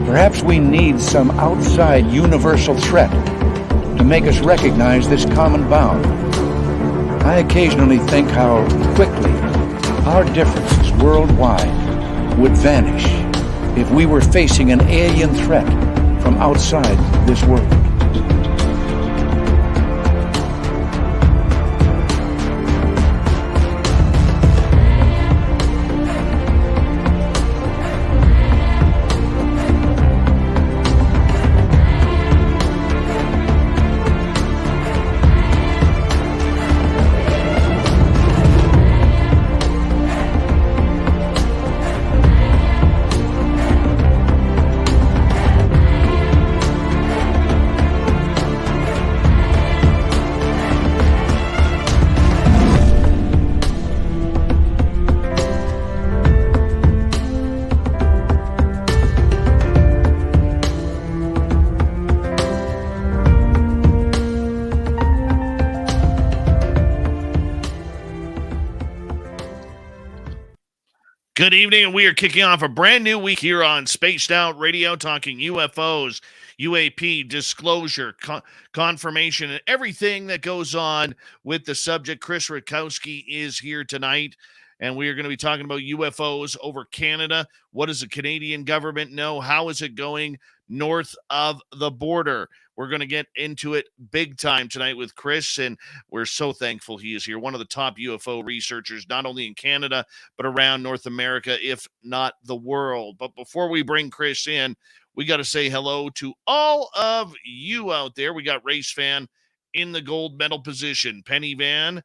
Perhaps we need some outside universal threat to make us recognize this common bound. I occasionally think how quickly our differences worldwide would vanish if we were facing an alien threat from outside this world. Good evening, and we are kicking off a brand new week here on Spaced Out Radio, talking UFOs, UAP, disclosure, confirmation, and everything that goes on with the subject. Chris Rutkowski is here tonight, and we are going to be talking about UFOs over Canada. What does the Canadian government know? How is it going north of the border? We're going to get into it big time tonight with Chris, and we're so thankful he is here. One of the top UFO researchers, not only in Canada, but around North America, if not the world. But before we bring Chris in, we got to say hello to all of you out there. We got Race Fan in the gold medal position. Penny Van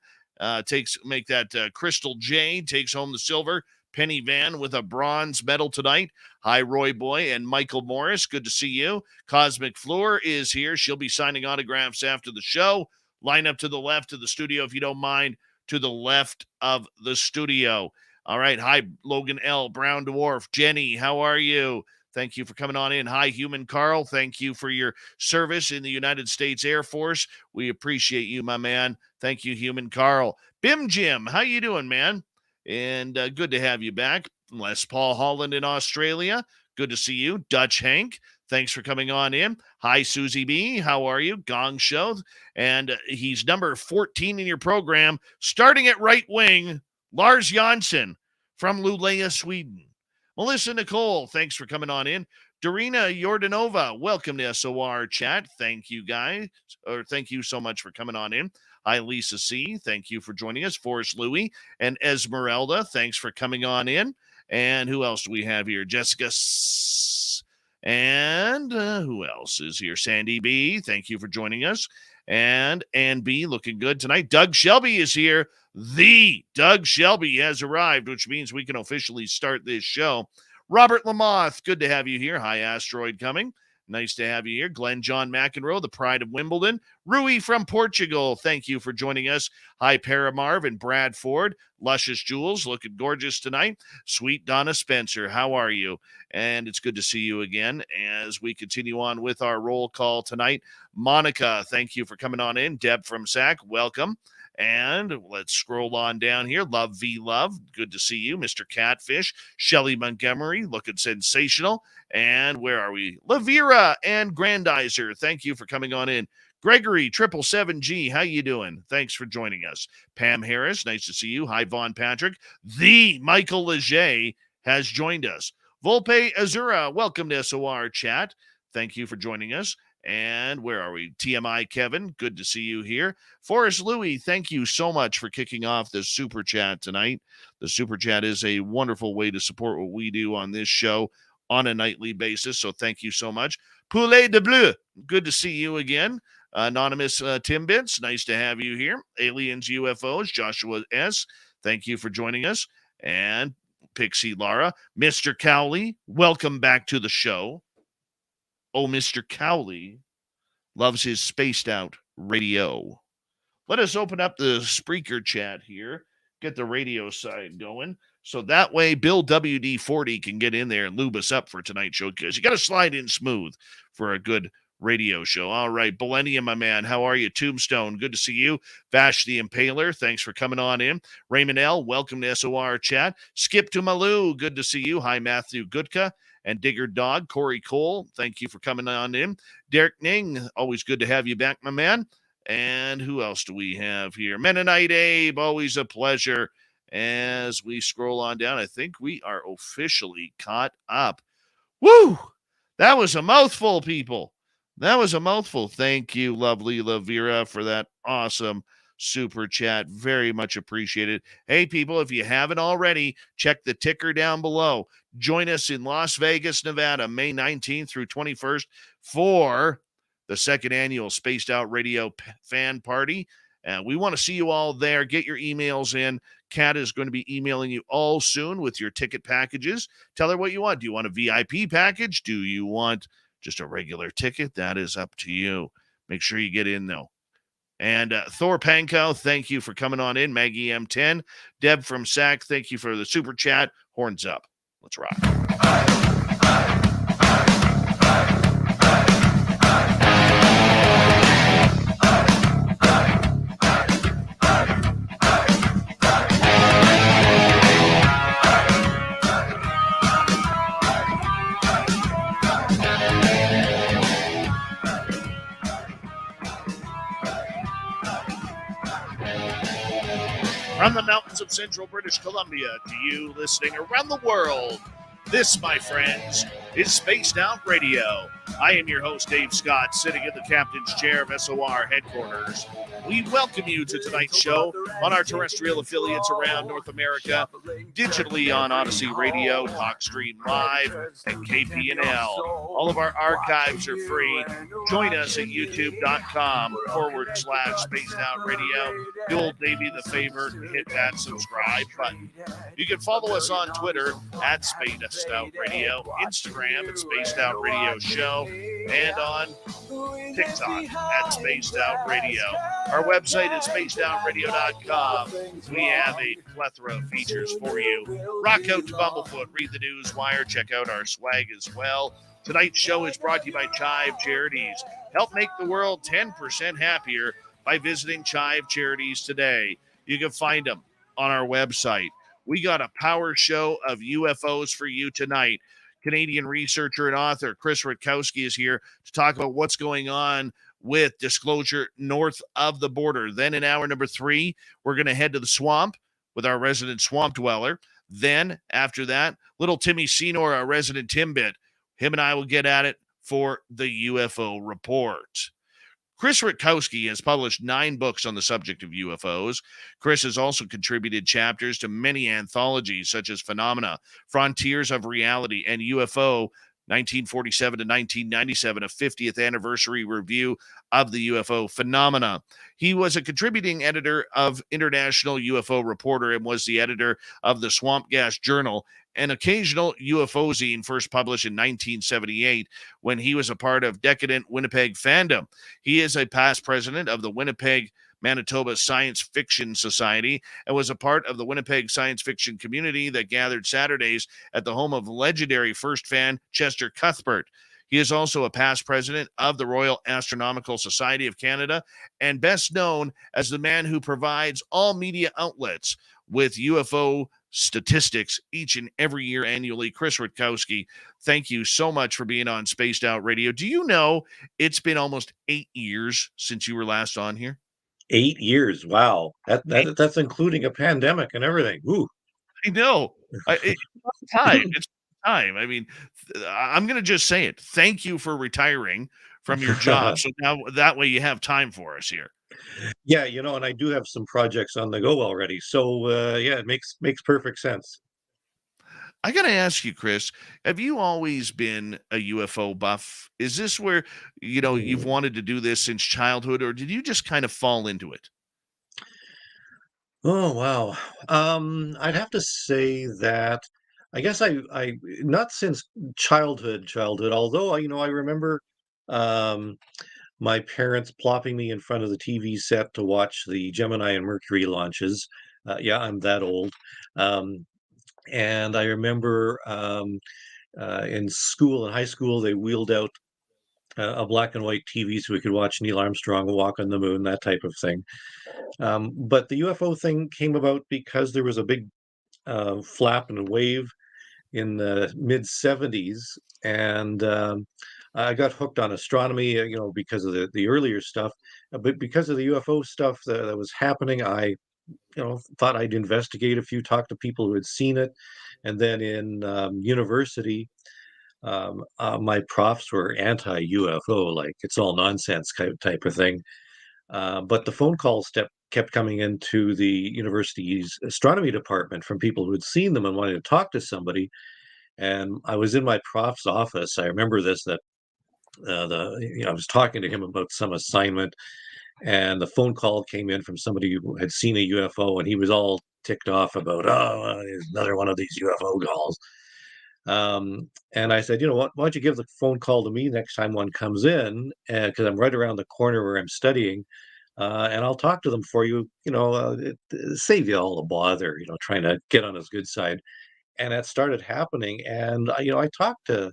make that Crystal J takes home the silver. Penny Van with a bronze medal tonight. Hi, Roy Boy and Michael Morris. Good to see you. Cosmic Floor is here. She'll be signing autographs after the show. Line up to the left of the studio, if you don't mind, to the left of the studio. All right. Hi, Logan L. Brown Dwarf. Jenny, how are you? Thank you for coming on in. Hi, Human Carl. Thank you for your service in the United States Air Force. We appreciate you, my man. Thank you, Human Carl. Bim Jim, how you doing, man? And good to have you back. Les Paul Holland in Australia. Good to see you. Dutch Hank, thanks for coming on in. Hi, Susie B. How are you? Gong Show. And he's number 14 in your program, starting at right wing, Lars Jansson from Luleå, Sweden. Melissa Nicole, thanks for coming on in. Dorina Yordanova, welcome to SOR Chat. Thank you, guys. Or thank you so much for coming on in. Hi, Lisa C. Thank you for joining us. Forrest Louie and Esmeralda, thanks for coming on in. And who else do we have here? Jessica S. And who else is here? Sandy B. Thank you for joining us. And Ann B. looking good tonight. Doug Shelby is here. The Doug Shelby has arrived, which means we can officially start this show. Robert Lamoth, good to have you here. Hi, Asteroid coming. Nice to have you here. Glenn John McEnroe, the pride of Wimbledon. Rui from Portugal, thank you for joining us. Hi, Paramarv and Brad Ford. Luscious Jules, looking gorgeous tonight. Sweet Donna Spencer, how are you? And it's good to see you again as we continue on with our roll call tonight. Monica, thank you for coming on in. Deb from SAC, welcome. And let's scroll on down here. Love V Love, good to see you. Mr. Catfish, Shelly Montgomery, looking sensational. And where are we? Lavira and Grandizer, thank you for coming on in. Gregory, 777G, how you doing? Thanks for joining us. Pam Harris, nice to see you. Hi, Vaughn Patrick. The Michael Leger has joined us. Volpe Azura, welcome to SOR Chat. Thank you for joining us. And where are we? TMI Kevin, good to see you here. Forrest Louie, thank you so much for kicking off the Super Chat tonight. The Super Chat is a wonderful way to support what we do on this show on a nightly basis, so thank you so much. Poulet de Bleu, good to see you again. Anonymous Timbits, nice to have you here. Aliens, UFOs, Joshua S., thank you for joining us. And Pixie Lara, Mr. Cowley, welcome back to the show. Oh, Mr. Cowley loves his spaced out radio. Let us open up the Spreaker chat here, get the radio side going. So that way Bill WD-40 can get in there and lube us up for tonight's show, because you got to slide in smooth for a good radio show. All right, Millennium, my man, how are you? Tombstone, good to see you. Vash the Impaler, thanks for coming on in. Raymond L, welcome to SOR chat. Skip to Malou, good to see you. Hi, Matthew Gutka and Digger Dog. Corey Cole, thank you for coming on in. Derek Ning, always good to have you back, my man. And who else do we have here? Mennonite Abe, always a pleasure. As we scroll on down, I think we are officially caught up. Woo! That was a mouthful, people. That was a mouthful. Thank you, lovely Lavira, for that awesome super chat. Very much appreciated. Hey, people, if you haven't already, check the ticker down below. Join us in Las Vegas, Nevada, May 19th through 21st for the second annual Spaced Out Radio Fan Party. We want to see you all there. Get your emails in. Kat is going to be emailing you all soon with your ticket packages. Tell her what you want. Do you want a VIP package? Do you want just a regular ticket? That is up to you. Make sure you get in, though. And Thor Pankow, thank you for coming on in. Maggie M10. Deb from SAC, thank you for the super chat. Horns up. Let's rock. From the mountains of central British Columbia to you listening around the world, this, my friends, is Spaced Out Radio. I am your host, Dave Scott, sitting in the captain's chair of SOR headquarters. We welcome you to tonight's show on our terrestrial affiliates around North America, digitally on Odyssey Radio, TalkStream Live, and KPNL. All of our archives are free. Join us at youtube.com/Spaced Out Radio. Do old Davey the favor, hit that subscribe button. You can follow us on Twitter at Spaced Out Radio, Instagram at Spaced Out Radio Show, and on TikTok at Spaced Out Radio. Our website is spacedoutradio.com. We have a plethora of features for you. Rock out to Bumblefoot, read the news wire, check out our swag as well. Tonight's show is brought to you by Chive Charities. Help make the world 10% happier by visiting Chive Charities today. You can find them on our website. We got a power show of UFOs for you tonight. Canadian researcher and author Chris Rutkowski is here to talk about what's going on with disclosure north of the border. Then in hour number 3, we're going to head to the swamp with our resident swamp dweller. Then after that, little Timmy Senor, our resident Timbit. Him and I will get at it for the UFO report. Chris Rutkowski has published 9 books on the subject of UFOs. Chris has also contributed chapters to many anthologies such as Phenomena, Frontiers of Reality, and UFO 1947 to 1997, a 50th anniversary review of the UFO phenomena. He was a contributing editor of International UFO Reporter and was the editor of the Swamp Gas Journal, an occasional ufozine first published in 1978 when he was a part of Decadent Winnipeg Fandom. He is a past president of the Winnipeg Manitoba Science Fiction Society and was a part of the Winnipeg Science Fiction community that gathered Saturdays at the home of legendary first fan Chester Cuthbert. He is also a past president of the Royal Astronomical Society of Canada and best known as the man who provides all media outlets with UFO statistics each and every year annually. Chris Rutkowski, thank you so much for being on Spaced Out Radio. Do you know it's been almost 8 years since you were last on here? 8 years. Wow. That's including a pandemic and everything. Ooh. I know. It's time. It's time. I mean, I'm going to just say it. Thank you for retiring from your job. So now that way you have time for us here. Yeah, and I do have some projects on the go already. So yeah, it makes perfect sense. I got to ask you, Chris, have you always been a UFO buff? Is this where, you've wanted to do this since childhood, or did you just kind of fall into it? Oh, wow. I'd have to say that I guess I not since childhood, although I remember my parents plopping me in front of the TV set to watch the Gemini and Mercury launches. Yeah, I'm that old. And I remember in high school, they wheeled out a black and white TV so we could watch Neil Armstrong walk on the moon, that type of thing. But the UFO thing came about because there was a big flap and a wave in the mid 70s, and I got hooked on astronomy, because of the earlier stuff. But because of the UFO stuff that was happening, I thought I'd investigate a few, talk to people who had seen it. And then in university, my profs were anti-UFO, like it's all nonsense type of thing. But the phone calls kept coming into the university's astronomy department from people who had seen them and wanted to talk to somebody. And I was in my prof's office. I remember this, that I was talking to him about some assignment, and the phone call came in from somebody who had seen a UFO, and he was all ticked off about, there's another one of these UFO calls. And I said, you know what, why don't you give the phone call to me next time one comes in, because I'm right around the corner where I'm studying, and I'll talk to them for you, save you all the bother, trying to get on his good side. And that started happening. And, I talked to,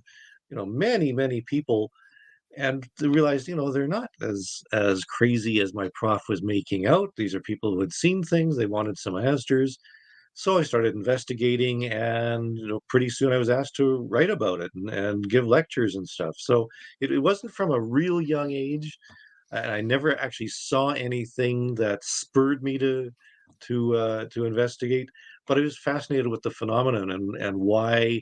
many, many people, and they realized, they're not as crazy as my prof was making out. These are people who had seen things. They wanted some answers. So I started investigating, and pretty soon I was asked to write about it and give lectures and stuff. So it wasn't from a real young age, and I never actually saw anything that spurred me to investigate. But I was fascinated with the phenomenon, and why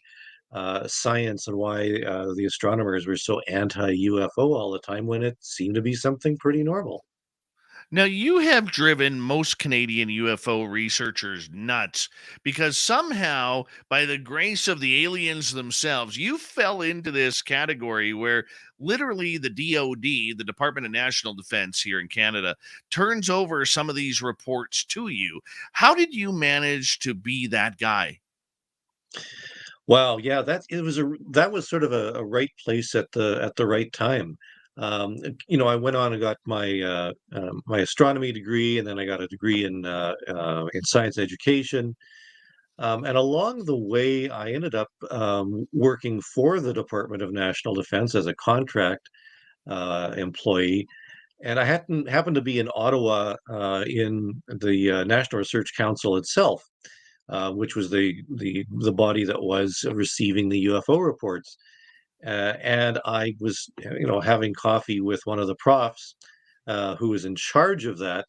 science, and why the astronomers were so anti-UFO all the time when it seemed to be something pretty normal. Now, you have driven most Canadian UFO researchers nuts because somehow, by the grace of the aliens themselves, you fell into this category where literally the DOD, the Department of National Defense here in Canada, turns over some of these reports to you. How did you manage to be that guy? Wow, yeah, that was sort of a right place at the right time. I went on and got my astronomy degree, and then I got a degree in science education. And along the way, I ended up working for the Department of National Defense as a contract employee. And I happened to be in Ottawa in the National Research Council itself, which was the body that was receiving the UFO reports. And I was, having coffee with one of the profs who was in charge of that.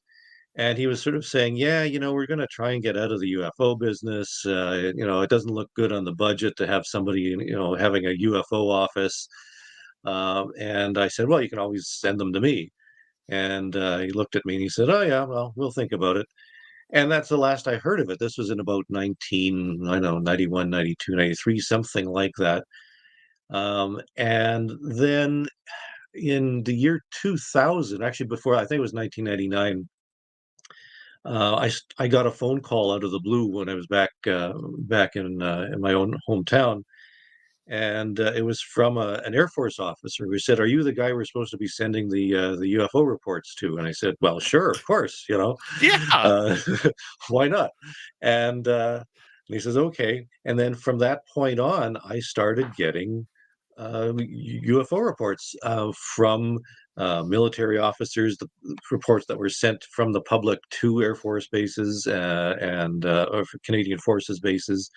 And he was sort of saying, yeah, we're going to try and get out of the UFO business. It doesn't look good on the budget to have somebody, having a UFO office. And I said, well, you can always send them to me. And he looked at me and he said, oh, yeah, well, we'll think about it. And that's the last I heard of it. This was in about 91, 92, 93, something like that. And then in the year 2000, actually before, I think it was 1999, I got a phone call out of the blue when I was back in my own hometown, and it was from an Air Force officer who said, "Are you the guy we're supposed to be sending the UFO reports to?" And I said, "Well, sure, of course, Yeah. uh, why not?" And he says, "Okay." And then from that point on, I started getting UFO reports from military officers, the reports that were sent from the public to Air Force bases or Canadian Forces bases,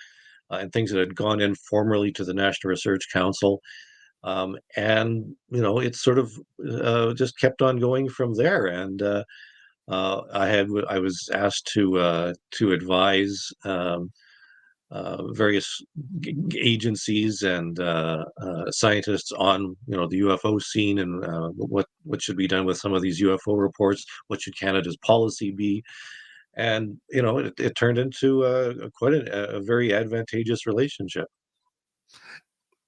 and things that had gone in formally to the National Research Council. And it sort of just kept on going from there. And I was asked to advise various agencies and scientists on the UFO scene, and what should be done with some of these UFO reports. What should Canada's policy be? And it turned into quite a very advantageous relationship.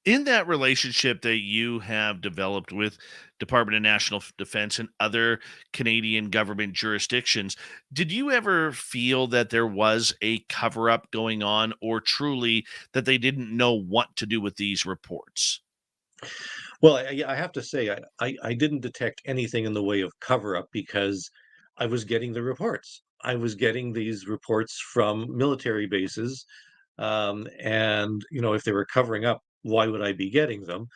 In that relationship that you have developed with Department of National Defense and other Canadian government jurisdictions, did you ever feel that there was a cover up going on, or truly that they didn't know what to do with these reports? Well, I have to say, I didn't detect anything in the way of cover up because I was getting the reports. I was getting these reports from military bases, and if they were covering up, why would I be getting them?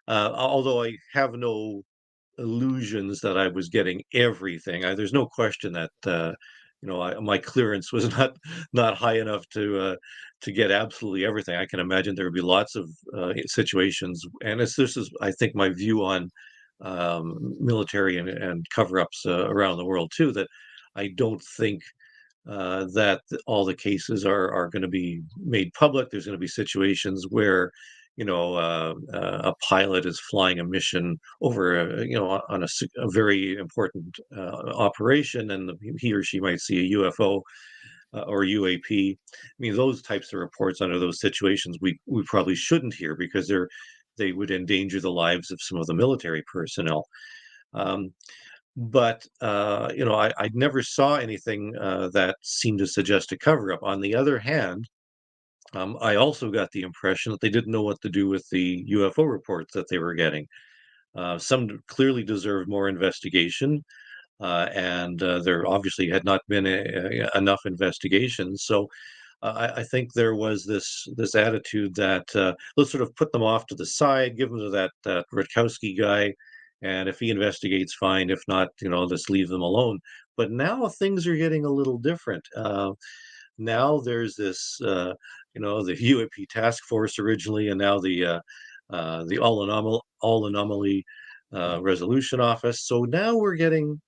Although I have no illusions that I was getting everything. There's no question that my clearance was not high enough to get absolutely everything. I can imagine there would be lots of situations, and this is, I think, my view on military and cover-ups around the world too. That I don't think that all the cases are going to be made public. There's going to be situations where, a pilot is flying a mission over, on a very important operation, and he or she might see a UFO or UAP. I mean, those types of reports under those situations, we probably shouldn't hear because they would endanger the lives of some of the military personnel. But I never saw anything that seemed to suggest a cover-up. On the other hand, I also got the impression that they didn't know what to do with the UFO reports that they were getting. Some clearly deserved more investigation, and there obviously had not been enough investigations. So I think there was this attitude that let's sort of put them off to the side, give them to that Rutkowski guy, and if he investigates, fine. If not, just leave them alone. But now things are getting a little different. Now there's this, the UAP task force originally, and now the all anomaly resolution office. So now we're getting,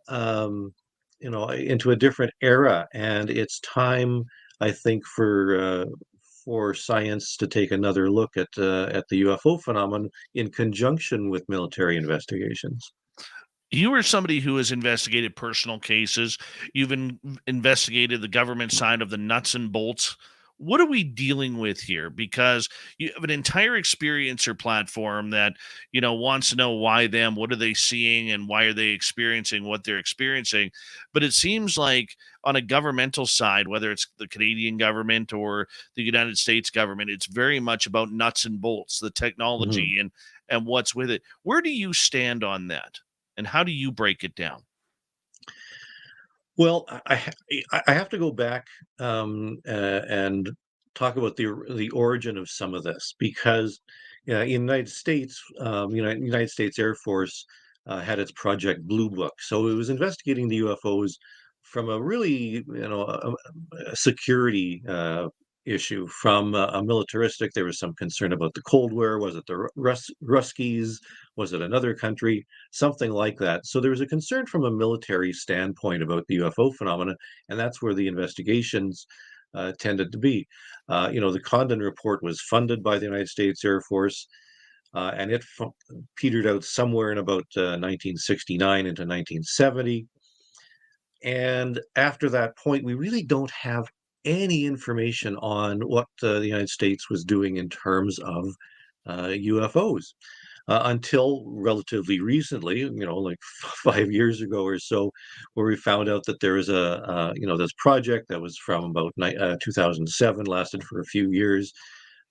into a different era, and it's time, I think, for science to take another look at the UFO phenomenon in conjunction with military investigations. You are somebody who has investigated personal cases. You've investigated the government side of the nuts and bolts. What are we dealing with here? Because you have an entire experiencer platform that, wants to know why them, what are they seeing, and why are they experiencing what they're experiencing. But it seems like on a governmental side, whether it's the Canadian government or the United States government, it's very much about nuts and bolts, the technology and what's with it. Where do you stand on that? And how do you break it down? Well, I have to go back and talk about the origin of some of this because in the United States, United States Air Force had its Project Blue Book, so it was investigating the UFOs from a really a security issue. From a militaristic, there was some concern about the Cold War. Was it the Ruskies? Was it another country? Something like that. So there was a concern from a military standpoint about the UFO phenomena, and that's where the investigations tended to be. The Condon Report was funded by the United States Air Force, and it petered out somewhere in about 1969 into 1970. And after that point, we really don't have any information on what the United States was doing in terms of UFOs until relatively recently, like 5 years ago or so, where we found out that there was this project that was from about 2007, lasted for a few years,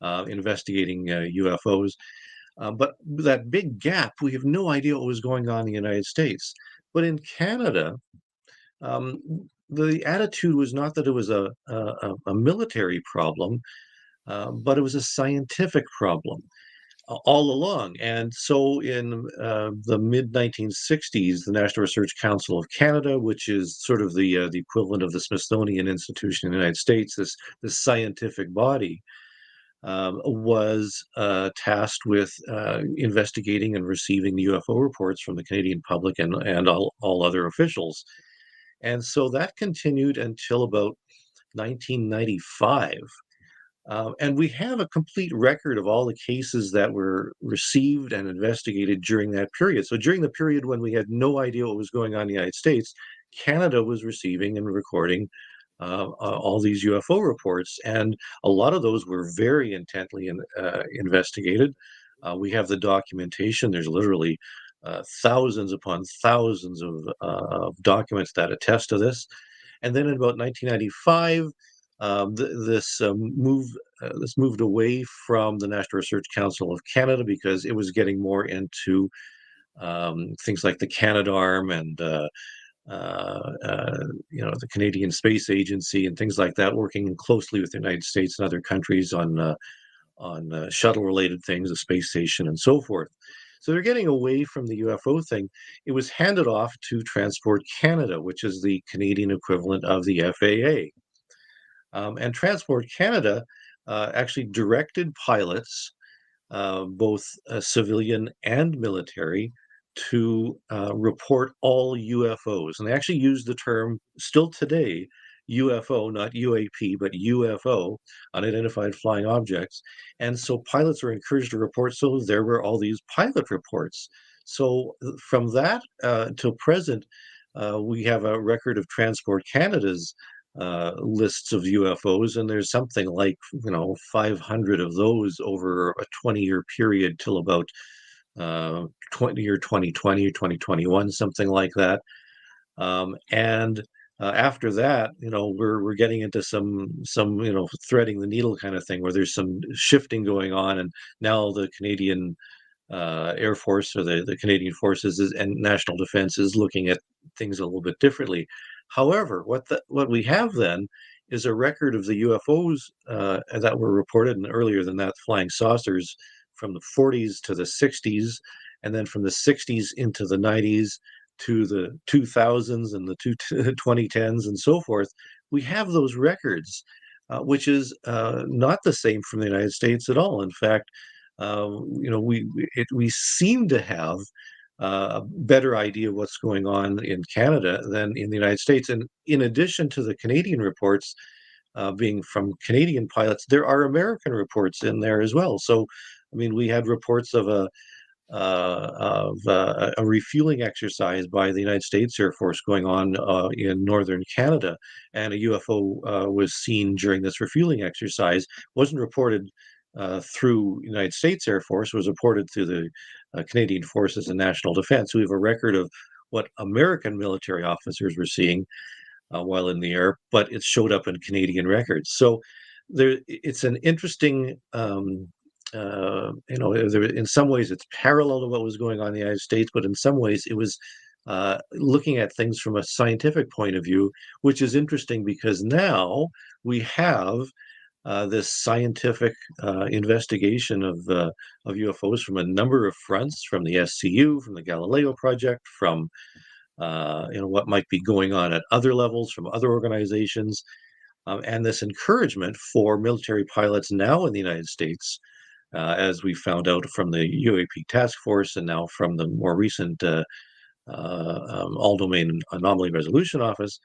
investigating UFOs. But that big gap, we have no idea what was going on in the United States. But in Canada, the attitude was not that it was a military problem, but it was a scientific problem all along. And so in the mid 1960s, the National Research Council of Canada, which is sort of the equivalent of the Smithsonian Institution in the United States, this scientific body, was tasked with investigating and receiving the UFO reports from the Canadian public and all other officials. And so that continued until about 1995. And we have a complete record of all the cases that were received and investigated during that period. So during the period when we had no idea what was going on in the United States, Canada was receiving and recording all these UFO reports. And a lot of those were very intently investigated. We have the documentation. There's literally thousands upon thousands of documents that attest to this. And then in about 1995, this moved away from the National Research Council of Canada because it was getting more into things like the Canadarm and the Canadian Space Agency and things like that, working closely with the United States and other countries on shuttle-related things, a space station, and so forth. So they're getting away from the UFO thing. It was handed off to Transport Canada, which is the Canadian equivalent of the FAA. And Transport Canada actually directed pilots, both civilian and military, to report all UFOs. And they actually use the term, still today, UFO, not UAP, but UFO, unidentified flying objects. And so pilots were encouraged to report, so there were all these pilot reports. So from that till present, we have a record of Transport Canada's lists of UFOs, and there's something like 500 of those over a 20-year period till about 2020 or 2021, something like that. And after that, we're getting into some threading the needle kind of thing, where there's some shifting going on, and now the Canadian Air Force, or the Canadian Forces and National Defense, is looking at things a little bit differently. However, what we have then is a record of the UFOs that were reported, and earlier than that, flying saucers, from the 40s to the 60s, and then from the 60s into the 90s to the 2000s and the 2010s and so forth. We have those records, which is not the same from the United States at all. In fact, we seem to have a better idea of what's going on in Canada than in the United States. And in addition to the Canadian reports being from Canadian pilots, there are American reports in there as well. So, I mean, we had reports of a refueling exercise by the United States Air Force going on in northern Canada, and a UFO was seen during this refueling exercise. Wasn't reported through United States Air Force, was reported through the Canadian Forces and National Defense. We have a record of what American military officers were seeing while in the air, but it showed up in Canadian records. So it's an interesting, in some ways it's parallel to what was going on in the United States, but in some ways it was looking at things from a scientific point of view, which is interesting because now we have this scientific investigation of UFOs from a number of fronts, from the SCU, from the Galileo Project, from what might be going on at other levels from other organizations, and this encouragement for military pilots now in the United States, as we found out from the UAP task force, and now from the more recent All-Domain Anomaly Resolution Office,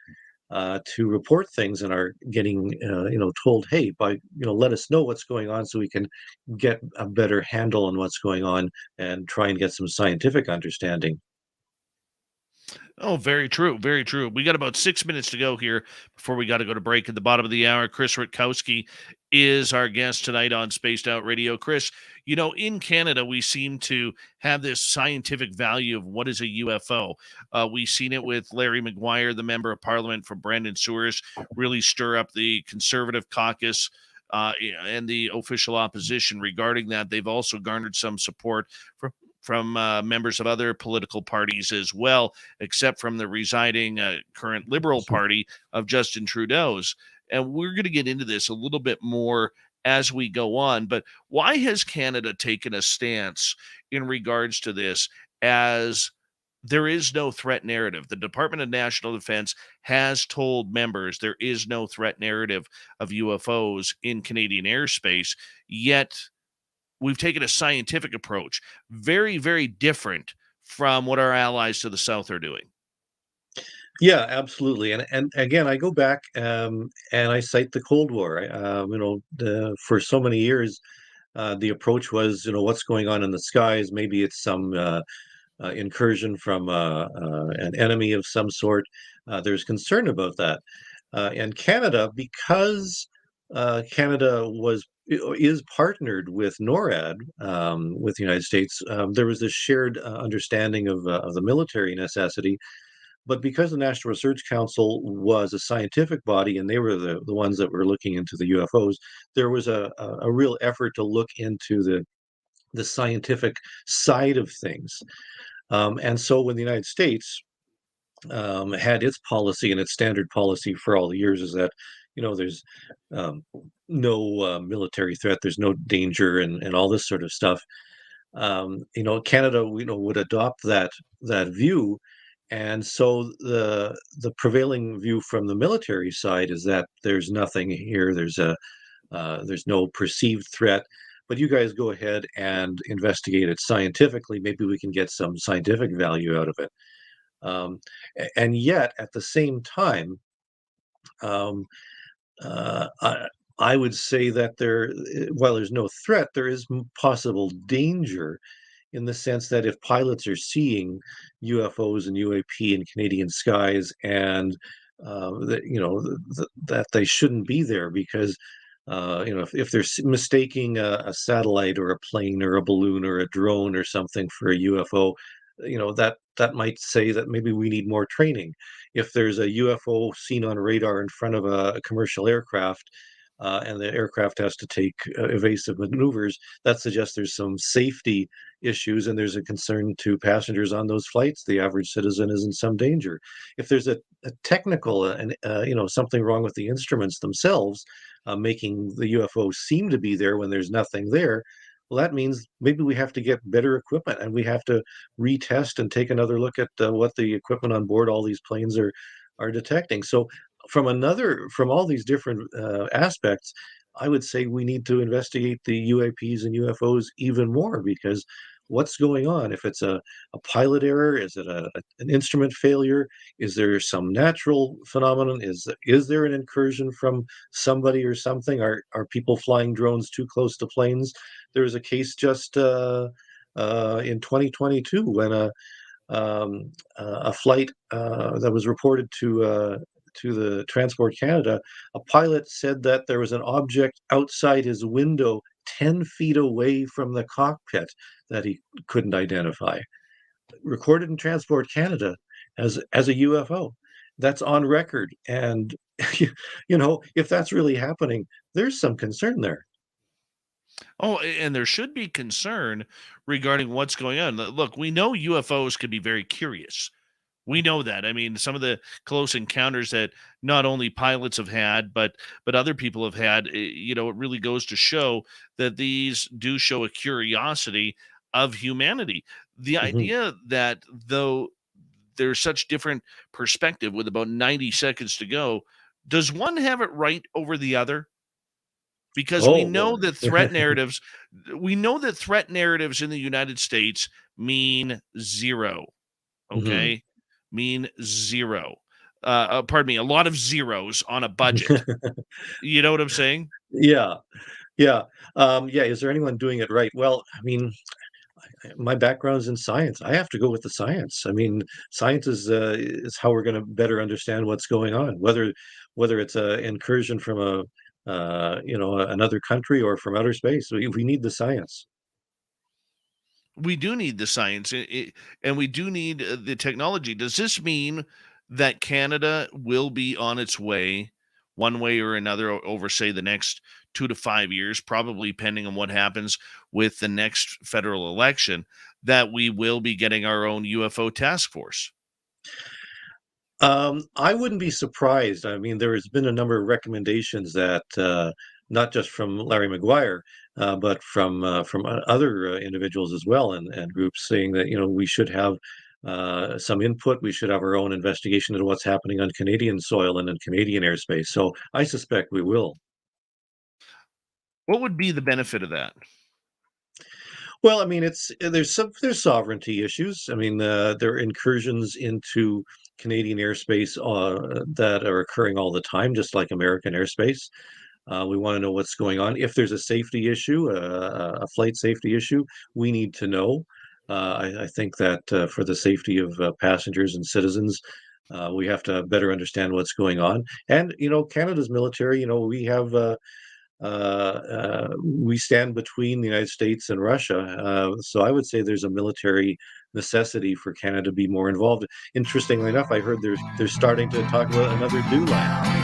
to report things, and are getting told, hey, let us know what's going on so we can get a better handle on what's going on and try and get some scientific understanding. Oh, very true. Very true. We got about 6 minutes to go here before we got to go to break at the bottom of the hour. Chris Rutkowski is our guest tonight on Spaced Out Radio. Chris, in Canada, we seem to have this scientific value of what is a UFO. We've seen it with Larry Maguire, the member of parliament from Brandon Sewers, really stir up the Conservative caucus and the official opposition regarding that. They've also garnered some support from members of other political parties as well, except from the residing current Liberal Party of Justin Trudeau's. And we're going to get into this a little bit more as we go on. But why has Canada taken a stance in regards to this, as there is no threat narrative? The Department of National Defense has told members there is no threat narrative of UFOs in Canadian airspace, yet we've taken a scientific approach, very, very different from what our allies to the south are doing. Yeah, absolutely. And again, I go back and I cite the Cold War. For so many years, the approach was, what's going on in the skies? Maybe it's some incursion from an enemy of some sort. There's concern about that. And Canada, because Canada is partnered with NORAD, with the United States, there was this shared understanding of the military necessity. But because the National Research Council was a scientific body, and they were the ones that were looking into the UFOs, there was a real effort to look into the scientific side of things. And so when the United States had its policy, and its standard policy for all the years, is that there's no military threat, there's no danger, and all this sort of stuff. Canada, would adopt that view, and so the prevailing view from the military side is that there's nothing here, there's no perceived threat, but you guys go ahead and investigate it scientifically. Maybe we can get some scientific value out of it. And yet, at the same time, um, I would say that while there's no threat, there is possible danger, in the sense that if pilots are seeing UFOs and UAP in Canadian skies, and that they shouldn't be there, because if they're mistaking a satellite or a plane or a balloon or a drone or something for a UFO, that might say that maybe we need more training. If there's a UFO seen on radar in front of a commercial aircraft, and the aircraft has to take evasive maneuvers, that suggests there's some safety issues, and there's a concern to passengers on those flights. The average citizen is in some danger. If there's a technical and something wrong with the instruments themselves, making the UFO seem to be there when there's nothing there, well, that means maybe we have to get better equipment, and we have to retest and take another look at what the equipment on board all these planes are detecting. So from all these different aspects, I would say we need to investigate the UAPs and UFOs even more, because what's going on? If it's a pilot error, is it an instrument failure? Is there some natural phenomenon? Is there an incursion from somebody or something? Are people flying drones too close to planes? There was a case just in 2022 when a flight that was reported to the Transport Canada, a pilot said that there was an object outside his window 10 feet away from the cockpit that he couldn't identify. Recorded in Transport Canada as a UFO. That's on record. And, if that's really happening, there's some concern there. Oh, and there should be concern regarding what's going on. Look, we know UFOs can be very curious. We know that. I mean, some of the close encounters that not only pilots have had, but other people have had, it really goes to show that these do show a curiosity of humanity. The Mhm. idea that, though there's such different perspective with about 90 seconds to go, does one have it right over the other? Because Oh, boy. we know that threat narratives in the United States mean zero. Mhm. Okay, mean zero. Pardon me, a lot of zeros on a budget. You know what I'm saying? Yeah. Yeah. Yeah. Is there anyone doing it right? Well, I mean, my background is in science. I have to go with the science. I mean, science is how we're going to better understand what's going on, whether it's a incursion from another country or from outer space. We need the science. We do need the science, and we do need the technology. Does this mean that Canada will be on its way, one way or another, over, say, the next 2 to 5 years, probably depending on what happens with the next federal election, that we will be getting our own UFO task force? I wouldn't be surprised. I mean, there has been a number of recommendations that not just from Larry Maguire, but from other individuals as well, and groups saying that we should have some input. We should have our own investigation into what's happening on Canadian soil and in Canadian airspace. So I suspect we will. What would be the benefit of that? Well, I mean, there's sovereignty issues. I mean, there are incursions into Canadian airspace that are occurring all the time, just like American airspace. We want to know what's going on. If there's a safety issue, a flight safety issue, we need to know. I think that for the safety of passengers and citizens, we have to better understand what's going on. And Canada's military, we stand between the United States and Russia. So I would say there's a military necessity for Canada to be more involved. Interestingly enough, I heard they're starting to talk about another DO line.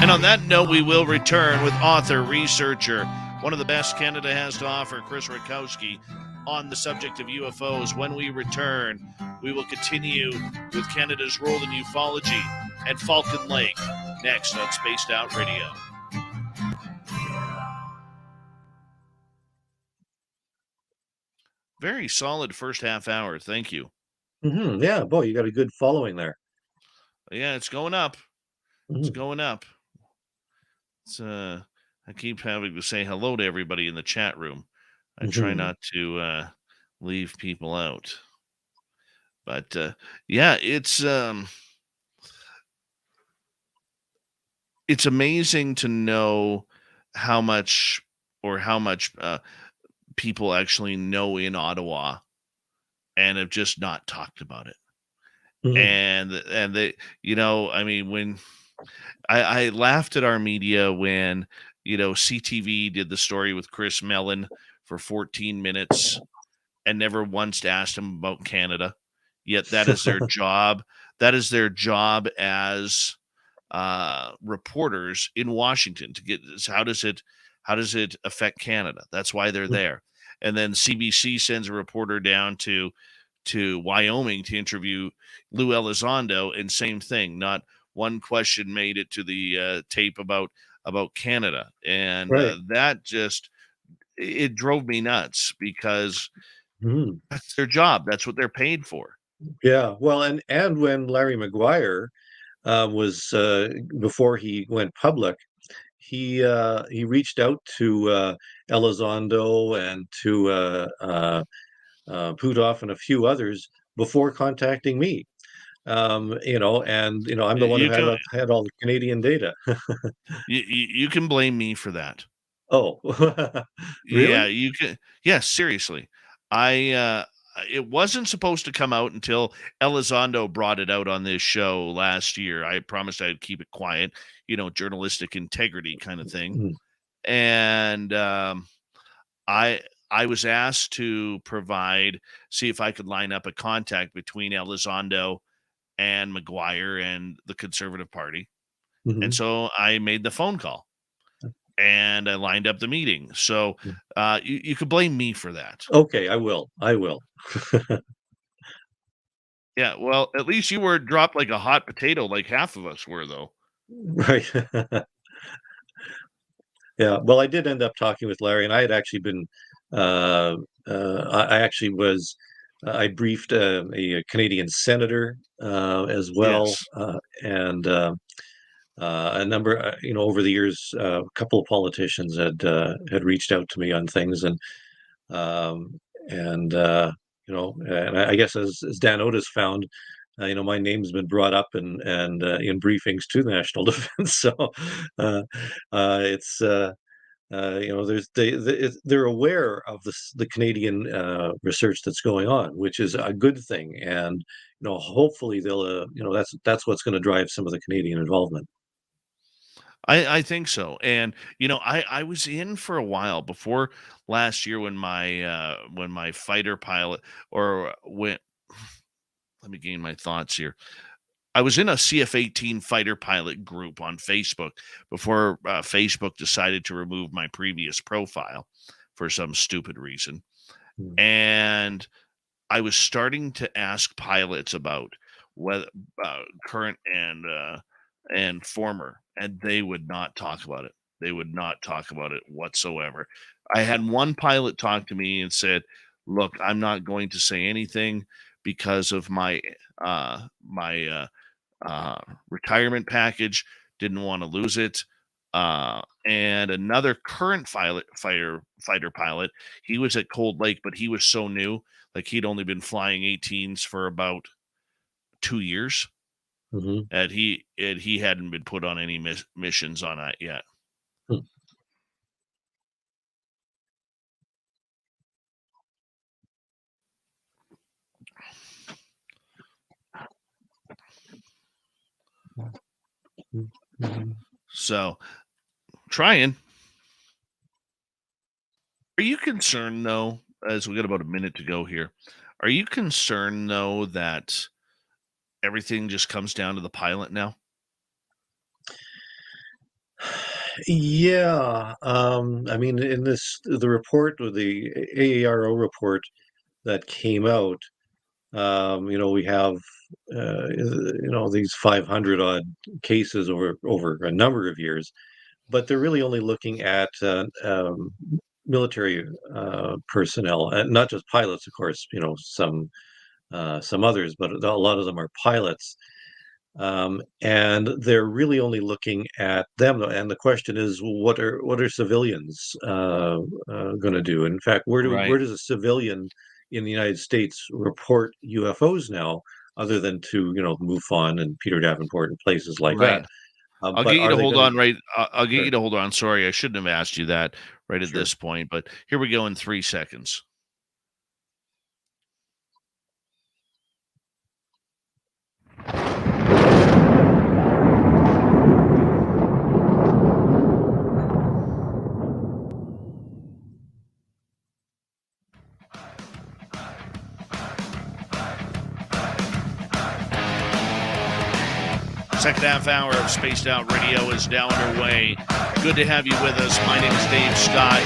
And on that note, we will return with author, researcher, one of the best Canada has to offer, Chris Rutkowski, on the subject of UFOs. When we return, we will continue with Canada's role in ufology at Falcon Lake. next on Spaced Out Radio. Very solid first half hour. Thank you. Yeah, boy, you got a good following there. Yeah, it's going up. It's going up. It's I keep having to say hello to everybody in the chat room. I try not to leave people out. But yeah, it's amazing to know how much people actually know in Ottawa and have just not talked about it. And they, I mean, when I laughed at our media when, CTV did the story with Chris Mellon for 14 minutes and never once asked him about Canada. Yet that is their job. That is their job as reporters in Washington to get this. How does it affect Canada? That's why they're there. And then CBC sends a reporter down to Wyoming to interview Lou Elizondo, and same thing. Not one question made it to the tape about Canada, and that just it drove me nuts because that's their job. That's what they're paid for. Yeah, well, and when Larry Maguire was before he went public, he reached out to Elizondo and to Putoff and a few others before contacting me. I'm the one who had all the Canadian data. you can blame me for that. Oh, really? Yeah, you can. Yeah, seriously. It wasn't supposed to come out until Elizondo brought it out on this show last year. I promised I'd keep it quiet, journalistic integrity kind of thing. And I was asked to see if I could line up a contact between Elizondo and Maguire and the Conservative Party. And so I made the phone call and I lined up the meeting. So you could blame me for that. Okay, I will. Yeah, well, at least you were dropped like a hot potato like half of us were, though. Right. Yeah, well, I did end up talking with Larry, and I had actually been, I briefed a Canadian senator as well, and a number, over the years, a couple of politicians had reached out to me on things, and I guess as Dan Otis found, my name's been brought up and in briefings to the national defense. So it's they're aware of the Canadian research that's going on, which is a good thing, and hopefully they'll that's what's going to drive some of the Canadian involvement. I think so. And I was in for a while before last year when my fighter pilot let me gain my thoughts here. I was in a CF-18 fighter pilot group on Facebook before Facebook decided to remove my previous profile for some stupid reason. And I was starting to ask pilots about whether current and former, and they would not talk about it. They would not talk about it whatsoever. I had one pilot talk to me and said, "Look, I'm not going to say anything because of my retirement package. Didn't want to lose it." And another current fighter pilot, he was at Cold Lake, but he was so new, like he'd only been flying 18s for about 2 years. And he hadn't been put on any missions on that yet. So, trying. Are you concerned, though, as we got about a minute to go here, are you concerned, though, that everything just comes down to the pilot now? Yeah. I mean, in the report, or the AARO report that came out, We have these 500 odd cases over a number of years, but they're really only looking at military personnel, and not just pilots, of course. Some others, but a lot of them are pilots. And they're really only looking at them. And the question is, what are civilians going to do? In fact, where Right. does a civilian in the United States report UFOs now, other than to MUFON and Peter Davenport and places like Right. that? I'll But get you are to they hold going to? on right. I'll get Sure, you to hold on. Sorry, I shouldn't have asked you that right at sure. this point, but here we go in 3 seconds. Second half hour of Spaced Out Radio is now underway. Good to have you with us. My name is Dave Scott.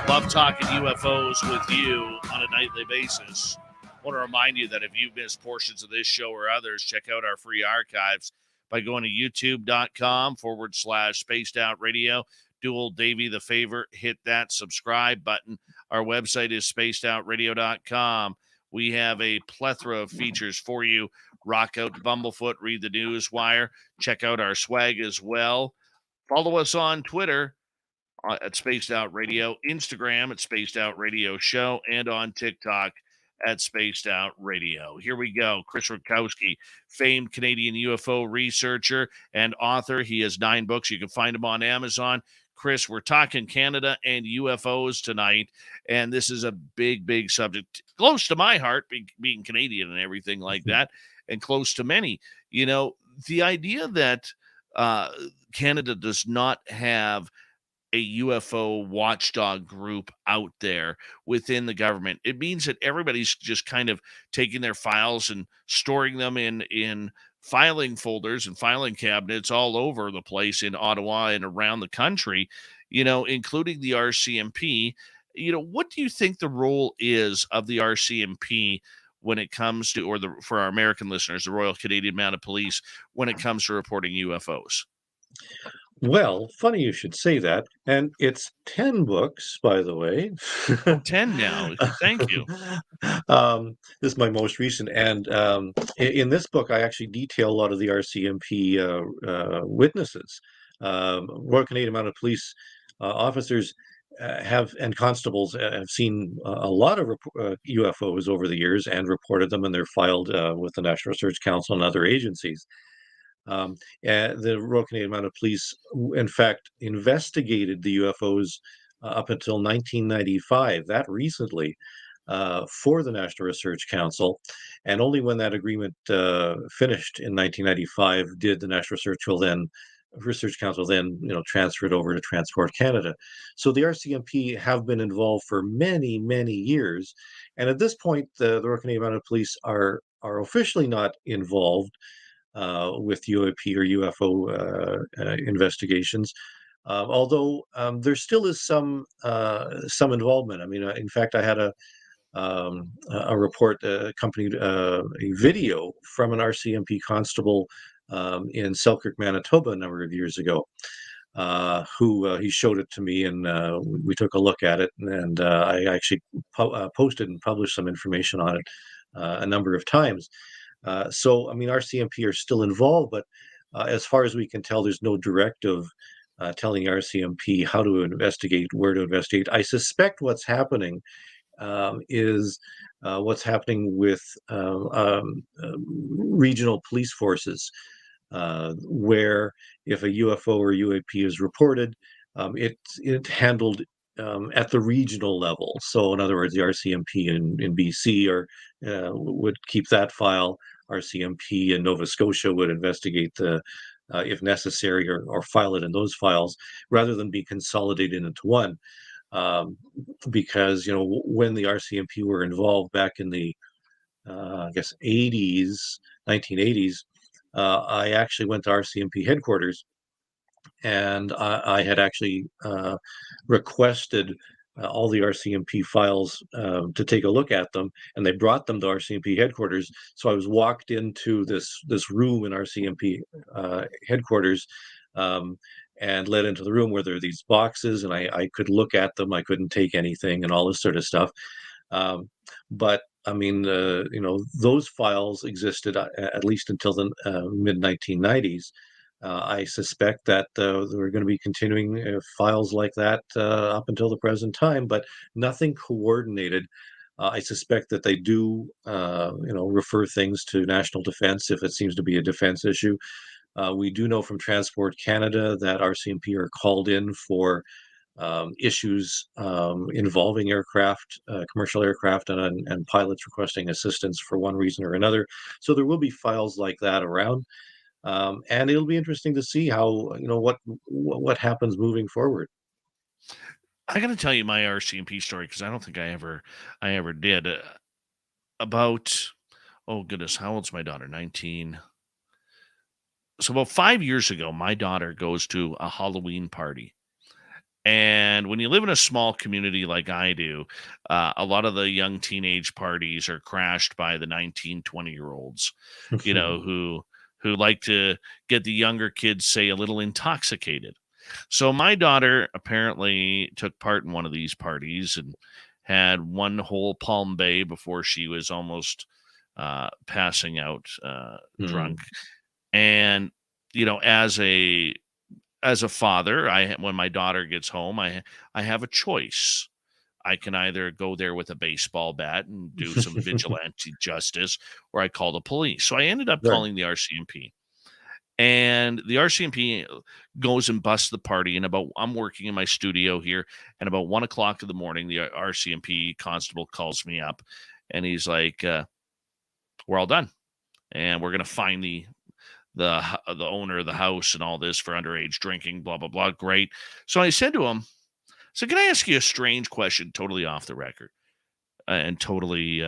Love talking UFOs with you on a nightly basis. I want to remind you that if you've missed portions of this show or others, check out our free archives by going to youtube.com/Spaced Out Radio. Do old Davey the favor, hit that subscribe button. Our website is spacedoutradio.com. We have a plethora of features for you. Rock out to Bumblefoot, read the news wire, check out our swag as well. Follow us on Twitter at Spaced Out Radio, Instagram at Spaced Out Radio Show, and on TikTok at Spaced Out Radio. Here we go. Chris Rutkowski, famed Canadian UFO researcher and author. He has 9 books. You can find him on Amazon. Chris, we're talking Canada and UFOs tonight, and this is a big, big subject, close to my heart, being Canadian and everything like that, and close to many. The idea that Canada does not have a UFO watchdog group out there within the government. It means that everybody's just kind of taking their files and storing them in filing folders and filing cabinets all over the place in Ottawa and around the country, including the RCMP. What do you think the role is of the RCMP when it comes to, for our American listeners, the Royal Canadian Mounted Police, when it comes to reporting UFOs? Well, funny you should say that. And it's 10 books, by the way. 10 now. Thank you. This is my most recent. And in this book, I actually detail a lot of the RCMP witnesses. Royal Canadian Mounted Police officers and constables have seen a lot of UFOs over the years and reported them, and they're filed with the National Research Council and other agencies. And the Royal Canadian Mounted Police, in fact, investigated the UFOs up until 1995, that recently, for the National Research Council. And only when that agreement finished in 1995 did the National Research Council then, transfer it over to Transport Canada. So the RCMP have been involved for many, many years. And at this point, the Royal Canadian Mounted Police are officially not involved with UAP or UFO investigations. Although there still is some involvement. I mean, in fact, I had a report accompanied a video from an RCMP constable in Selkirk, Manitoba, a number of years ago. Who he showed it to me, and we took a look at it, and I actually posted and published some information on it a number of times. So, I mean, RCMP are still involved, but as far as we can tell, there's no directive telling RCMP how to investigate, where to investigate. I suspect what's happening is what's happening with regional police forces, where if a UFO or UAP is reported, it's handled at the regional level. So, in other words, the RCMP in BC would keep that file. RCMP in Nova Scotia would investigate if necessary, or file it in those files rather than be consolidated into one. Because when the RCMP were involved back in the I guess 1980s, I actually went to RCMP headquarters, and I had actually requested all the RCMP files to take a look at them, and they brought them to RCMP headquarters. So I was walked into this room in RCMP headquarters, and led into the room where there are these boxes, and I could look at them. I couldn't take anything and all this sort of stuff. But I mean, those files existed at least until the mid 1990s. I suspect that there are going to be continuing files like that up until the present time, but nothing coordinated. I suspect that they do, refer things to national defense if it seems to be a defense issue. We do know from Transport Canada that RCMP are called in for issues involving aircraft, commercial aircraft, and pilots requesting assistance for one reason or another. So there will be files like that around, and it'll be interesting to see how what happens moving forward. I got to tell you my RCMP story because I don't think I ever did. About, oh goodness, how old's my daughter? 19. So about 5 years ago, my daughter goes to a Halloween party. And when you live in a small community like I do, a lot of the young teenage parties are crashed by the 19, 20-year-olds, who like to get the younger kids, say, a little intoxicated. So my daughter apparently took part in one of these parties and had one whole Palm Bay before she was almost passing out drunk. And, as a father, when my daughter gets home, I have a choice. I can either go there with a baseball bat and do some vigilante justice, or I call the police. So I ended up calling the RCMP. And the RCMP goes and busts the party. And I'm working in my studio here, and about 1 o'clock in the morning, the RCMP constable calls me up, and he's like, "We're all done, and we're going to find the owner of the house and all this for underage drinking, blah, blah, blah." Great. So I said to him, "Can I ask you a strange question, totally off the record and totally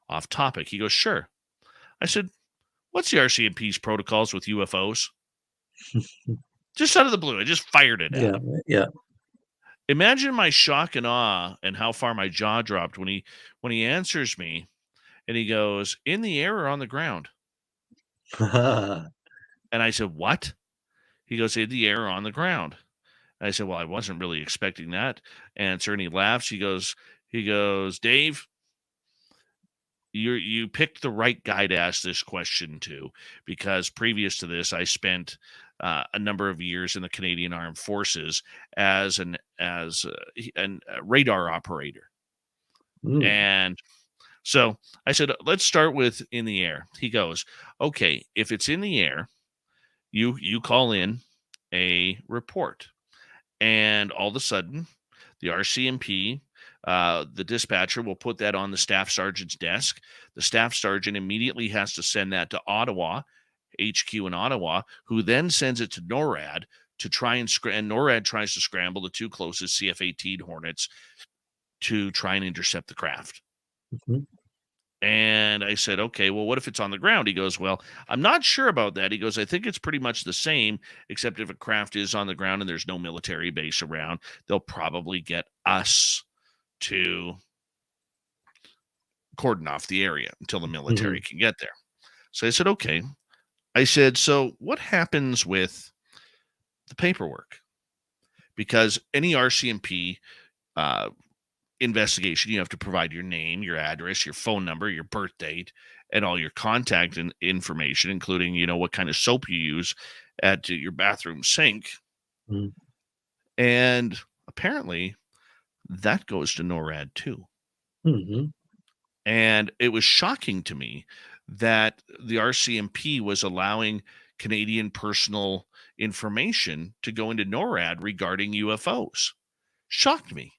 off topic?" He goes, "Sure." I said, "What's the RCMP's protocols with UFOs?" Just out of the blue. I just fired it at him. Yeah. Imagine my shock and awe and how far my jaw dropped when he answers me, and he goes, "In the air or on the ground?" And I said, "What?" He goes, "In the air or on the ground?" And I said, "Well, I wasn't really expecting that answer." And he laughs. He goes, "Dave, you picked the right guy to ask this question to, because previous to this, I spent a number of years in the Canadian Armed Forces as a radar operator." And so I said, "Let's start with in the air." He goes, "Okay, if it's in the air, you call in a report, and all of a sudden, the RCMP, the dispatcher will put that on the staff sergeant's desk. The staff sergeant immediately has to send that to Ottawa, HQ in Ottawa, who then sends it to NORAD to try and NORAD tries to scramble the two closest CF-18 Hornets to try and intercept the craft." And I said, "Okay, well, what if it's on the ground?" He goes, "Well, I'm not sure about that." He goes, "I think it's pretty much the same, except if a craft is on the ground and there's no military base around, they'll probably get us to cordon off the area until the military can get there." So I said, "Okay." I said, "So what happens with the paperwork?" Because any RCMP investigation, you have to provide your name, your address, your phone number, your birth date, and all your contact information, including, what kind of soap you use at your bathroom sink. And apparently that goes to NORAD too. And it was shocking to me that the RCMP was allowing Canadian personal information to go into NORAD regarding UFOs. Shocked me.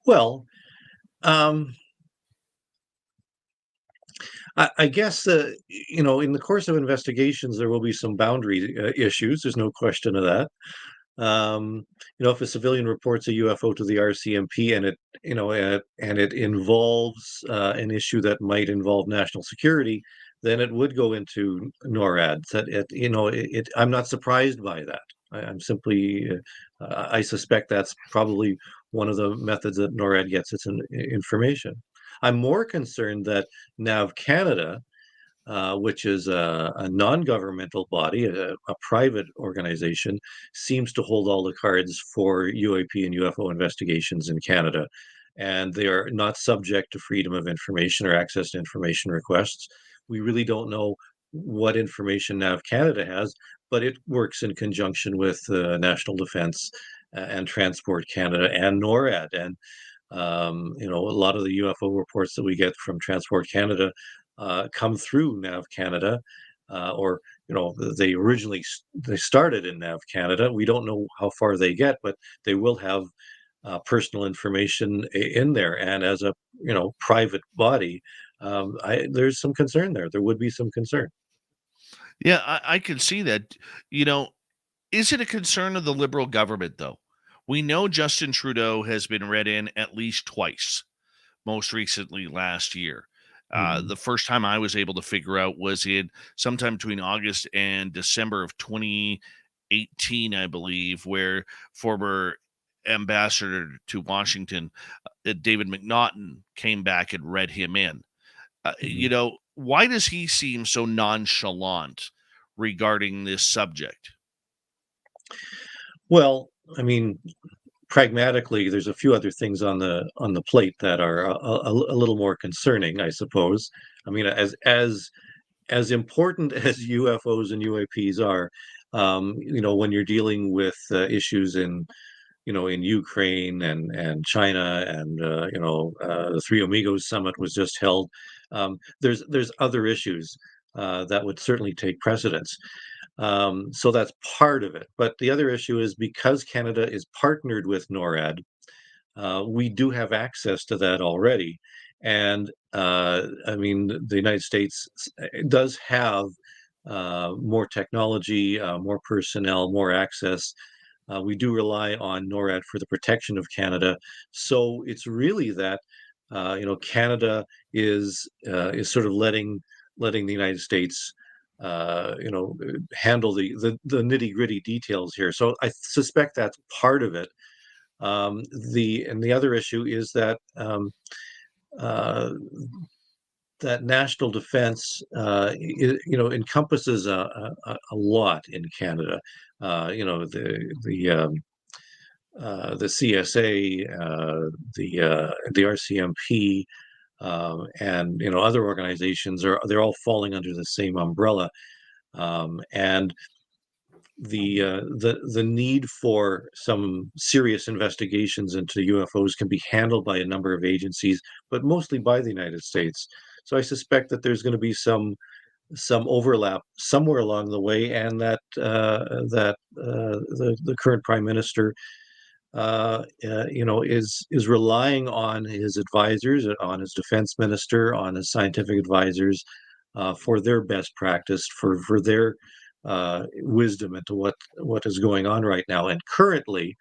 Well, I guess in the course of investigations there will be some boundary issues. There's no question of that. If a civilian reports a UFO to the RCMP and it involves an issue that might involve national security, then it would go into NORAD. I'm not surprised by that. I'm simply, I suspect that's probably one of the methods that NORAD gets its information. I'm more concerned that NAV Canada, which is a non-governmental body, a private organization, seems to hold all the cards for UAP and UFO investigations in Canada. And they are not subject to freedom of information or access to information requests. We really don't know what information NAV Canada has, but it works in conjunction with National Defence and Transport Canada and NORAD. And a lot of the UFO reports that we get from Transport Canada come through NAV Canada, or they started in NAV Canada. We don't know how far they get, but they will have personal information in there. And as a private body, there's some concern there. There would be some concern. Yeah, I can see that. Is it a concern of the Liberal government, though? We know Justin Trudeau has been read in at least twice, most recently last year. Mhm. The first time I was able to figure out was in sometime between August and December of 2018, I believe, where former ambassador to Washington, David McNaughton, came back and read him in. Mhm. Why does he seem so nonchalant regarding this subject? Well, I mean, pragmatically, there's a few other things on the plate that are a little more concerning, I suppose. I mean, as important as UFOs and UAPs are, when you're dealing with issues in Ukraine and China, and the Three Amigos summit was just held. There's other issues that would certainly take precedence. So that's part of it. But the other issue is, because Canada is partnered with NORAD, we do have access to that already. And I mean, the United States does have more technology, more personnel, more access. We do rely on NORAD for the protection of Canada. So it's really that Canada is sort of letting the United States handle the nitty gritty details here. So I suspect that's part of it. The other issue is that uh, that national defense, encompasses a lot in Canada. The CSA, the RCMP, and other organizations they're all falling under the same umbrella, and the need for some serious investigations into UFOs can be handled by a number of agencies, but mostly by the United States. So I suspect that there's going to be some overlap somewhere along the way, and that the current prime minister is relying on his advisors, on his defense minister, on his scientific advisors, for their best practice, for their wisdom into what is going on right now. And currently,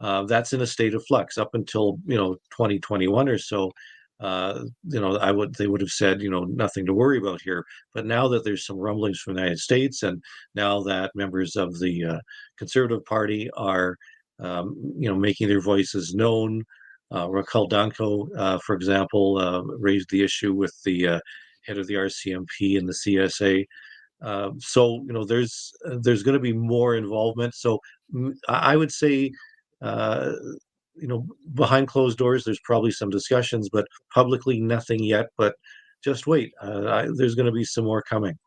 that's in a state of flux. Up until 2021 or so, they would have said, nothing to worry about here. But now that there's some rumblings from the United States, and now that members of the Conservative Party are making their voices known. Raquel Danko, for example, raised the issue with the head of the RCMP and the CSA. So there's going to be more involvement. So I would say, uh, behind closed doors, there's probably some discussions, but publicly nothing yet. But just wait, there's going to be some more coming.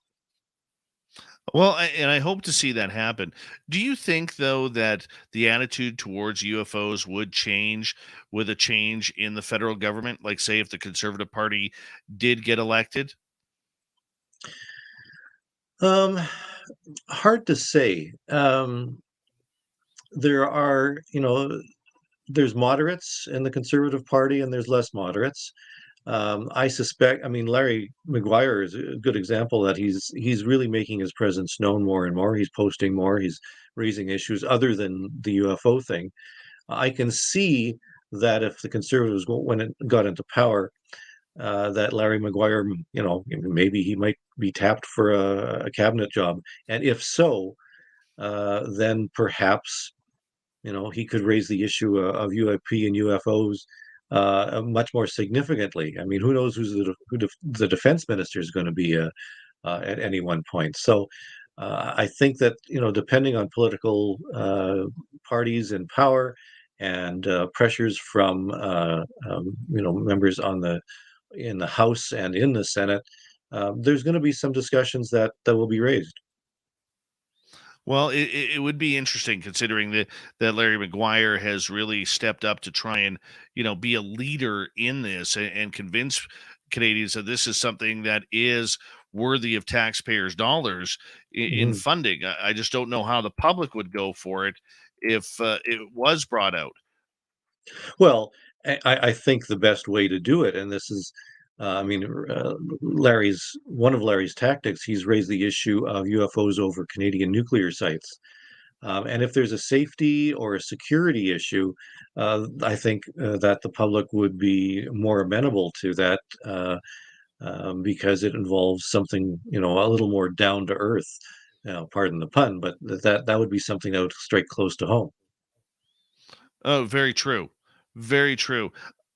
Well, and I hope to see that happen. Do you think, though, that the attitude towards UFOs would change with a change in the federal government? Like, say, if the Conservative Party did get elected? Um, Hard to say. There are, there's moderates in the Conservative Party, and there's less moderates. I suspect, I mean, Larry Maguire is a good example that he's really making his presence known more and more. He's posting more. He's raising issues other than the UFO thing. I can see that if the Conservatives when it got into power, that Larry Maguire, maybe he might be tapped for a cabinet job, and if so, then perhaps he could raise the issue of UAP and UFOs much more significantly. I mean, who knows who the defense minister is going to be at any one point. So I think that depending on political parties in power and pressures from members in the House and in the Senate, there's going to be some discussions that will be raised. Well, it would be interesting considering that Larry McGuire has really stepped up to try and, be a leader in this and convince Canadians that this is something that is worthy of taxpayers' dollars in Mhm. funding. I just don't know how the public would go for it if it was brought out. Well, I think the best way to do it, and this is, I mean, Larry's one of Larry's tactics. He's raised the issue of UFOs over Canadian nuclear sites. And if there's a safety or a security issue, I think that the public would be more amenable to that because it involves something, a little more down to earth. Pardon the pun, but that would be something that would strike close to home. Oh, very true. Very true.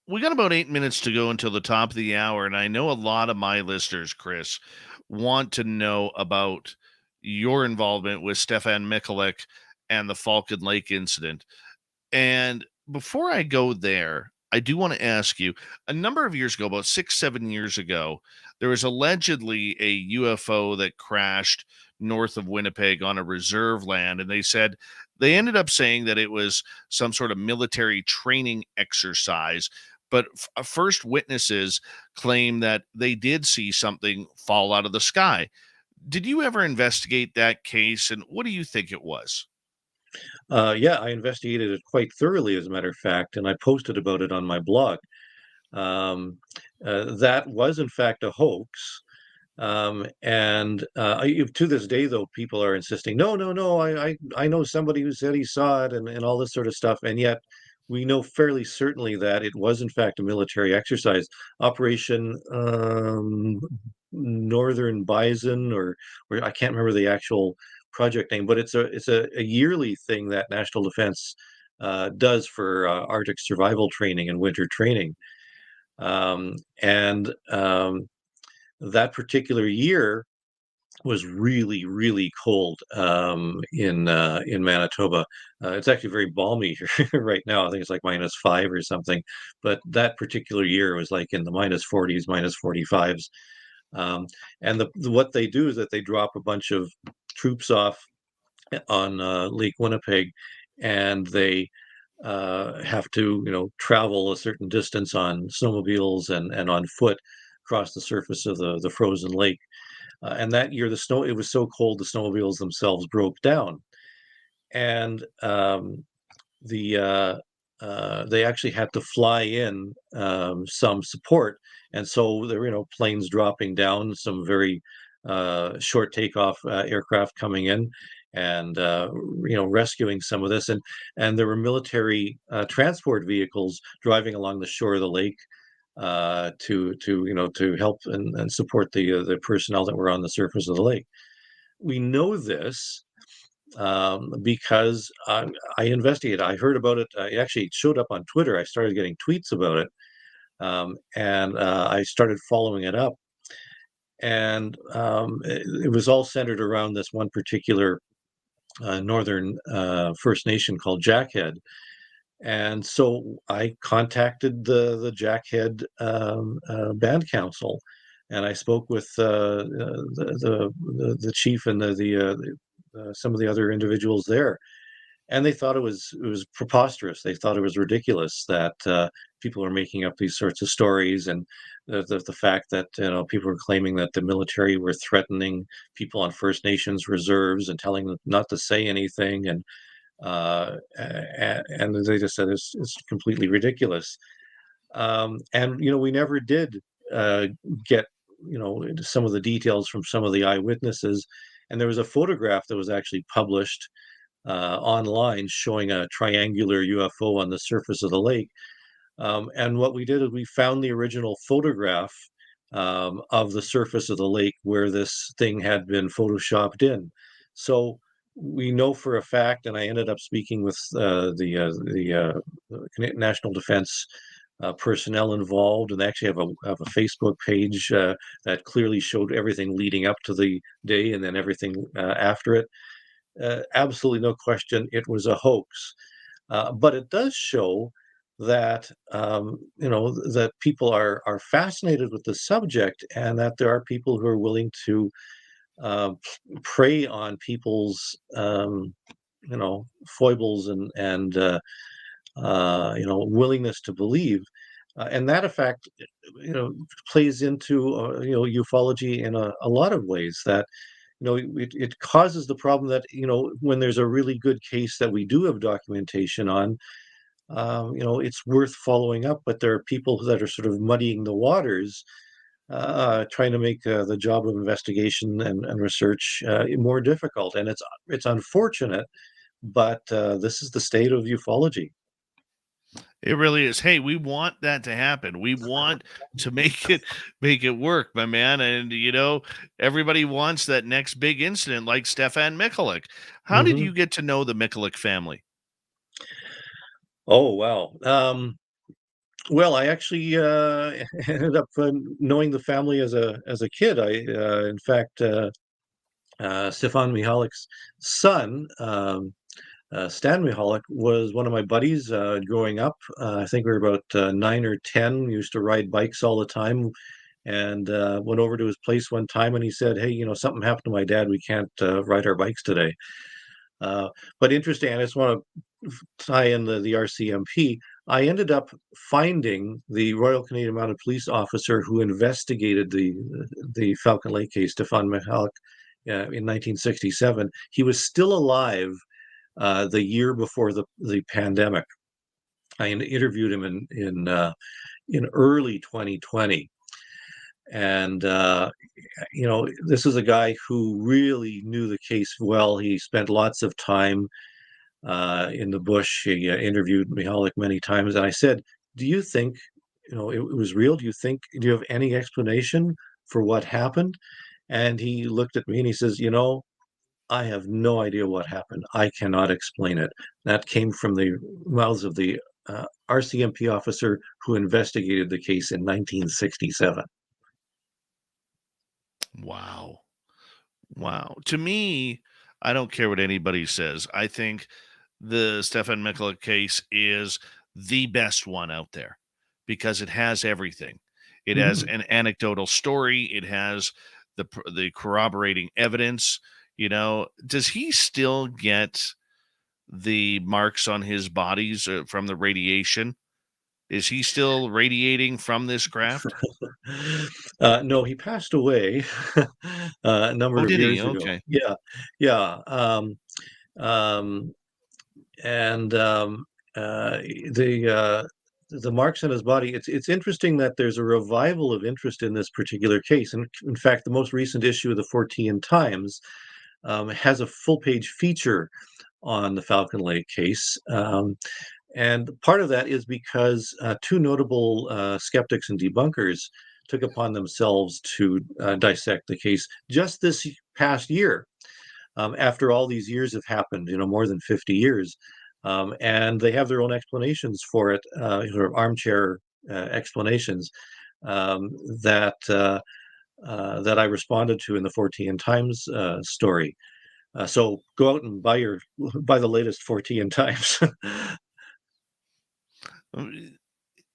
We got about 8 minutes to go until the top of the hour, and I know a lot of my listeners, Chris, want to know about your involvement with Stan Michalak and the Falcon Lake incident. And before I go there, I do want to ask you, a number of years ago, about 6, 7 years ago, there was allegedly a UFO that crashed north of Winnipeg on a reserve land. And they ended up saying that it was some sort of military training exercise. But first witnesses claim that they did see something fall out of the sky. Did you ever investigate that case? And what do you think it was? Yeah, I investigated it quite thoroughly, as a matter of fact, and I posted about it on my blog. Um, that was, in fact, a hoax. And to this day, though, people are insisting, no, no, no, I know somebody who said he saw it and all this sort of stuff. And yet we know fairly certainly that it was, in fact, a military exercise, Operation Northern Bison, or I can't remember the actual project name, but it's a yearly thing that National Defense does for Arctic survival training and winter training. And that particular year was really, really cold in Manitoba. It's actually very balmy here right now. I think it's like -5 or something. But that particular year was like in the -40s, -45s. Um, and what they do is that they drop a bunch of troops off on Lake Winnipeg, and they have to, travel a certain distance on snowmobiles and on foot across the surface of the frozen lake. And that year, it was so cold, the snowmobiles themselves broke down. And they actually had to fly in some support. And so there were, planes dropping down, some very short takeoff aircraft coming in and, rescuing some of this. And there were military transport vehicles driving along the shore of the lake to help and support the personnel that were on the surface of the lake. We know this because I investigated. I heard about it. It actually showed up on Twitter. I started getting tweets about it, and I started following it up. And it was all centered around this one particular northern First Nation called Jackhead. And so I contacted the Jackhead Band Council, and I spoke with the chief and some of the other individuals there, and they thought it was preposterous. They thought it was ridiculous that people are making up these sorts of stories, and the fact that people were claiming that the military were threatening people on First Nations reserves and telling them not to say anything, and they just said it's completely ridiculous. And we never did get into some of the details from some of the eyewitnesses. And there was a photograph that was actually published online showing a triangular UFO on the surface of the lake. And what we did is we found the original photograph of the surface of the lake where this thing had been photoshopped in. So we know for a fact, and I ended up speaking with the National Defense personnel involved, and they actually have a Facebook page that clearly showed everything leading up to the day and then everything after it. Absolutely no question, it was a hoax. But it does show that that people are fascinated with the subject, and that there are people who are willing to uh, prey on people's foibles and willingness to believe. And that effect, plays into ufology in a lot of ways. That it causes the problem that when there's a really good case that we do have documentation on, it's worth following up, but there are people that are sort of muddying the waters, trying to make the job of investigation and research more difficult. And it's unfortunate, but this is the state of ufology. It really is. Hey, we want that to happen. We want to make it work, my man. And everybody wants that next big incident like Stan Michalak. How did Hmm. you get to know the Michalak family? Oh, wow. Well, I actually ended up knowing the family as a kid. In fact, Stefan Michalak's son, Stan Michalak, was one of my buddies growing up. I think we were about 9 or 10. We used to ride bikes all the time, and went over to his place one time, and he said, "Hey, something happened to my dad. We can't ride our bikes today." Uh, but interesting, I just want to tie in the RCMP. I ended up finding the Royal Canadian Mounted Police officer who investigated the Falcon Lake case, Stefan Michalak, in 1967. He was still alive the year before the pandemic. I interviewed him in early 2020, and this is a guy who really knew the case well. He spent lots of time in the bush. He interviewed Michalak many times, and I said, "Do you think, it was real? Do you have any explanation for what happened?" And he looked at me and he says, "I have no idea what happened. I cannot explain it." That came from the mouths of the RCMP officer who investigated the case in 1967. Wow. Wow. To me, I don't care what anybody says. I think the Stefan Michalak case is the best one out there because it has everything. It has Mhm. an anecdotal story. It has the corroborating evidence. Does he still get the marks on his bodies from the radiation? Is he still radiating from this craft? No, he passed away a Oh, number of did he? years ago. Okay. Yeah, yeah. Um, and the the marks on his body. It's interesting that there's a revival of interest in this particular case, and in fact, the most recent issue of the 14 Times has a full page feature on the Falcon Lake case. And part of that is because two notable skeptics and debunkers took upon themselves to dissect the case just this past year, after all these years have happened, more than 50 years. And they have their own explanations for it, sort of armchair explanations um, that that I responded to in the 14 Times story. So go out and buy the latest 14 Times.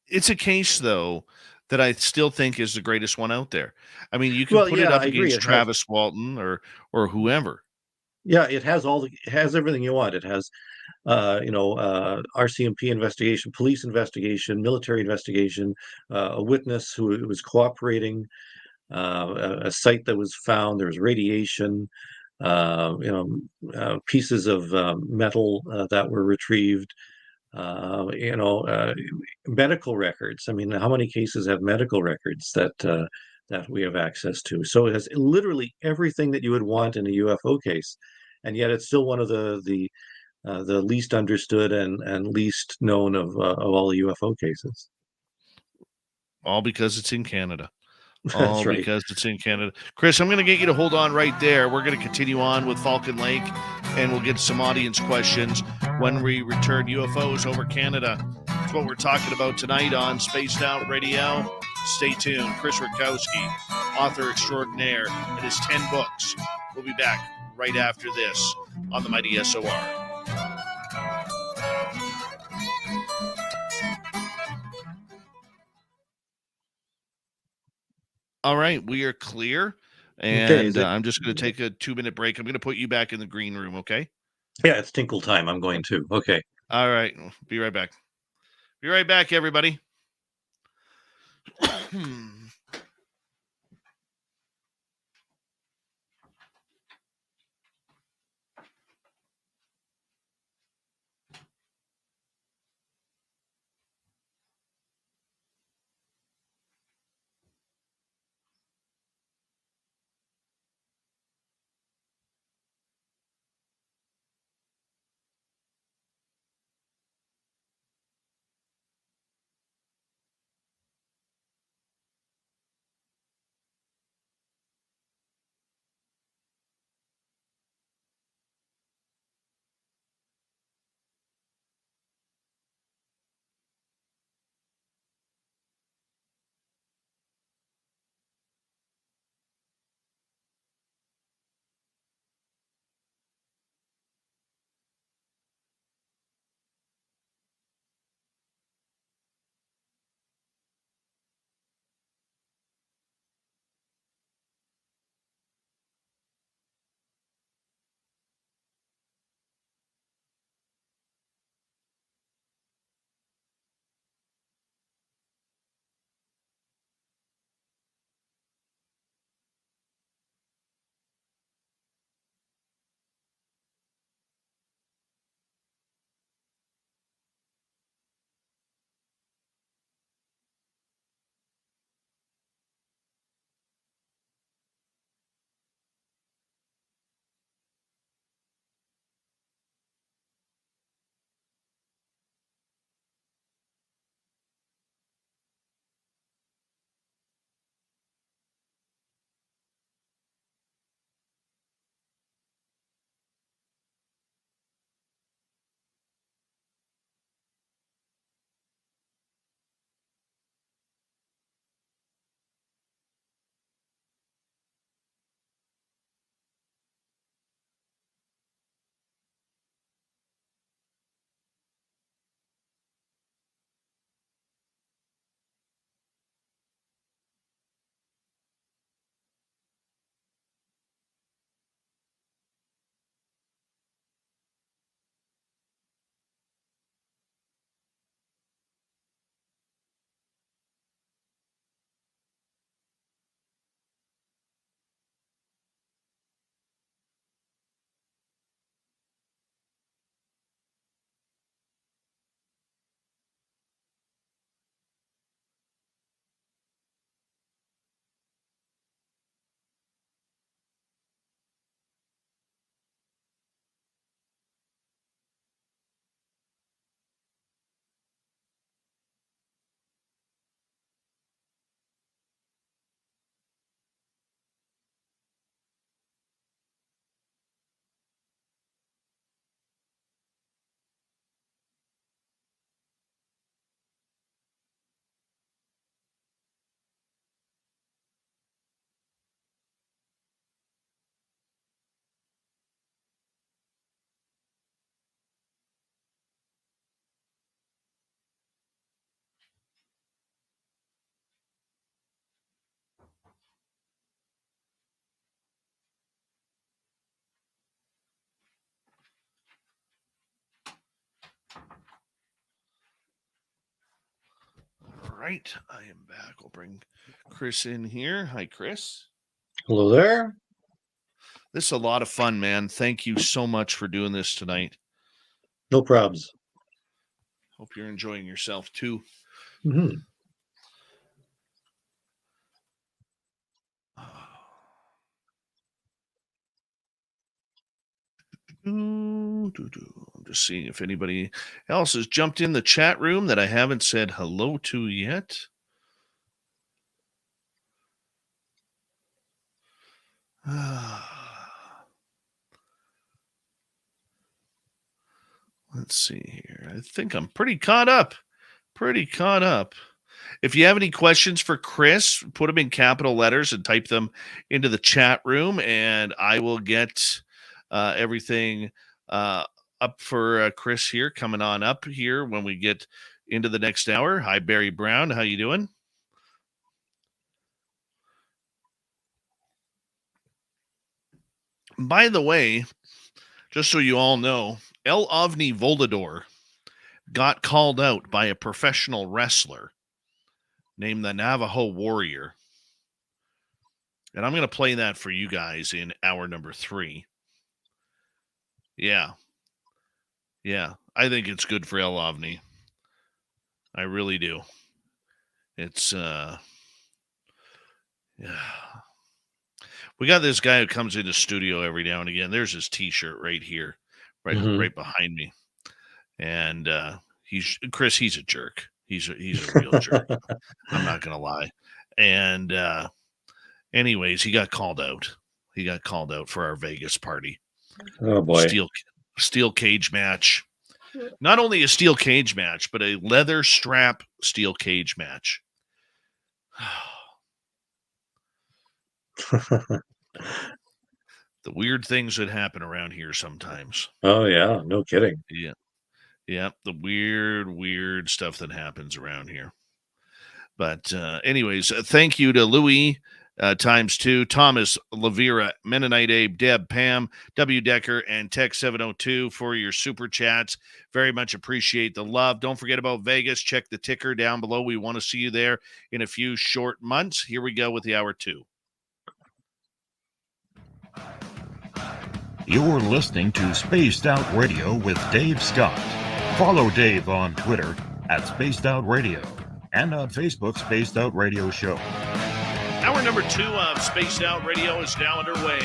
It's a case, though, that I still think is the greatest one out there. I mean, you can Well, put it yeah, up I agree. against It has, Travis Walton or whoever. yeah, it has everything you want. It has, RCMP investigation, police investigation, military investigation, a witness who was cooperating, a site that was found. There was radiation, pieces of metal that were retrieved. Medical records. I mean, how many cases have medical records that we have access to? So it has literally everything that you would want in a UFO case, and yet it's still one of the least understood and least known of all the UFO cases. All because it's in Canada. That's right. because it's in Canada. Chris, I'm going to get you to hold on right there. We're going to continue on with Falcon Lake, and we'll get some audience questions when we return. UFOs over Canada. That's what we're talking about tonight on Spaced Out Radio. Stay tuned. Chris Rutkowski, author extraordinaire, and his 10 books. We'll be back right after this on the Mighty SOR. All right, we are clear, and I'm just going to take a 2-minute break. I'm going to put you back in the green room, okay? Yeah, it's tinkle time. I'm going to. Okay. All right, be right back. Be right back, everybody. All right, I am back. I'll bring Chris in here. Hi, Chris. Hello there. This is a lot of fun, man. Thank you so much for doing this tonight. No probs. Hope you're enjoying yourself too. Mm-hmm. I'm just seeing if anybody else has jumped in the chat room that I haven't said hello to yet. Let's see here. I think I'm pretty caught up. If you have any questions for Chris, put them in capital letters and type them into the chat room, and I will get everything up for Chris here, coming on up here when we get into the next hour. Hi, Barry Brown. How you doing? By the way, just so you all know, El Ovni Volador got called out by a professional wrestler named the Navajo Warrior. And I'm going to play that for you guys in hour number 3. Yeah. I think it's good for El Ovni. I really do. It's, yeah. We got this guy who comes into studio every now and again. There's his T-shirt right here, right behind me. And he's a jerk. He's a real jerk. I'm not gonna lie. And anyways, he got called out. He got called out for our Vegas party. Oh boy! Steel cage match. Not only a steel cage match, but a leather strap steel cage match. The weird things that happen around here sometimes. Oh yeah, no kidding. Yeah, the weird stuff that happens around here. But anyways, thank you to Louis ×2, Thomas, Lavira, Mennonite Abe, Deb, Pam, W. Decker, and Tech 702 for your super chats. Very much appreciate the love. Don't forget about Vegas. Check the ticker down below. We want to see you there in a few short months. Here we go with the hour 2. You're listening to Spaced Out Radio with Dave Scott. Follow Dave on Twitter @Spaced Out Radio and on Facebook, Spaced Out Radio Show. Hour number 2 of Spaced Out Radio is now underway.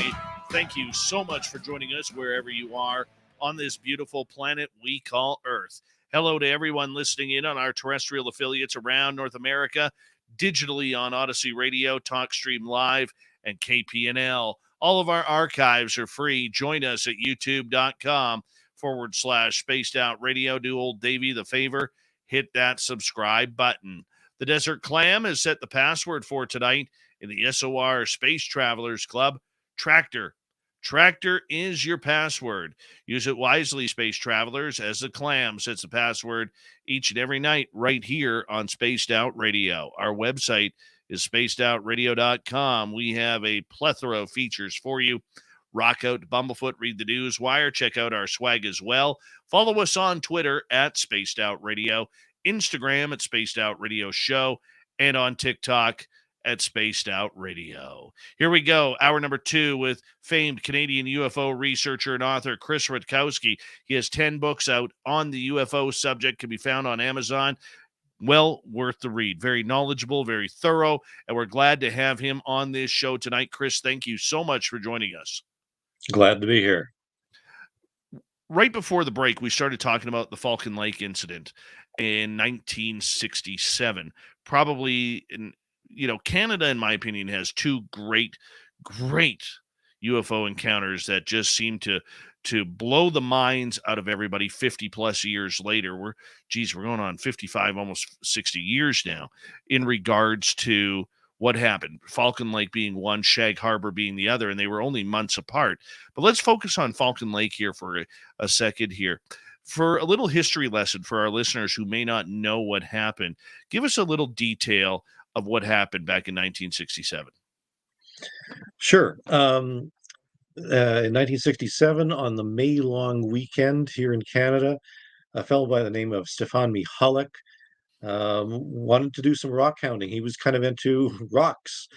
Thank you so much for joining us wherever you are on this beautiful planet we call Earth. Hello to everyone listening in on our terrestrial affiliates around North America, digitally on Odyssey Radio, TalkStream Live, and KPNL. All of our archives are free. Join us at youtube.com/Spaced Out Radio. Do old Davey the favor. Hit that subscribe button. The Desert Clam has set the password for tonight in the SOR Space Travelers Club. Tractor. Tractor is your password. Use it wisely, Space Travelers, as the Clam sets the password each and every night right here on Spaced Out Radio. Our website is spacedoutradio.com. We have a plethora of features for you. Rock out, Bumblefoot, read the news wire, check out our swag as well. Follow us on Twitter @SpacedOutRadio, Instagram @SpacedOutRadio Show, and on TikTok @SpacedOutRadio. Here we go, hour number 2 with famed Canadian UFO researcher and author Chris Rutkowski. He has 10 books out on the UFO subject, can be found on Amazon. Well worth the read. Very knowledgeable, very thorough, and we're glad to have him on this show tonight. Chris, thank you so much for joining us. Glad to be here. Right before the break, we started talking about the Falcon Lake incident in 1967. Probably, Canada, in my opinion, has 2 great UFO encounters that just seem to blow the minds out of everybody 50 plus years later. We're going on 55, almost 60 years now in regards to what happened. Falcon Lake being one, Shag Harbor being the other, and they were only months apart. But let's focus on Falcon Lake here for a second here. For a little history lesson for our listeners who may not know what happened, give us a little detail of what happened back in 1967. Sure. In 1967, on the May long weekend here in Canada, a fellow by the name of Stan Michalak wanted to do some rock hounding. He was kind of into rocks.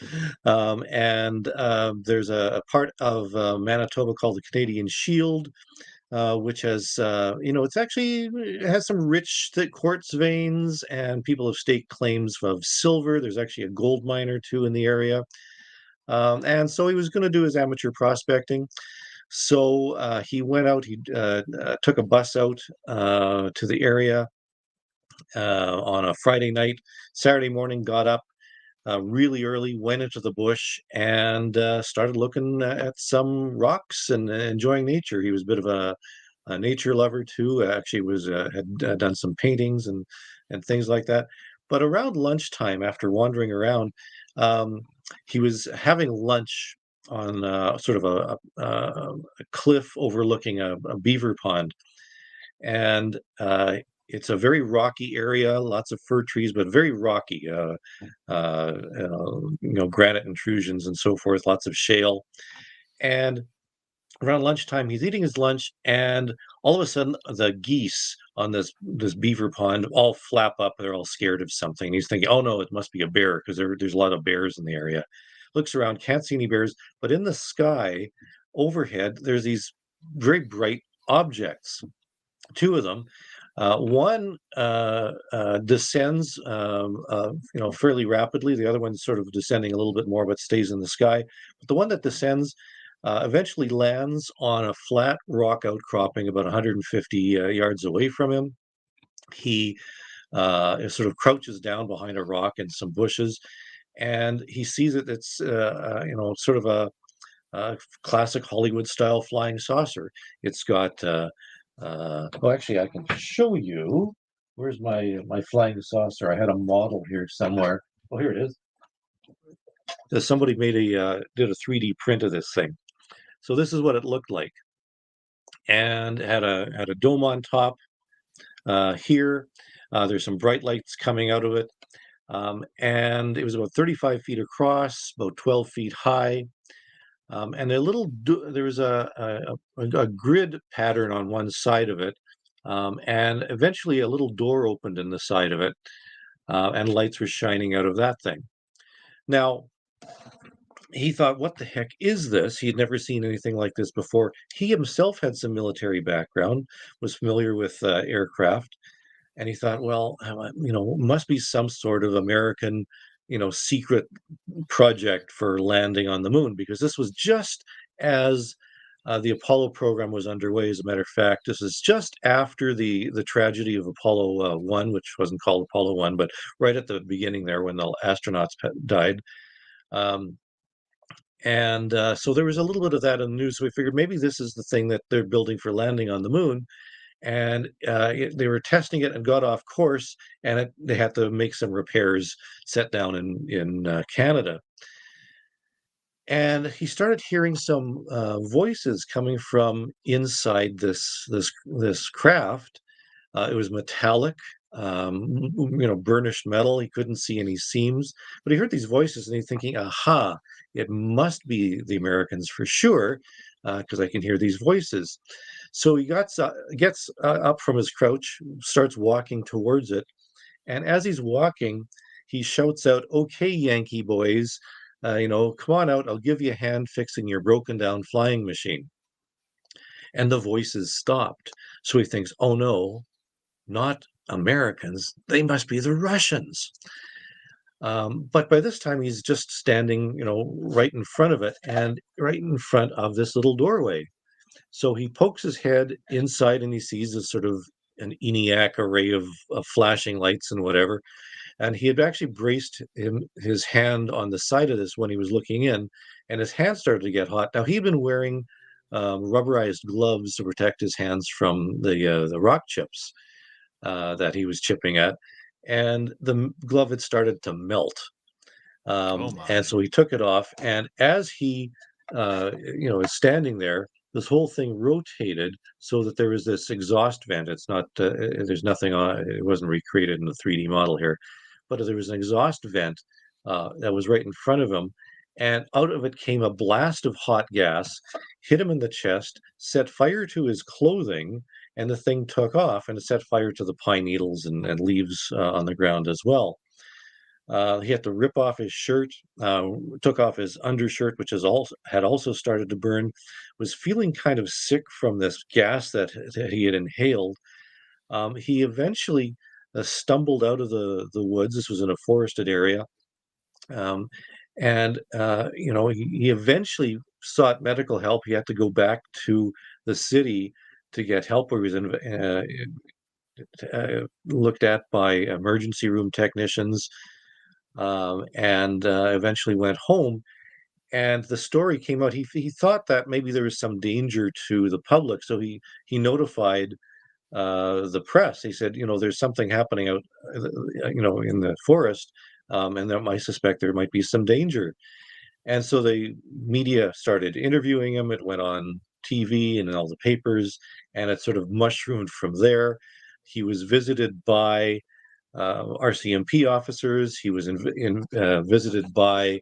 And there's a part of Manitoba called the Canadian Shield, which has, it has some rich thick quartz veins, and people have staked claims of silver. There's actually a gold mine or two in the area. And so he was going to do his amateur prospecting. So he went out, he took a bus out to the area on a Friday night. Saturday morning, got up, really early, went into the bush and started looking at some rocks and enjoying nature. He was a bit of a nature lover too. Actually, was had done some paintings and things like that. But around lunchtime, after wandering around, um, he was having lunch on sort of a cliff overlooking a beaver pond, and it's a very rocky area, lots of fir trees, but very rocky. Granite intrusions and so forth, lots of shale. And around lunchtime, he's eating his lunch, and all of a sudden, the geese on this beaver pond all flap up. They're all scared of something. He's thinking, "Oh no, it must be a bear," because there's a lot of bears in the area. Looks around, can't see any bears, but in the sky overhead, there's these very bright objects. Two of them. One descends, fairly rapidly. The other one's sort of descending a little bit more, but stays in the sky. But the one that descends eventually lands on a flat rock outcropping about 150 yards away from him. He sort of crouches down behind a rock and some bushes, and he sees it. It's sort of a classic Hollywood style flying saucer. It's got actually, I can show you. Where's my flying saucer? I had a model here somewhere. Oh, here it is. Somebody did a 3D print of this thing. So this is what it looked like, and had a dome on top. Here, there's some bright lights coming out of it, and it was about 35 feet across, about 12 feet high. And there was a grid pattern on one side of it, and eventually a little door opened in the side of it, and lights were shining out of that thing. Now, he thought, what the heck is this? He had never seen anything like this before. He himself had some military background, was familiar with aircraft, and he thought, well, must be some sort of American, secret project for landing on the moon, because this was just as the Apollo program was underway. As a matter of fact, this is just after the tragedy of Apollo 1, which wasn't called Apollo 1, but right at the beginning there when the astronauts died. So there was a little bit of that in the news. So we figured maybe this is the thing that they're building for landing on the moon. And they were testing it and got off course, and they had to make some repairs set down in Canada. And he started hearing some voices coming from inside this craft. It was metallic, burnished metal. He couldn't see any seams, but he heard these voices, and he's thinking, "Aha! It must be the Americans for sure, because I can hear these voices." So he gets up from his crouch, starts walking towards it, and as he's walking, he shouts out, "Okay, Yankee boys, come on out. I'll give you a hand fixing your broken down flying machine." And the voices stopped. So he thinks, "Oh no, not Americans. They must be the Russians." But by this time, he's just standing, right in front of it, and right in front of this little doorway. So he pokes his head inside, and he sees a sort of an ENIAC array of flashing lights and whatever. And he had actually braced his hand on the side of this when he was looking in, and his hand started to get hot. Now, he'd been wearing rubberized gloves to protect his hands from the rock chips that he was chipping at, and the glove had started to melt. And so he took it off, and as he is standing there, this whole thing rotated so that there was this exhaust vent. It's not there's nothing on it. It wasn't recreated in the 3D model here, but there was an exhaust vent that was right in front of him, and out of it came a blast of hot gas, hit him in the chest, set fire to his clothing, and the thing took off, and it set fire to the pine needles and leaves on the ground as well. He had to rip off his shirt, took off his undershirt, which had also started to burn, was feeling kind of sick from this gas that he had inhaled. He eventually stumbled out of the woods. This was in a forested area. He eventually sought medical help. He had to go back to the city to get help, where he was looked at by emergency room technicians. and eventually went home. And the story came out. He thought that maybe there was some danger to the public, so he notified the press. He said, there's something happening out, in the forest, and that I suspect there might be some danger. And so the media started interviewing him. It went on TV and in all the papers, and it sort of mushroomed from there. He was visited by RCMP officers. He was visited by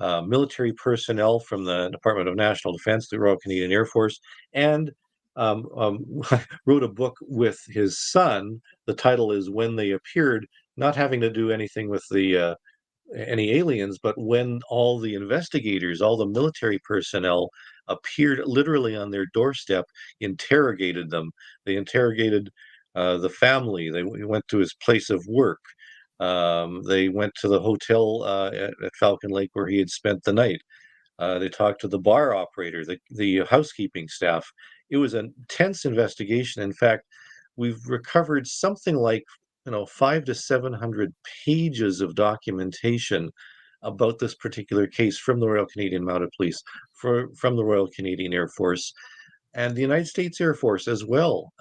military personnel from the Department of National Defense, the Royal Canadian Air Force, and wrote a book with his son. The title is When They Appeared, not having to do anything with the any aliens, but when all the investigators, all the military personnel appeared literally on their doorstep, interrogated them. They interrogated the family. They went to his place of work. They went to the hotel at Falcon Lake where he had spent the night. They talked to the bar operator, the housekeeping staff. It was an intense investigation. In fact, we've recovered something like 500 to 700 pages of documentation about this particular case from the Royal Canadian Mounted Police, from the Royal Canadian Air Force, and the United States Air Force as well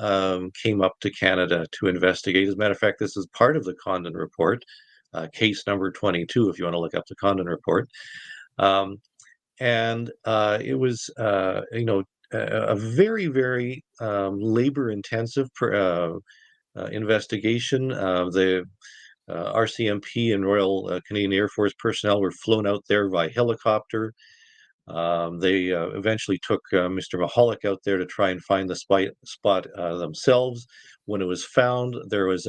came up to Canada to investigate. As a matter of fact, this is part of the Condon Report, case number 22, if you want to look up the Condon Report. And it was, a very, very labor-intensive investigation. The RCMP and Royal Canadian Air Force personnel were flown out there by helicopter. They eventually took Mr. Michalak out there to try and find the spot themselves. When it was found, there was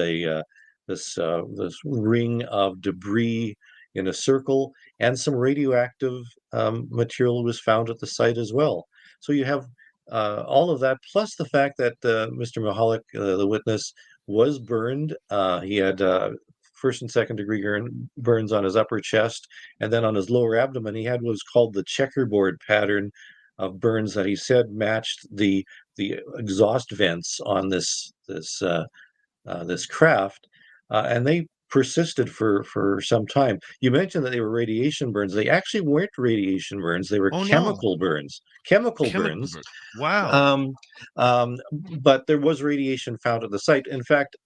this ring of debris in a circle, and some radioactive material was found at the site as well. So you have all of that, plus the fact that Mr. Michalak, the witness, was burned. He had first and second degree burns on his upper chest, and then on his lower abdomen, he had what was called the checkerboard pattern of burns that he said matched the exhaust vents on this craft, and they persisted for some time. You mentioned that they were radiation burns. They actually weren't radiation burns. They were chemical burns. Chemical burns. Wow. But there was radiation found at the site. In fact,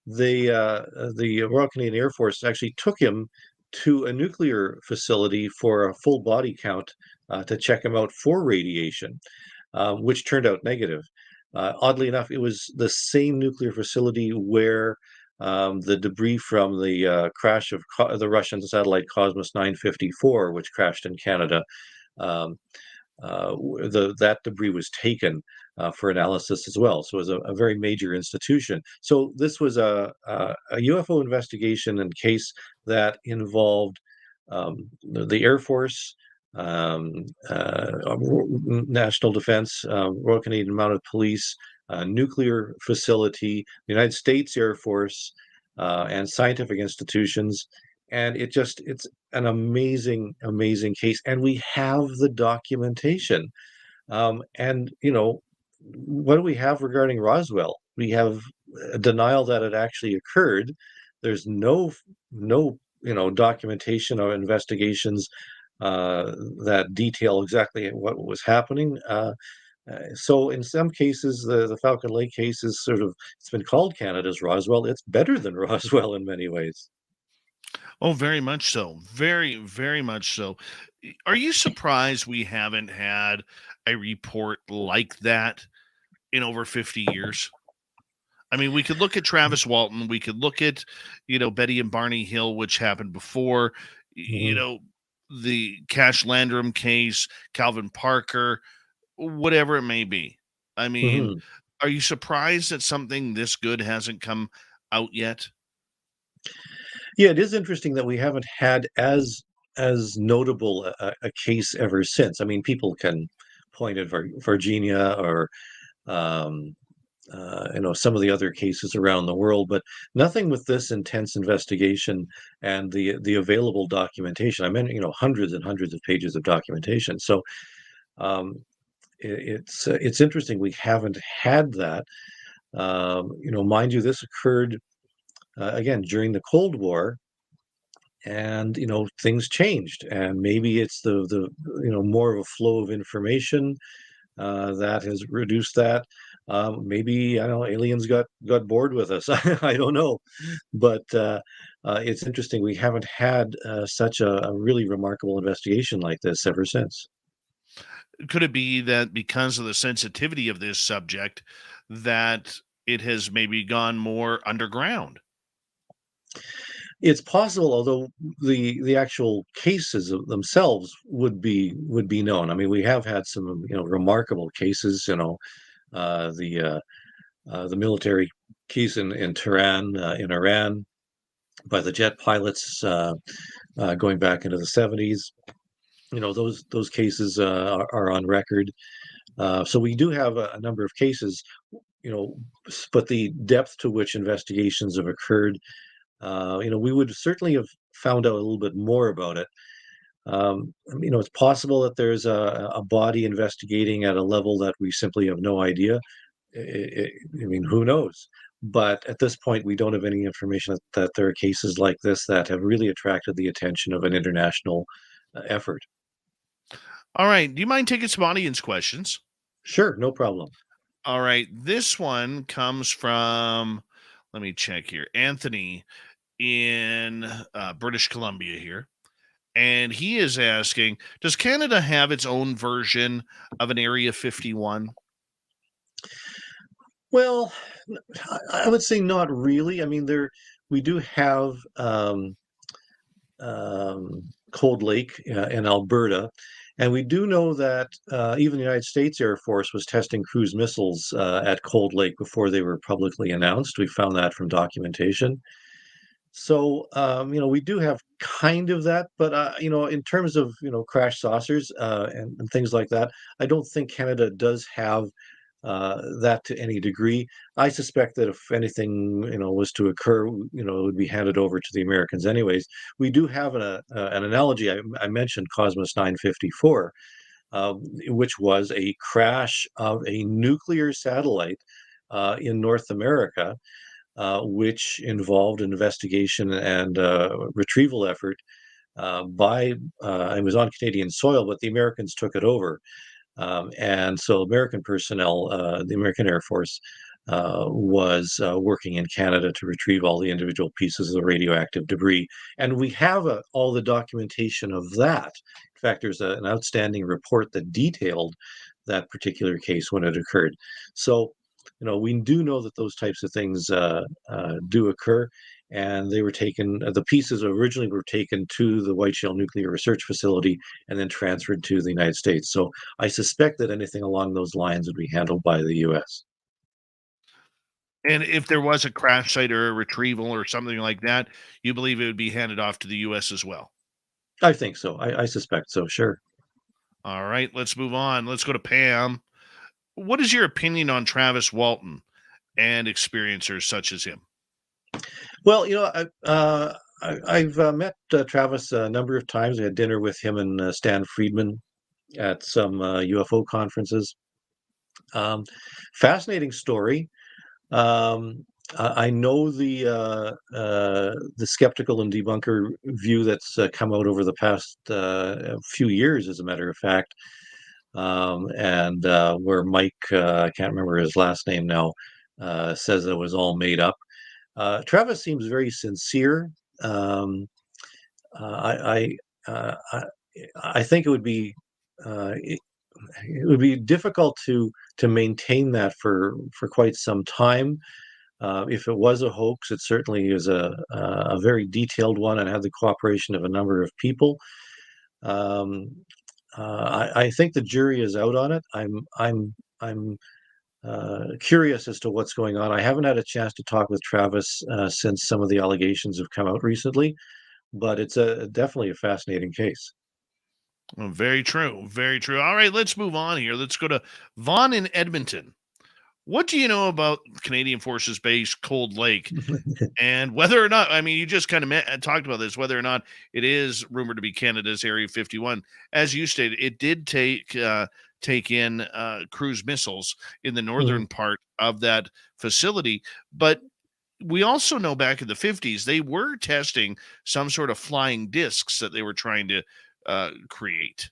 the Royal Canadian Air Force actually took him to a nuclear facility for a full body count to check him out for radiation, which turned out negative. Oddly enough, it was the same nuclear facility where the debris from the crash of the Russian satellite Cosmos 954, which crashed in Canada, that debris was taken for analysis as well. So it was a very major institution. So this was a UFO investigation and case that involved the Air Force, National Defense, Royal Canadian Mounted Police, nuclear facility, the United States Air Force, and scientific institutions. And it's an amazing, amazing case. And we have the documentation. And, what do we have regarding Roswell? We have a denial that it actually occurred. There's no documentation or investigations that detail exactly what was happening. So in some cases, the Falcon Lake case is it's been called Canada's Roswell. It's better than Roswell in many ways. Oh, very much so. Very, very much so. Are you surprised we haven't had a report like that in over 50 years? I mean, we could look at Travis Walton. We could look at, Betty and Barney Hill, which happened before, the Cash Landrum case, Calvin Parker, whatever it may be. I mean, are you surprised that something this good hasn't come out yet? Yeah, it is interesting that we haven't had as notable a case ever since. I mean, people can point at Virginia or some of the other cases around the world, but nothing with this intense investigation and the available documentation. I mean, hundreds and hundreds of pages of documentation. So it's interesting we haven't had that. Mind you, this occurred again during the Cold War, and things changed, and maybe it's the more of a flow of information that has reduced that. Maybe, I don't know, aliens got bored with us. I don't know, but it's interesting. We haven't had such a really remarkable investigation like this ever since. Could it be that because of the sensitivity of this subject, that it has maybe gone more underground? It's possible, although the actual cases of themselves would be known. I mean, we have had some remarkable cases. The military case in Tehran, in Iran, by the jet pilots going back into the 70s. Those cases are on record. So we do have a number of cases, but the depth to which investigations have occurred, we would certainly have found out a little bit more about it. It's possible that there's a body investigating at a level that we simply have no idea. I mean, who knows? But at this point, we don't have any information that there are cases like this that have really attracted the attention of an international effort. All right. Do you mind taking some audience questions? Sure, no problem. All right. This one comes from, let me check here, Anthony in British Columbia here. And he is asking, does Canada have its own version of an Area 51? Well, I would say not really. I mean, we do have Cold Lake in Alberta, and we do know that even the United States Air Force was testing cruise missiles at Cold Lake before they were publicly announced. We found that from documentation. So, we do have kind of that, but in terms of crash saucers and things like that, I don't think Canada does have that to any degree. I suspect that if anything, was to occur, it would be handed over to the Americans anyways. We do have an analogy. I mentioned Cosmos 954, which was a crash of a nuclear satellite in North America, which involved an investigation and retrieval effort it was on Canadian soil, but the Americans took it over. And so American personnel, the American Air Force, was working in Canada to retrieve all the individual pieces of the radioactive debris. And we have all the documentation of that. In fact, there's an outstanding report that detailed that particular case when it occurred. So, we do know that those types of things do occur. And they were taken, the pieces originally were taken to the White Shell Nuclear Research Facility and then transferred to the United States. So I suspect that anything along those lines would be handled by the U.S. And if there was a crash site or a retrieval or something like that, you believe it would be handed off to the U.S. as well? I think so. I suspect so, sure. All right, let's move on. Let's go to Pam. What is your opinion on Travis Walton and experiencers such as him? Well, I've met Travis a number of times. I had dinner with him and Stan Friedman at some UFO conferences. Fascinating story. I know the skeptical and debunker view that's come out over the past few years, as a matter of fact, and where Mike, I can't remember his last name now, says it was all made up. Travis seems very sincere. I think it would be difficult to maintain that for quite some time. If it was a hoax, it certainly is a very detailed one and had the cooperation of a number of people. I think the jury is out on it. I'm curious as to what's going on. I haven't had a chance to talk with Travis since some of the allegations have come out recently, but it's definitely a fascinating case. Well, very true. Very true. All right, let's move on here. Let's go to Vaughn in Edmonton. What do you know about Canadian Forces Base Cold Lake and whether or not, I mean, you just kind of talked about this, whether or not it is rumored to be Canada's Area 51. As you stated, it did take in cruise missiles in the northern part of that facility. But we also know back in the 50s, they were testing some sort of flying discs that they were trying to create.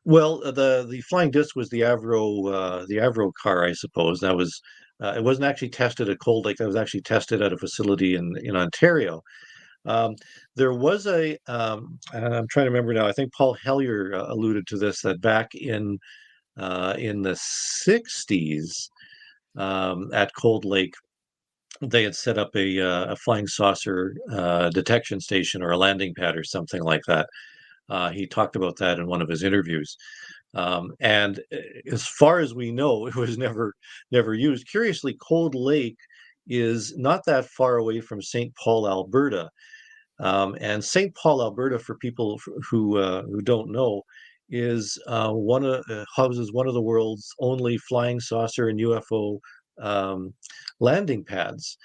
Well, the flying disc was the Avro car, I suppose. That was it wasn't actually tested at Cold Lake. That was actually tested at a facility in Ontario. Um, there was and I'm trying to remember now. I think Paul Hellyer alluded to this, that back in the 60s at Cold Lake, they had set up a flying saucer detection station or a landing pad or something like that. He talked about that in one of his interviews. And as far as we know, it was never used. Curiously, Cold Lake is not that far away from St. Paul, Alberta. And St. Paul, Alberta, for people who don't know, is houses one of the world's only flying saucer and UFO um, landing pads.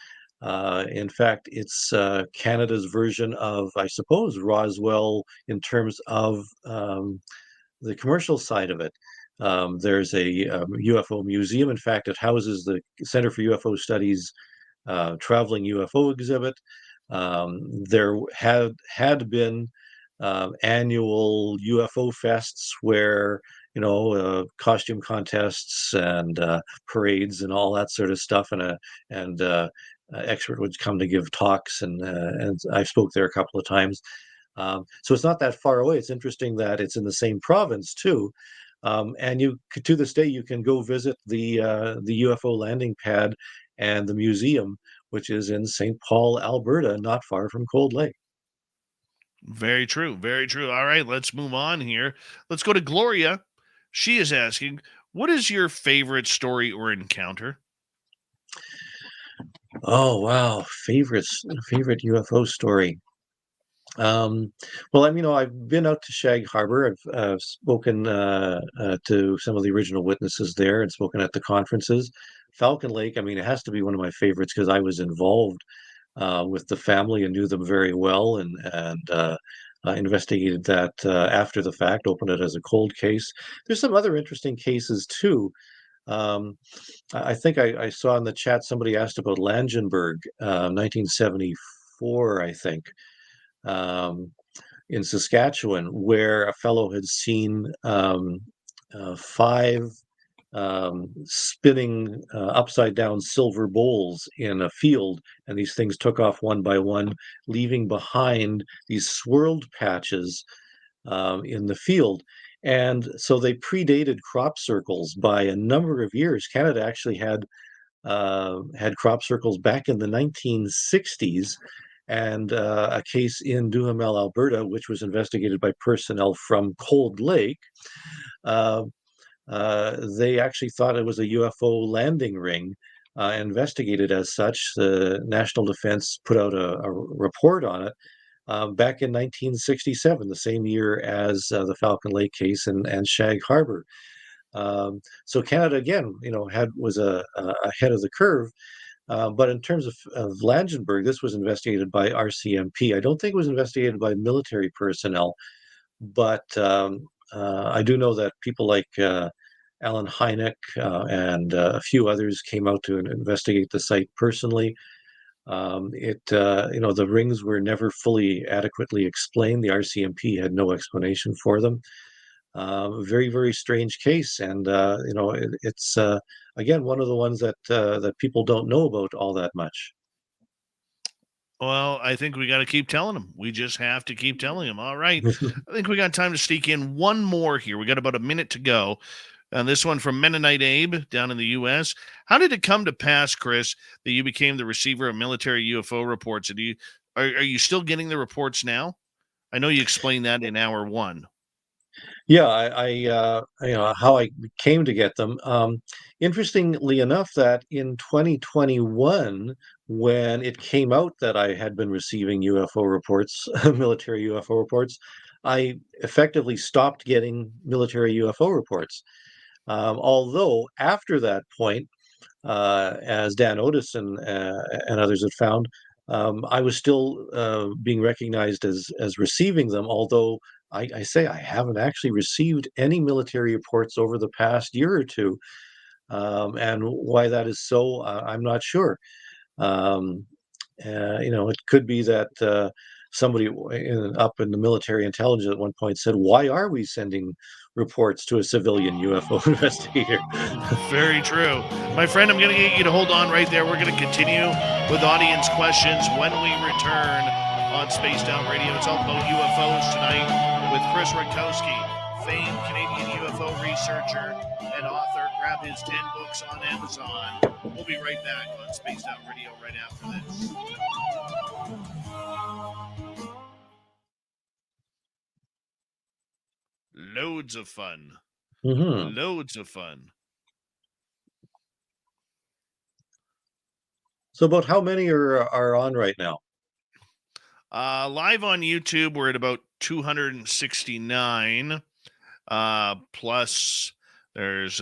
In fact, it's Canada's version of, I suppose, Roswell in terms of the commercial side of it. There's a UFO museum. In fact, it houses the Centre for UFO Studies traveling UFO exhibit. There had been annual UFO fests where costume contests and parades and all that sort of stuff, and expert would come to give talks, and I spoke there a couple of times. So it's not that far away. It's interesting that it's in the same province too. And to this day, you can go visit the UFO landing pad and the museum, which is in St. Paul, Alberta, not far from Cold Lake. Very true. Very true. All right, let's move on here. Let's go to Gloria. She is asking, what is your favorite story or encounter? Oh, wow. Favorite UFO story. Well, I've been out to Shag Harbor. I've spoken to some of the original witnesses there and spoken at the conferences. Falcon Lake, it has to be one of my favorites because I was involved with the family and knew them very well, and investigated that after the fact, opened it as a cold case. There's some other interesting cases too. Um, I think I saw in the chat somebody asked about Langenberg, 1974, I think. Um, in Saskatchewan, where a fellow had seen five spinning upside down silver bowls in a field, and these things took off one by one, leaving behind these swirled patches in the field. And so they predated crop circles by a number of years. Canada actually had crop circles back in the 1960s, and a case in Duhamel, Alberta, which was investigated by personnel from Cold Lake. They actually thought it was a UFO landing ring, investigated as such. The National Defense put out a report on it back in 1967, the same year as the Falcon Lake case and Shag Harbor. So Canada, again, was ahead of the curve. But in terms of Langenberg, this was investigated by RCMP. I don't think it was investigated by military personnel, but I do know that people like Alan Hynek and a few others came out to investigate the site personally. The rings were never fully adequately explained. The RCMP had no explanation for them. Very, very strange case, and it's again one of the ones that people don't know about all that much. Well, I think we got to keep telling them. We just have to keep telling them. All right. I think we got time to sneak in one more here. We got about a minute to go. And this one from Mennonite Abe down in the U.S. How did it come to pass, Chris, that you became the receiver of military UFO reports? And are you still getting the reports now? I know you explained that in hour one. Yeah, how I came to get them. Interestingly enough, that in 2021, when it came out that I had been receiving UFO reports, military UFO reports, I effectively stopped getting military UFO reports. Although after that point, as Dan Otis and others had found, I was still being recognized as receiving them, although I say I haven't actually received any military reports over the past year or two. And why that is so, I'm not sure. It could be that somebody up in the military intelligence at one point said, "Why are we sending reports to a civilian UFO investigator?" Very true. My friend, I'm going to get you to hold on right there. We're going to continue with audience questions when we return on Spaced Out Radio. It's all about UFOs tonight with Chris Rutkowski, famed Canadian UFO researcher and author. Grab his 10 books on Amazon. We'll be right back on Spaced Out Radio right after this. Loads of fun. Mm-hmm. Loads of fun. So about how many are on right now? Live on YouTube, we're at about 269. Plus, there's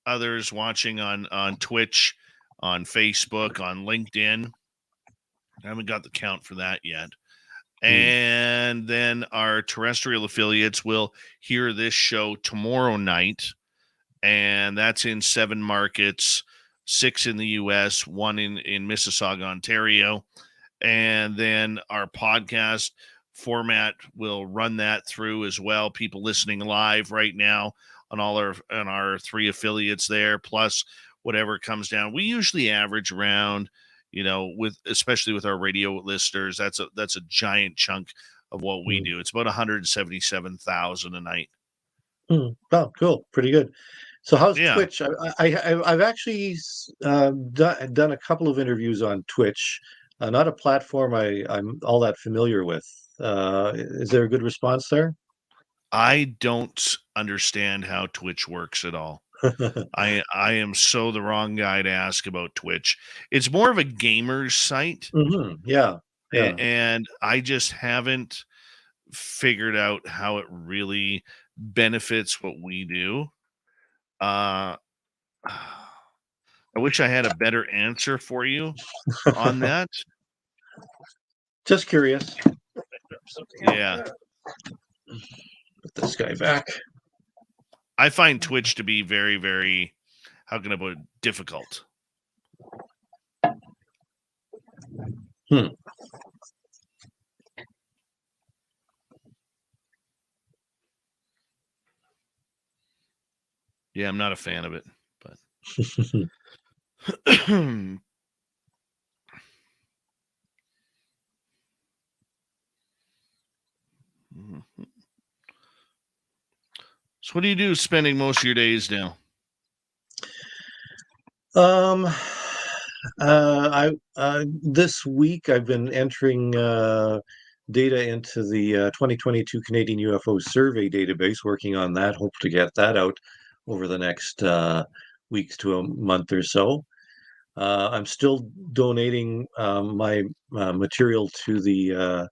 others watching on Twitch, on Facebook, on LinkedIn. I haven't got the count for that yet. And then our terrestrial affiliates will hear this show tomorrow night. And that's in 7 markets, 6 in the U.S., 1 in Mississauga, Ontario. And then our podcast format will run that through as well. People listening live right now on our 3 affiliates there, plus whatever comes down. We usually average around, especially with our radio listeners, that's a giant chunk of what we do. It's about 177,000 a night. Oh, cool. Pretty good. So how's Twitch? I've actually done a couple of interviews on Twitch. Not a platform I'm all that familiar with. Is there a good response there? I don't understand how Twitch works at all. I am so the wrong guy to ask about Twitch. It's more of a gamer's site. Mm-hmm. Yeah. And I just haven't figured out how it really benefits what we do. I wish I had a better answer for you on that. Just curious. Yeah. Put this guy back. I find Twitch to be very, very, how can I put it, difficult. Yeah, I'm not a fan of it, but So what do you do spending most of your days now? This week I've been entering data into the 2022 Canadian UFO survey database, working on that. Hope to get that out over the next weeks to a month or so. I'm still donating my material to the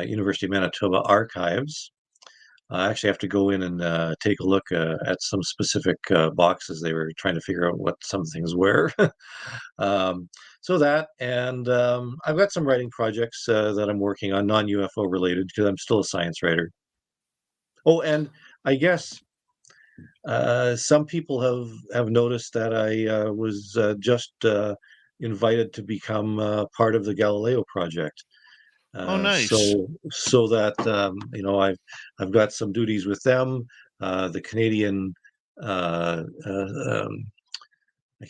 University of Manitoba archives. I actually have to go in and take a look at some specific boxes. They were trying to figure out what some things were. So that, and I've got some writing projects that I'm working on, non-UFO related, because I'm still a science writer. Oh, and I guess some people have noticed that I was just invited to become part of the Galileo project. Oh, nice. So that I've got some duties with them. The Canadian, I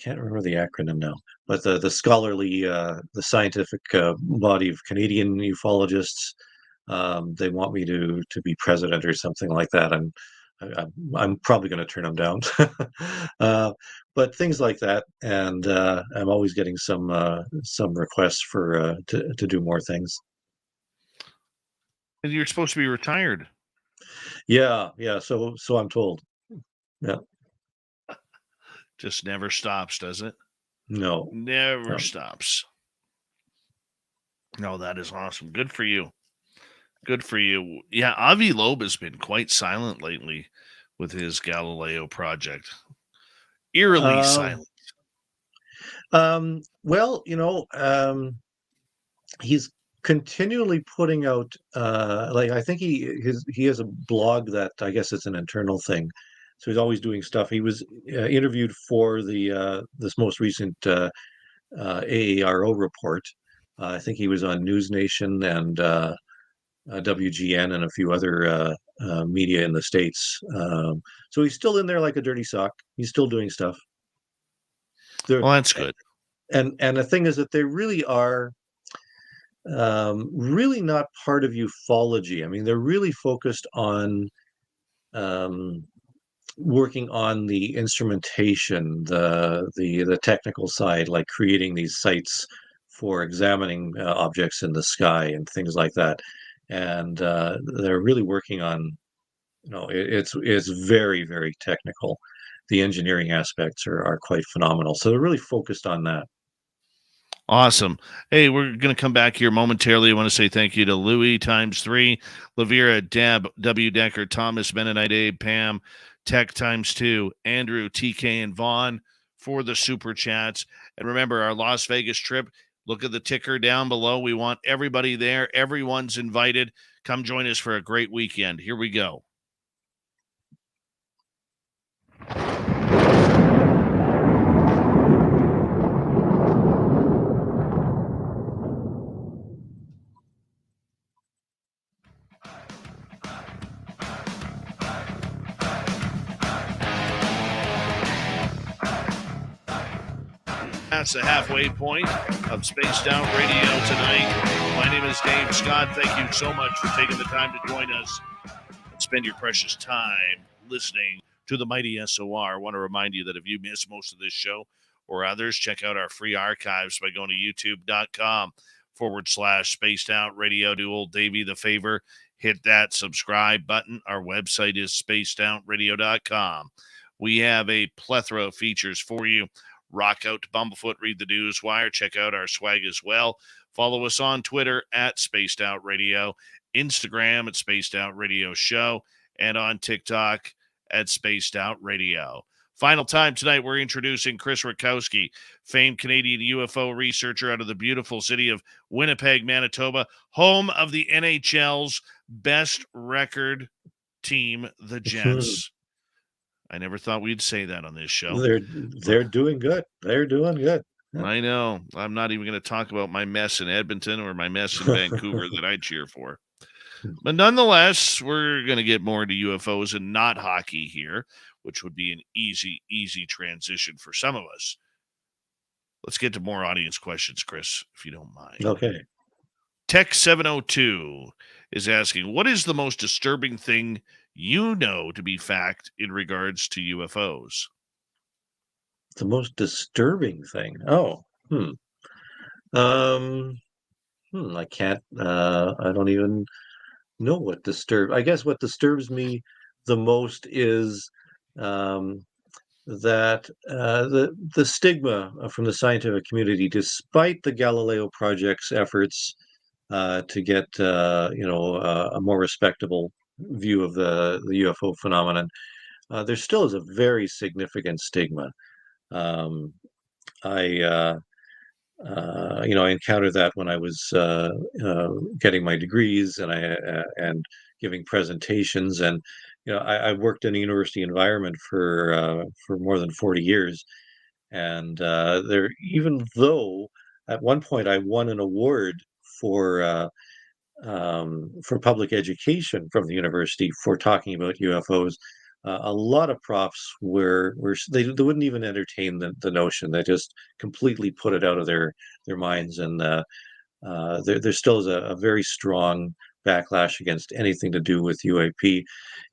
can't remember the acronym now, but the scholarly, the scientific body of Canadian ufologists. They want me to be president or something like that. I'm probably going to turn them down, but things like that, and I'm always getting some requests for to do more things. And you're supposed to be retired. Yeah. So I'm told. Yeah. Just never stops, does it? No. Never stops. No, that is awesome. Good for you. Good for you. Yeah, Avi Loeb has been quite silent lately with his Galileo project. Eerily silent. Well, he's continually putting out I think he has a blog that I guess it's an internal thing, so he's always doing stuff. He was interviewed for the this most recent AARO report. I think he was on News Nation and WGN and a few other media in the States. So he's still in there like a dirty sock. He's still doing stuff. Well, that's good. And the thing is that they really are really not part of ufology. I mean, they're really focused on working on the instrumentation, the technical side, like creating these sites for examining objects in the sky and things like that. And they're really working on, it's very, very technical. The engineering aspects are quite phenomenal. So they're really focused on that. Awesome. Hey, we're going to come back here momentarily. I want to say thank you to Louis ×3, Lavira, Deb, W. Decker, Thomas, Mennonite, Abe, Pam, Tech ×2, Andrew, TK, and Vaughn for the super chats. And remember, our Las Vegas trip, look at the ticker down below. We want everybody there. Everyone's invited. Come join us for a great weekend. Here we go. That's the halfway point of Spaced Out Radio tonight. My name is Dave Scott. Thank you so much for taking the time to join us and spend your precious time listening to the mighty SOR. I want to remind you that if you missed most of this show or others, check out our free archives by going to youtube.com/Spaced Out Radio. Do old Davey the favor, hit that subscribe button. Our website is spacedoutradio.com. We have a plethora of features for you. Rock out to Bumblefoot, read the Newswire, check out our swag as well. Follow us on Twitter at Spaced Out Radio, Instagram at Spaced Out Radio Show, and on TikTok at Spaced Out Radio. Final time tonight, we're introducing Chris Rutkowski, famed Canadian UFO researcher out of the beautiful city of Winnipeg, Manitoba, home of the NHL's best record team, the Jets. I never thought we'd say that on this show. They're doing good. They're doing good. I know. I'm not even going to talk about my mess in Edmonton or my mess in Vancouver that I cheer for. But nonetheless, we're going to get more into UFOs and not hockey here, which would be an easy transition for some of us. Let's get to more audience questions, Chris, if you don't mind. Okay. Tech 702 is asking, what is the most disturbing thing you know to be fact in regards to UFOs? The most disturbing thing. I can't, I don't even know what I guess what disturbs me the most is that the stigma from the scientific community, despite the Galileo Project's efforts to get a more respectable view of the UFO phenomenon, there still is a very significant stigma. I encountered that when I was getting my degrees and giving presentations, and I worked in a university environment for more than 40 years, and even though at one point I won an award for public education from the university for talking about UFOs. A lot of profs they wouldn't even entertain the notion. They just completely put it out of their minds, and there still is a very strong backlash against anything to do with UAP.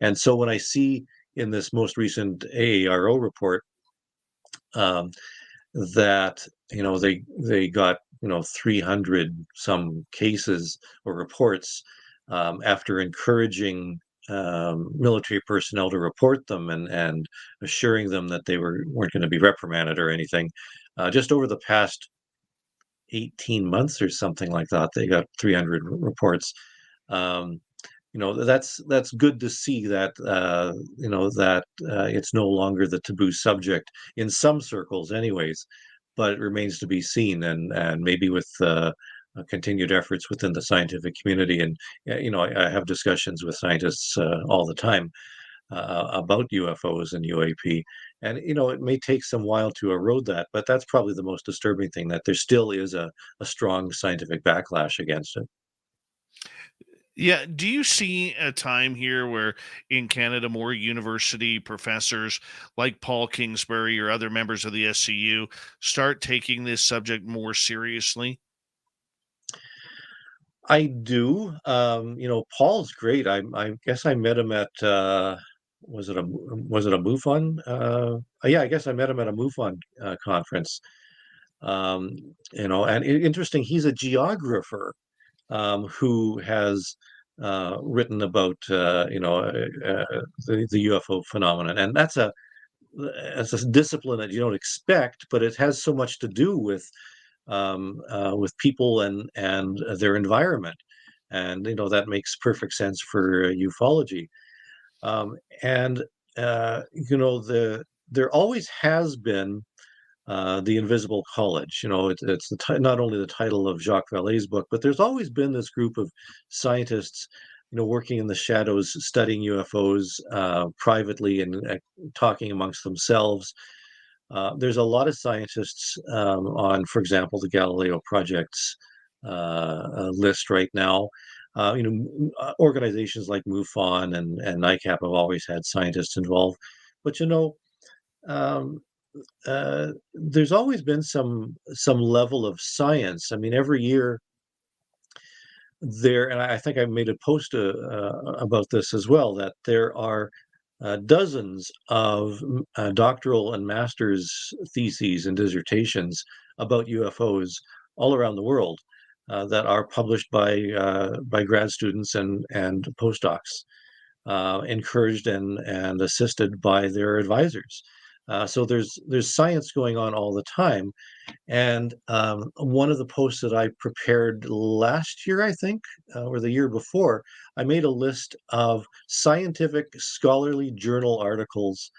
And so when I see in this most recent AARO report that they got 300 some cases or reports after encouraging military personnel to report them and assuring them that they weren't going to be reprimanded or anything. Just over the past 18 months or something like that, they got 300 reports. That's good to see that it's no longer the taboo subject in some circles, anyways. But it remains to be seen, and maybe with continued efforts within the scientific community. And I have discussions with scientists all the time about UFOs and UAP, And, it may take some while to erode that, but that's probably the most disturbing thing, that there still is a strong scientific backlash against it. Yeah. Do you see a time here where in Canada, more university professors like Paul Kingsbury or other members of the SCU start taking this subject more seriously? I do. Paul's great. I guess I met him at was it a MUFON? Yeah, I guess I met him at a MUFON conference. Um, and interesting, he's a geographer who has written about the UFO phenomenon, and that's a discipline that you don't expect, but it has so much to do with people and their environment, and that makes perfect sense for ufology. And there always has been the Invisible College. It's not only the title of Jacques Vallée's book, but there's always been this group of scientists, working in the shadows, studying UFOs privately and talking amongst themselves. There's a lot of scientists on, for example, the Galileo Project's list right now. Organizations like MUFON and NICAP have always had scientists involved, but um, there's always been some level of science. I mean, every year and I think I made a post about this as well, that there are dozens of doctoral and master's theses and dissertations about UFOs all around the world that are published by grad students and postdocs, encouraged and assisted by their advisors. So there's science going on all the time, and one of the posts that I prepared last year, I think, or the year before, I made a list of scientific scholarly journal articles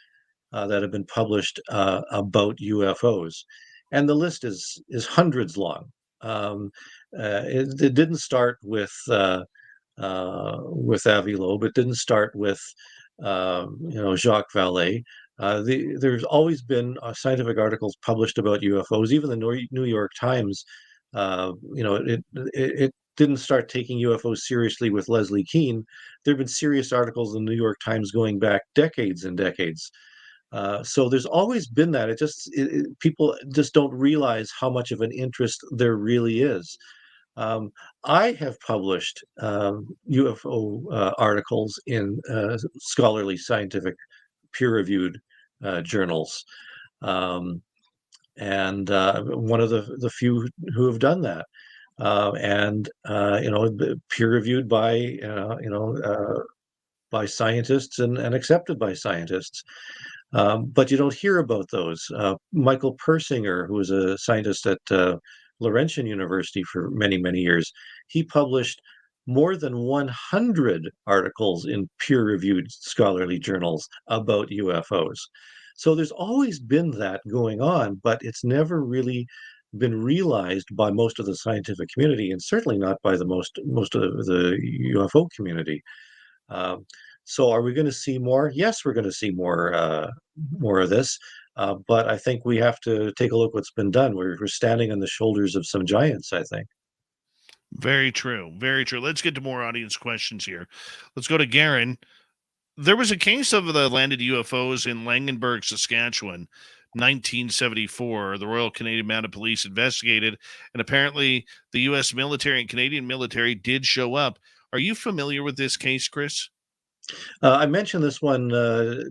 that have been published about UFOs, and the list is hundreds long. It didn't start with Avi Loeb. It didn't start with Jacques Vallée. There's always been scientific articles published about UFOs. Even the New York Times, it didn't start taking UFOs seriously with Leslie Kean. There have been serious articles in the New York Times going back decades and decades. So there's always been that. People just don't realize how much of an interest there really is. I have published UFO articles in scholarly, scientific, peer-reviewed journals, um, and one of the few who have done that, and peer-reviewed by scientists and accepted by scientists. But you don't hear about those. Michael Persinger, who was a scientist at Laurentian University for many, many years, he published more than 100 articles in peer-reviewed scholarly journals about UFOs. So there's always been that going on, but it's never really been realized by most of the scientific community, and certainly not by most of the UFO community. Um, so are we going to see more? Yes, we're going to see more of this. But I think we have to take a look what's been done. We're standing on the shoulders of some giants, I think. Very true. Very true. Let's get to more audience questions here. Let's go to Garen. There was a case of the landed UFOs in Langenburg, Saskatchewan, 1974. The Royal Canadian Mounted Police investigated, and apparently the U.S. military and Canadian military did show up. Are you familiar with this case, Chris? I mentioned this one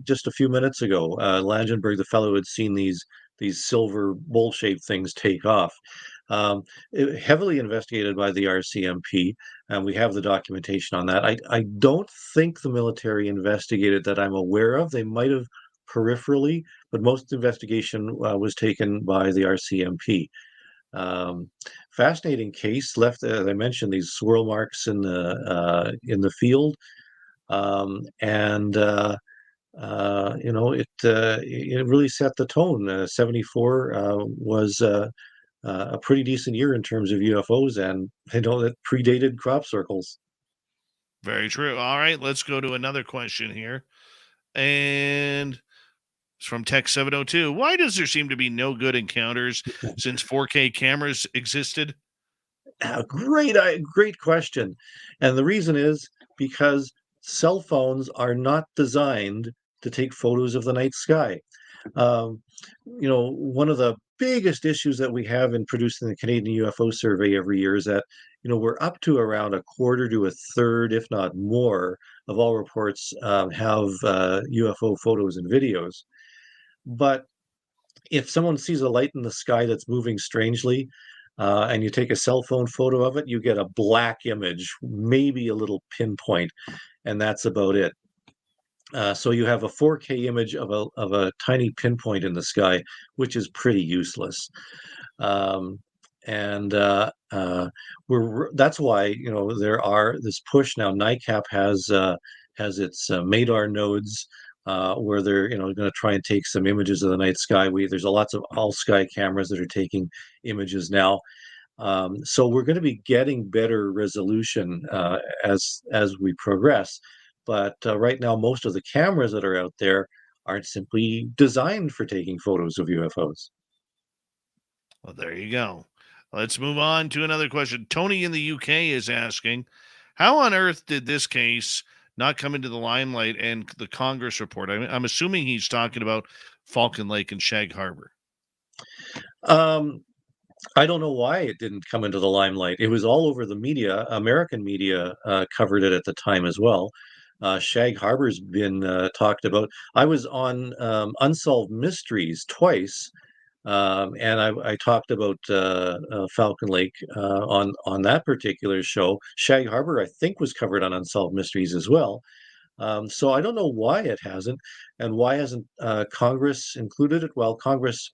just a few minutes ago. Langenberg, the fellow who had seen these silver bowl-shaped things take off, heavily investigated by the RCMP, and we have the documentation on that. I don't think the military investigated that I'm aware of. They might have peripherally, but most investigation was taken by the RCMP. Fascinating case. Left, as I mentioned, these swirl marks in the field. And it really set the tone. 74 was a pretty decent year in terms of UFOs, and that predated crop circles. Very true. All right, let's go to another question here. And It's from Tech 702. Why does there seem to be no good encounters since 4K cameras existed? Great question. And the reason is because cell phones are not designed to take photos of the night sky. One of the biggest issues that we have in producing the Canadian UFO survey every year is that, we're up to around a quarter to a third, if not more, of all reports have UFO photos and videos. But if someone sees a light in the sky that's moving strangely, and you take a cell phone photo of it, you get a black image, maybe a little pinpoint, and that's about it. So you have a 4K image of a tiny pinpoint in the sky, which is pretty useless. And that's why there are this push now. NICAP has its MADAR nodes where they're going to try and take some images of the night sky. There's lots of all sky cameras that are taking images now. So we're going to be getting better resolution as we progress. But right now, most of the cameras that are out there aren't simply designed for taking photos of UFOs. Well, there you go. Let's move on to another question. Tony in the UK is asking, how on earth did this case not come into the limelight and the Congress report? I'm assuming he's talking about Falcon Lake and Shag Harbor. I don't know why it didn't come into the limelight. It was all over the media. American media covered it at the time as well. Shag Harbor's been talked about. I was on Unsolved Mysteries twice, and I talked about Falcon Lake on that particular show. Shag Harbor, I think, was covered on Unsolved Mysteries as well. So I don't know why it hasn't, and why hasn't Congress included it? Well, Congress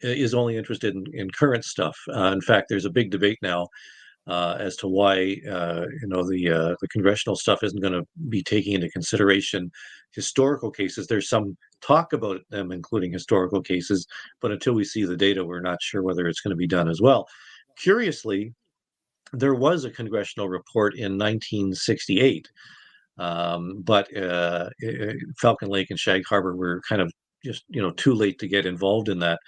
is only interested in current stuff. In fact, there's a big debate now as to why the congressional stuff isn't going to be taking into consideration historical cases. There's some talk about them including historical cases, but until we see the data, we're not sure whether it's going to be done as well. Curiously, there was a congressional report in 1968, but Falcon Lake and Shag Harbor were kind of just too late to get involved in that.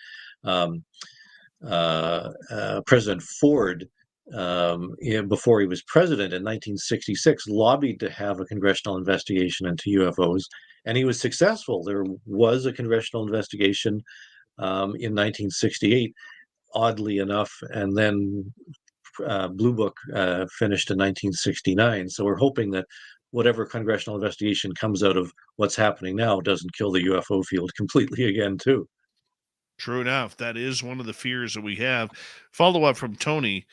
President Ford, before he was president in 1966, lobbied to have a congressional investigation into UFOs, and he was successful. There was a congressional investigation in 1968, oddly enough, and then Blue Book finished in 1969. So we're hoping that whatever congressional investigation comes out of what's happening now doesn't kill the UFO field completely again, too. True enough. That is one of the fears that we have. Follow up from Tony.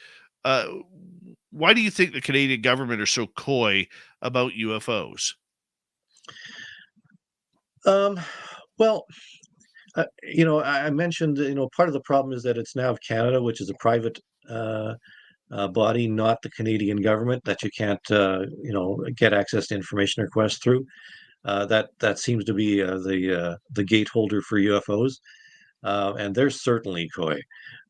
Why do you think the Canadian government are so coy about UFOs? Well, I mentioned, part of the problem is that it's NAV Canada, which is a private body, not the Canadian government, that you can't, get access to information requests through. That seems to be the gateholder for UFOs. And they're certainly coy.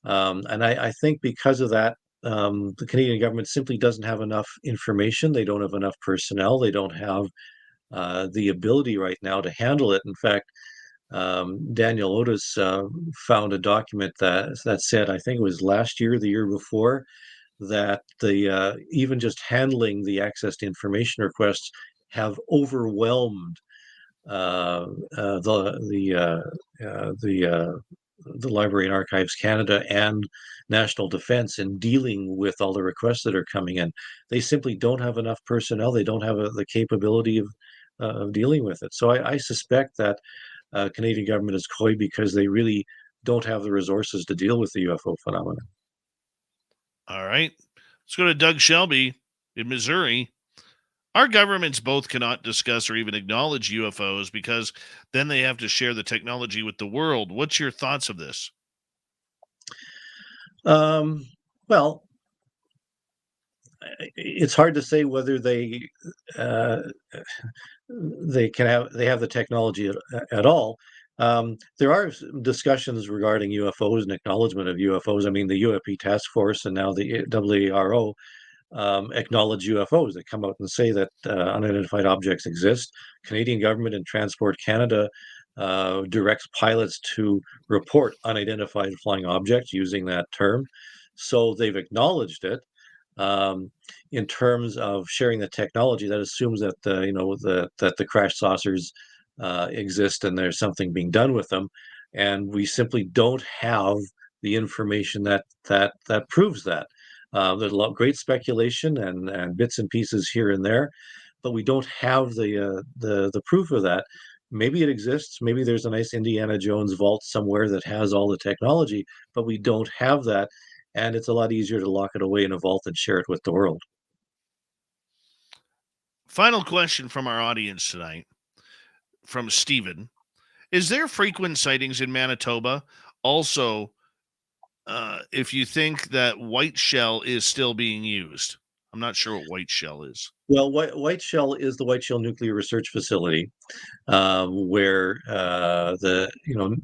And I think because of that, the Canadian government simply doesn't have enough information. They don't have enough personnel. They don't have the ability right now to handle it. In fact, Daniel Otis found a document that said, I think it was last year, the year before, that the even just handling the access to information requests have overwhelmed the Library and Archives Canada and National Defence in dealing with all the requests that are coming in. They simply don't have enough personnel. They don't have the capability of dealing with it. So I suspect that Canadian government is coy because they really don't have the resources to deal with the UFO phenomenon. All right. Let's go to Doug Shelby in Missouri. Our governments both cannot discuss or even acknowledge UFOs because then they have to share the technology with the world. What's your thoughts of this? Well, it's hard to say whether they have the technology at all. There are discussions regarding UFOs and acknowledgement of UFOs. I mean, the UAP task force and now the WARO acknowledge UFOs. They come out and say that unidentified objects exist. Canadian government and Transport Canada directs pilots to report unidentified flying objects using that term. So they've acknowledged it. In terms of sharing the technology, that assumes that that the crash saucers exist and there's something being done with them, and we simply don't have the information that proves that. There's a lot great speculation and bits and pieces here and there, but we don't have the proof of that. Maybe it exists. Maybe there's a nice Indiana Jones vault somewhere that has all the technology, but we don't have that. And it's a lot easier to lock it away in a vault and share it with the world. Final question from our audience tonight, from Stephen. Is there frequent sightings in Manitoba? Also, if you think that white shell is still being used. I'm not sure what white shell is. Well, White Shell is the White Shell Nuclear Research Facility, where the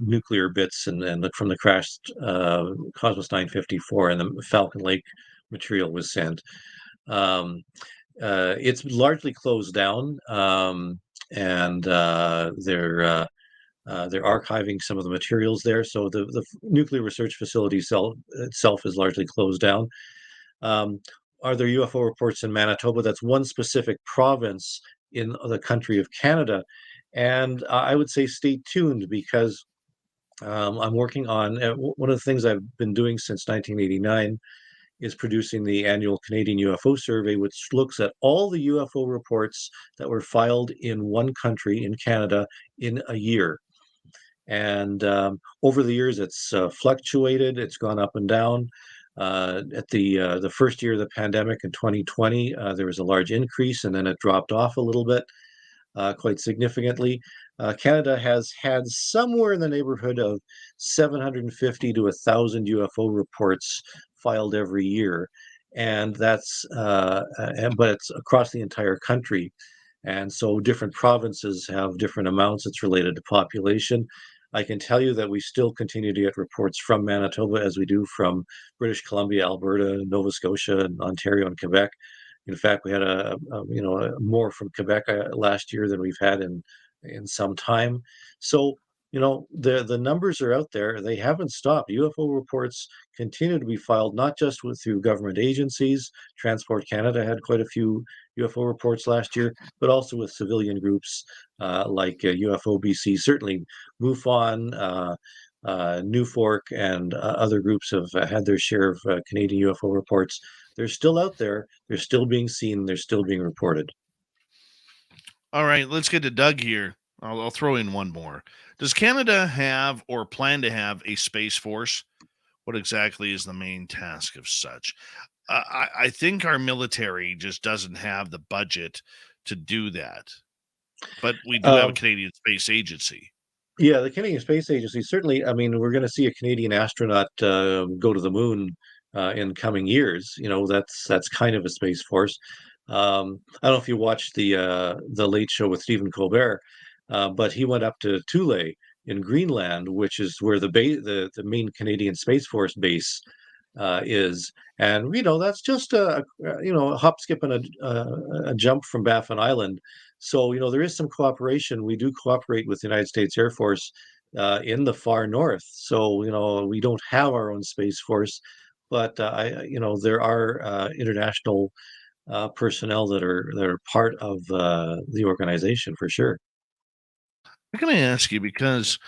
nuclear bits and from the crashed Cosmos 954 and the Falcon Lake material was sent. It's largely closed down, and they're archiving some of the materials there. So the nuclear research facility itself is largely closed down. Are there UFO reports in Manitoba? That's one specific province in the country of Canada. And I would say stay tuned, because I'm working on one of the things I've been doing since 1989 is producing the annual Canadian UFO survey, which looks at all the UFO reports that were filed in one country, in Canada, in a year. And over the years, it's fluctuated. It's gone up and down. At the first year of the pandemic in 2020, there was a large increase, and then it dropped off a little bit, quite significantly. Canada has had somewhere in the neighborhood of 750 to 1,000 UFO reports filed every year, and but it's across the entire country. And so different provinces have different amounts. It's related to population. I can tell you that we still continue to get reports from Manitoba, as we do from British Columbia, Alberta, Nova Scotia, and Ontario and Quebec. In fact, we had more from Quebec last year than we've had in some time. So the numbers are out there. They haven't stopped. UFO reports continue to be filed, not just through government agencies. Transport Canada had quite a few UFO reports last year, but also with civilian groups like UFO BC. Certainly, MUFON, NUFORC, and other groups have had their share of Canadian UFO reports. They're still out there. They're still being seen. They're still being reported. All right, let's get to Doug here. I'll throw in one more. Does Canada have or plan to have a space force? What exactly is the main task of such? I think our military just doesn't have the budget to do that. But we do have a Canadian Space Agency. Yeah, the Canadian Space Agency, certainly. I mean, we're going to see a Canadian astronaut go to the moon in coming years. That's kind of a space force. I don't know if you watched the Late Show with Stephen Colbert, but he went up to Thule in Greenland, which is where the main Canadian Space Force base is. And that's just a hop, skip, and a jump from Baffin Island. So there is some cooperation. We do cooperate with the United States Air Force in the far north. So we don't have our own space force, but there are international personnel that are part of the organization, for sure. I'm going to ask you, because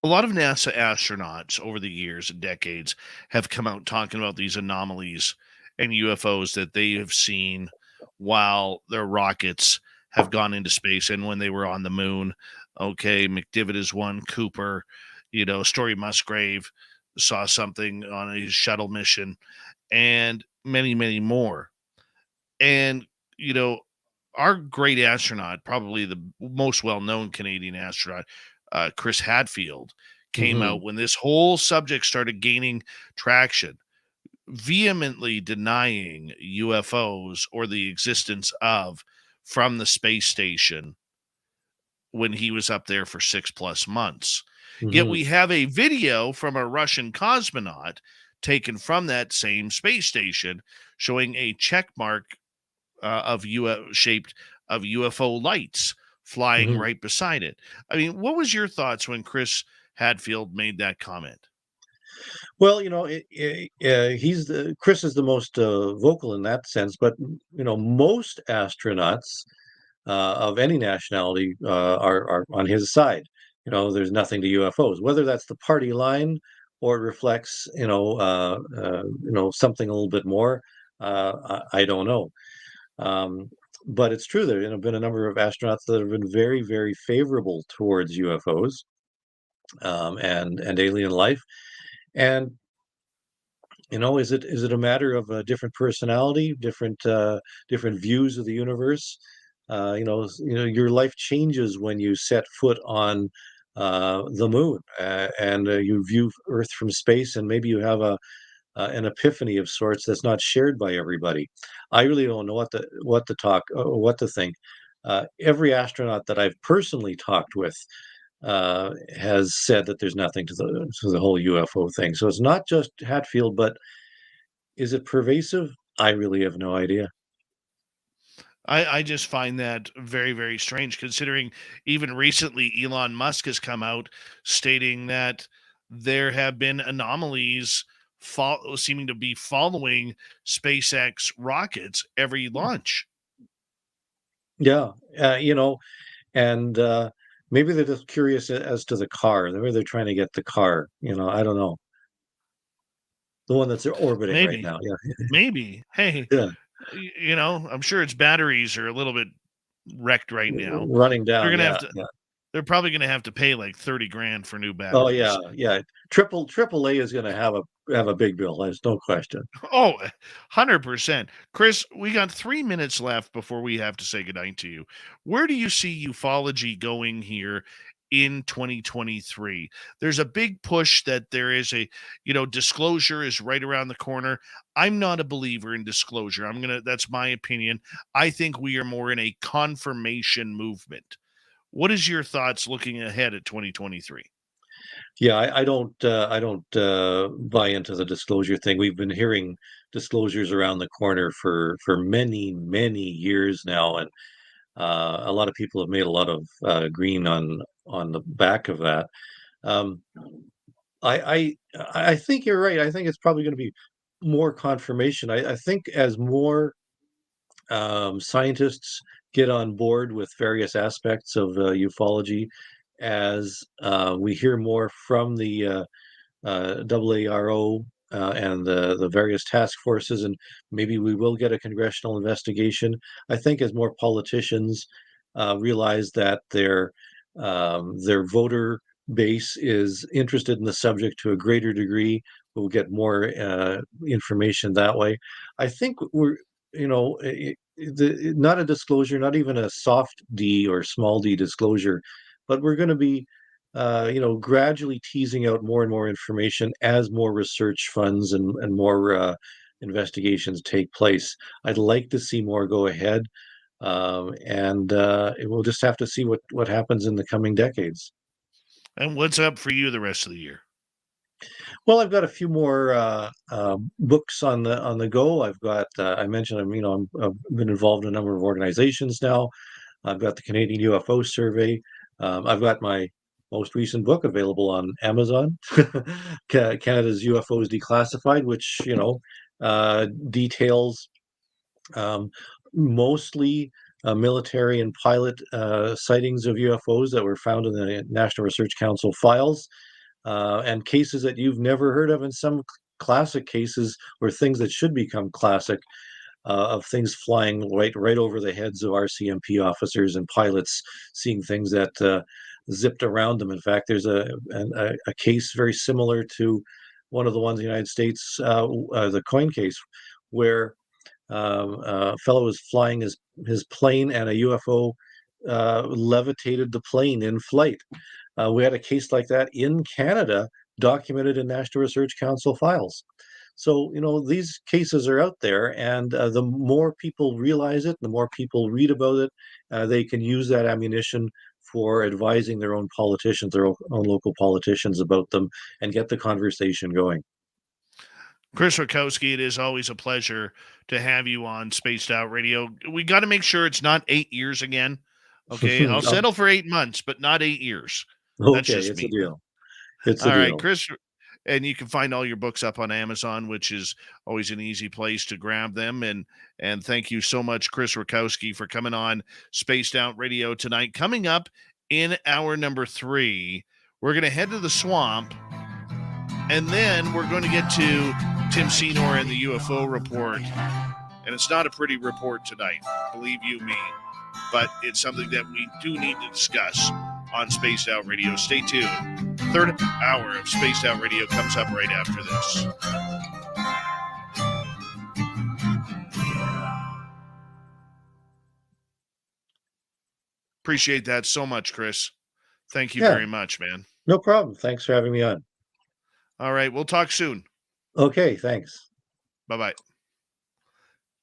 a lot of NASA astronauts over the years and decades have come out talking about these anomalies and UFOs that they have seen while their rockets have gone into space and when they were on the moon. Okay, McDivitt is one, Cooper, Story Musgrave saw something on a shuttle mission, and many, many more. And, our great astronaut, probably the most well-known Canadian astronaut, Chris Hadfield, came out when this whole subject started gaining traction, vehemently denying UFOs or the existence of from the space station when he was up there for 6+ months. Yet we have a video from a Russian cosmonaut taken from that same space station showing a check mark of UFO lights flying Mhm. right beside it. I mean, what was your thoughts when Chris Hadfield made that comment? Well, Chris is the most vocal in that sense, but most astronauts of any nationality are on his side. There's nothing to UFOs, whether that's the party line or it reflects, something a little bit more. I don't know. Um, but it's true there have been a number of astronauts that have been very, very favorable towards UFOs and alien life. And is it a matter of a different personality, different views of the universe? Your life changes when you set foot on the moon and you view Earth from space, and maybe you have an epiphany of sorts that's not shared by everybody. I really don't know what to think. Every astronaut that I've personally talked with has said that there's nothing to the whole UFO thing. So it's not just Hatfield, but is it pervasive? I really have no idea. I just find that very, very strange, considering even recently Elon Musk has come out stating that there have been anomalies seeming to be following SpaceX rockets every launch. Yeah, and maybe they're just curious as to the car. Maybe they're trying to get the car. I don't know. The one that's orbiting right Maybe, now. Yeah, maybe. Hey, yeah, I'm sure its batteries are a little bit wrecked right now. running They're down. gonna have Yeah, to. yeah. They're probably gonna have to pay like 30 grand for new Oh yeah, batteries. yeah. Triple A is going to have a big bill. There's no question. Oh, 100%. Chris, we got 3 minutes left before we have to say goodnight to you. Where do you see ufology going here in 2023? There's a big push that there is disclosure is right around the corner. I'm not a believer in disclosure. That's my opinion. I think we are more in a confirmation movement. What is your thoughts looking ahead at 2023? Yeah, I don't buy into the disclosure thing. We've been hearing disclosures around the corner for many, many years now, and a lot of people have made a lot of green on the back of that. Um, I think you're right. I think it's probably going to be more confirmation. I think as more scientists get on board with various aspects of ufology, as we hear more from the AARO and the various task forces, and maybe we will get a congressional investigation. I think as more politicians realize that their voter base is interested in the subject to a greater degree, we'll get more information that way. I think we're, not a disclosure, not even a soft D or small d disclosure, but we're going to be gradually teasing out more and more information as more research funds and more investigations take place. I'd like to see more go ahead, and we'll just have to see what happens in the coming decades. And what's up for you the rest of the year? Well, I've got a few more books on the go. I mentioned I've been involved in a number of organizations now. I've got the Canadian UFO survey. I've got my most recent book available on Amazon, Canada's UFOs Declassified, which details um, mostly military and pilot sightings of UFOs that were found in the National Research Council files, and cases that you've never heard of, and some classic cases or things that should become classic, of things flying right over the heads of RCMP officers and pilots, seeing things that zipped around them. In fact, there's a case very similar to one of the ones in the United States, the coin case, where a fellow was flying his plane and a UFO levitated the plane in flight. We had a case like that in Canada, documented in National Research Council files. So, these cases are out there, and the more people realize it, the more people read about it, they can use that ammunition for advising their own politicians, their own local politicians about them, and get the conversation going. Chris Rutkowski, it is always a pleasure to have you on Spaced Out Radio. We got to make sure it's not 8 years again Okay, I'll settle for 8 months, but not 8 years. That's Okay, just it's me. a deal. It's a All right, deal. Chris, and you can find all your books up on Amazon, which is always an easy place to grab them. And thank you so much, Chris Rutkowski, for coming on Spaced Out Radio tonight. Coming up in hour number 3, we're going to head to the swamp, and then we're going to get to Tim Senor and the UFO Report. And it's not a pretty report tonight, believe you me, but it's something that we do need to discuss on Spaced Out Radio. Stay tuned. Third hour of Spaced Out Radio comes up right after this. Appreciate that so much, Chris. Thank you very much, man. No problem. Thanks for having me on. All right, we'll talk soon. Okay, thanks. Bye-bye.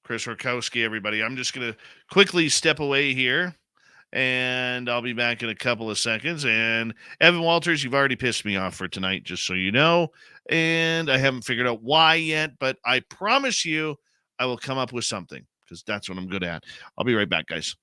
Chris Rutkowski, everybody. I'm just going to quickly step away here, and I'll be back in a couple of seconds. And Evan Walters, you've already pissed me off for tonight, just so you know. And I haven't figured out why yet, but I promise you I will come up with something, because that's what I'm good at. I'll be right back, guys.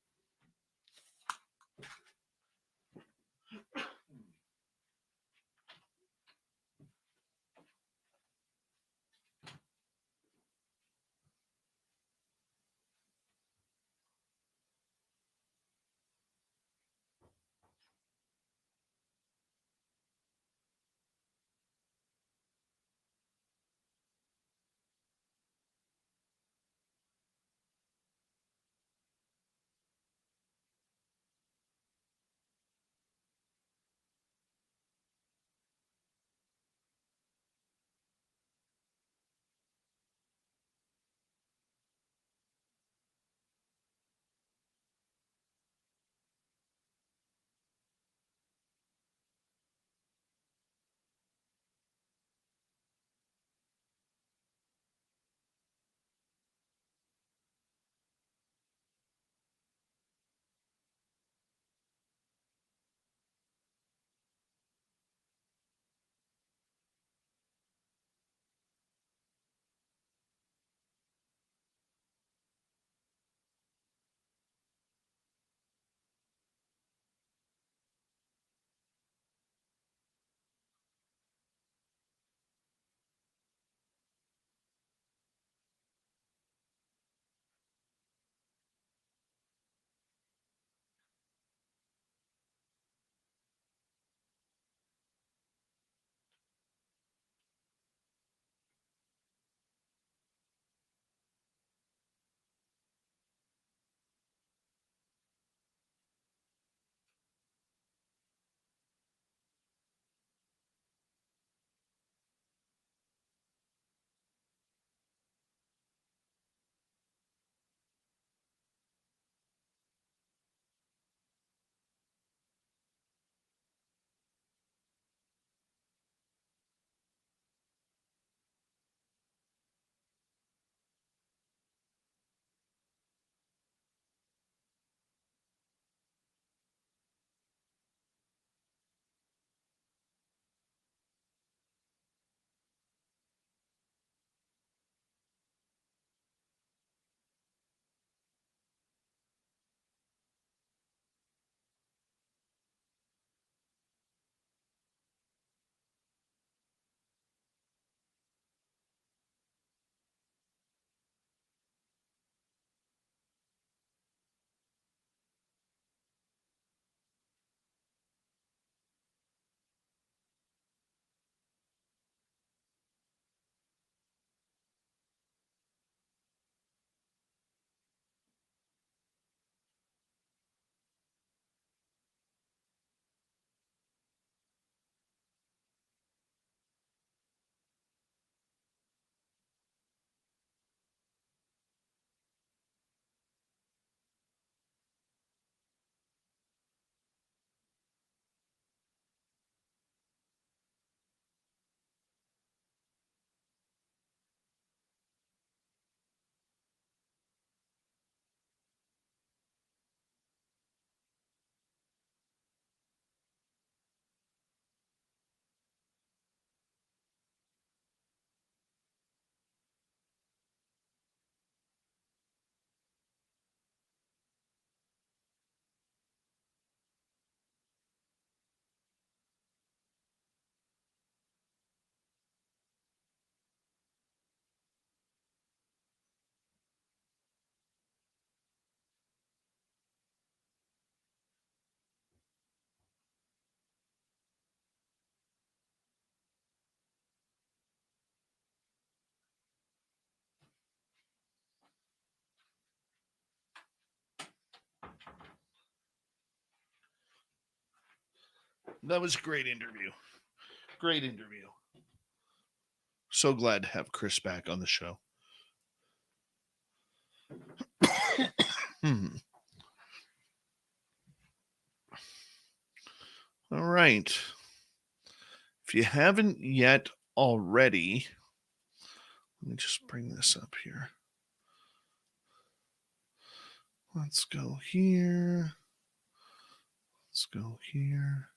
That was a great interview. Great interview. So glad to have Chris back on the show. All right. If you haven't yet already, let me just bring this up here. Let's go here. Let's go here.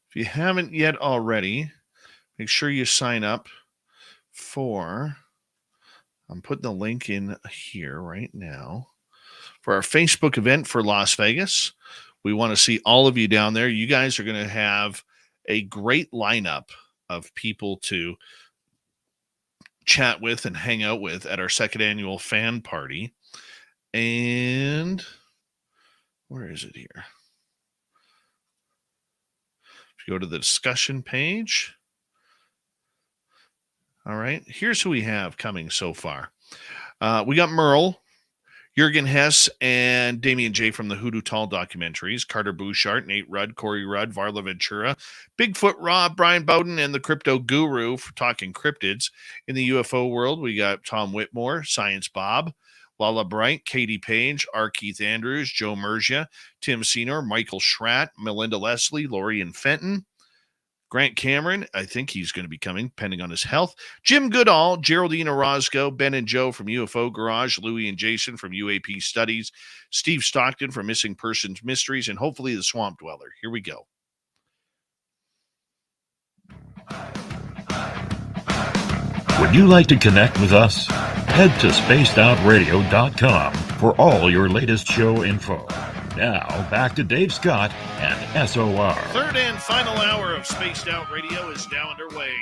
If you haven't yet already, make sure you sign up for, I'm putting the link in here right now, for our Facebook event for Las Vegas. We want to see all of you down there. You guys are going to have a great lineup of people to chat with and hang out with at our second annual fan party. And where is it here? If you go to the discussion page. All right, here's who we have coming so far. We got Merle, Jürgen Hess, and Damien J. from the Hoodoo Tall documentaries, Carter Bouchard, Nate Rudd, Corey Rudd, Varla Ventura, Bigfoot Rob, Brian Bowden, and the Crypto Guru for talking cryptids. In the UFO world, we got Tom Whitmore, Science Bob, Lala Bright, Katie Page, R. Keith Andrews, Joe Mergia, Tim Senor, Michael Schratt, Melinda Leslie, Lori and Fenton, Grant Cameron, I think he's going to be coming, depending on his health. Jim Goodall, Geraldine Orozco, Ben and Joe from UFO Garage, Louie and Jason from UAP Studies, Steve Stockton from Missing Persons Mysteries, and hopefully the Swamp Dweller. Here we go. Would you like to connect with us? Head to spacedoutradio.com for all your latest show info. Now, back to Dave Scott and SOR. Third and final hour of Spaced Out Radio is now underway.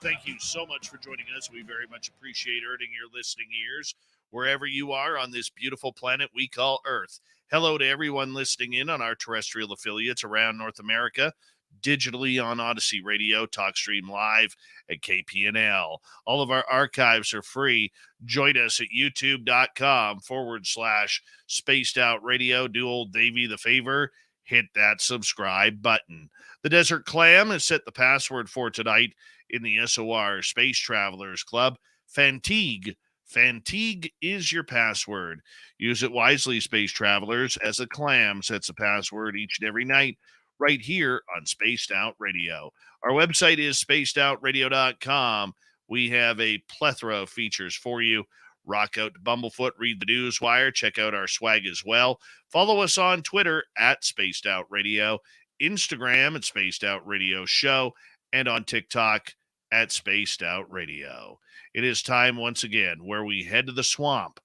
Thank you so much for joining us. We very much appreciate earning your listening ears wherever you are on this beautiful planet we call Earth. Hello to everyone listening in on our terrestrial affiliates around North America, digitally on Odyssey Radio, TalkStream Live, at KPNL. All of our archives are free. Join us at youtube.com/Spaced Out Radio. Do old Davey the favor. Hit that subscribe button. The Desert Clam has set the password for tonight in the SOR Space Travelers Club. Fatigue. Fatigue is your password. Use it wisely, Space Travelers, as the Clam sets a password each and every night right here on Spaced Out Radio. Our website is spacedoutradio.com. We have a plethora of features for you. Rock out to Bumblefoot, read the Newswire, check out our swag as well. Follow us on Twitter at Spaced Out Radio, Instagram at Spaced Out Radio Show, and on TikTok at Spaced Out Radio. It is time once again where we head to the swamp.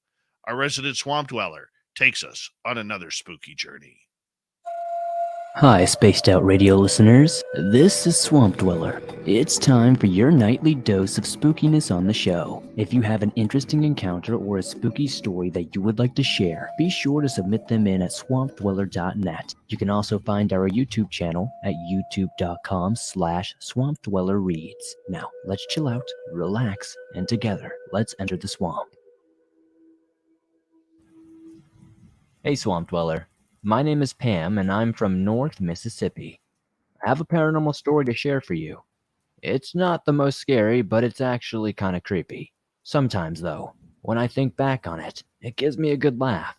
Our resident swamp dweller takes us on another spooky journey. Hi, Spaced Out Radio listeners. This is Swamp Dweller. It's time for your nightly dose of spookiness on the show. If you have an interesting encounter or a spooky story that you would like to share, be sure to submit them in at swampdweller.net. You can also find our YouTube channel at youtube.com/swampdwellerreads. Now, let's chill out, relax, and together, let's enter the swamp. Hey, Swamp Dweller. My name is Pam, and I'm from North Mississippi. I have a paranormal story to share for you. It's not the most scary, but it's actually kind of creepy. Sometimes, though, when I think back on it, it gives me a good laugh.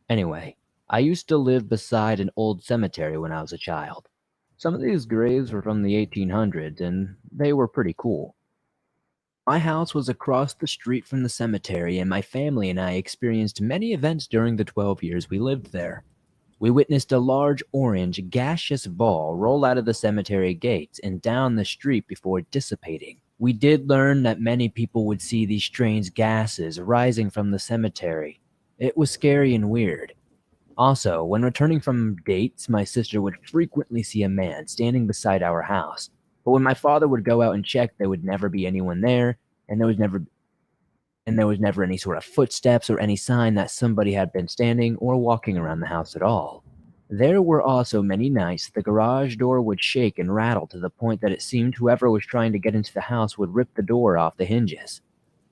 Anyway, I used to live beside an old cemetery when I was a child. Some of these graves were from the 1800s, and they were pretty cool. My house was across the street from the cemetery, and my family and I experienced many events during the 12 years we lived there. We witnessed a large orange gaseous ball roll out of the cemetery gates and down the street before dissipating. We did learn that many people would see these strange gases rising from the cemetery. It was scary and weird. Also, when returning from dates, my sister would frequently see a man standing beside our house. But when my father would go out and check, there would never be anyone there, and there was never any sort of footsteps or any sign that somebody had been standing or walking around the house at all. There were also many nights the garage door would shake and rattle to the point that it seemed whoever was trying to get into the house would rip the door off the hinges.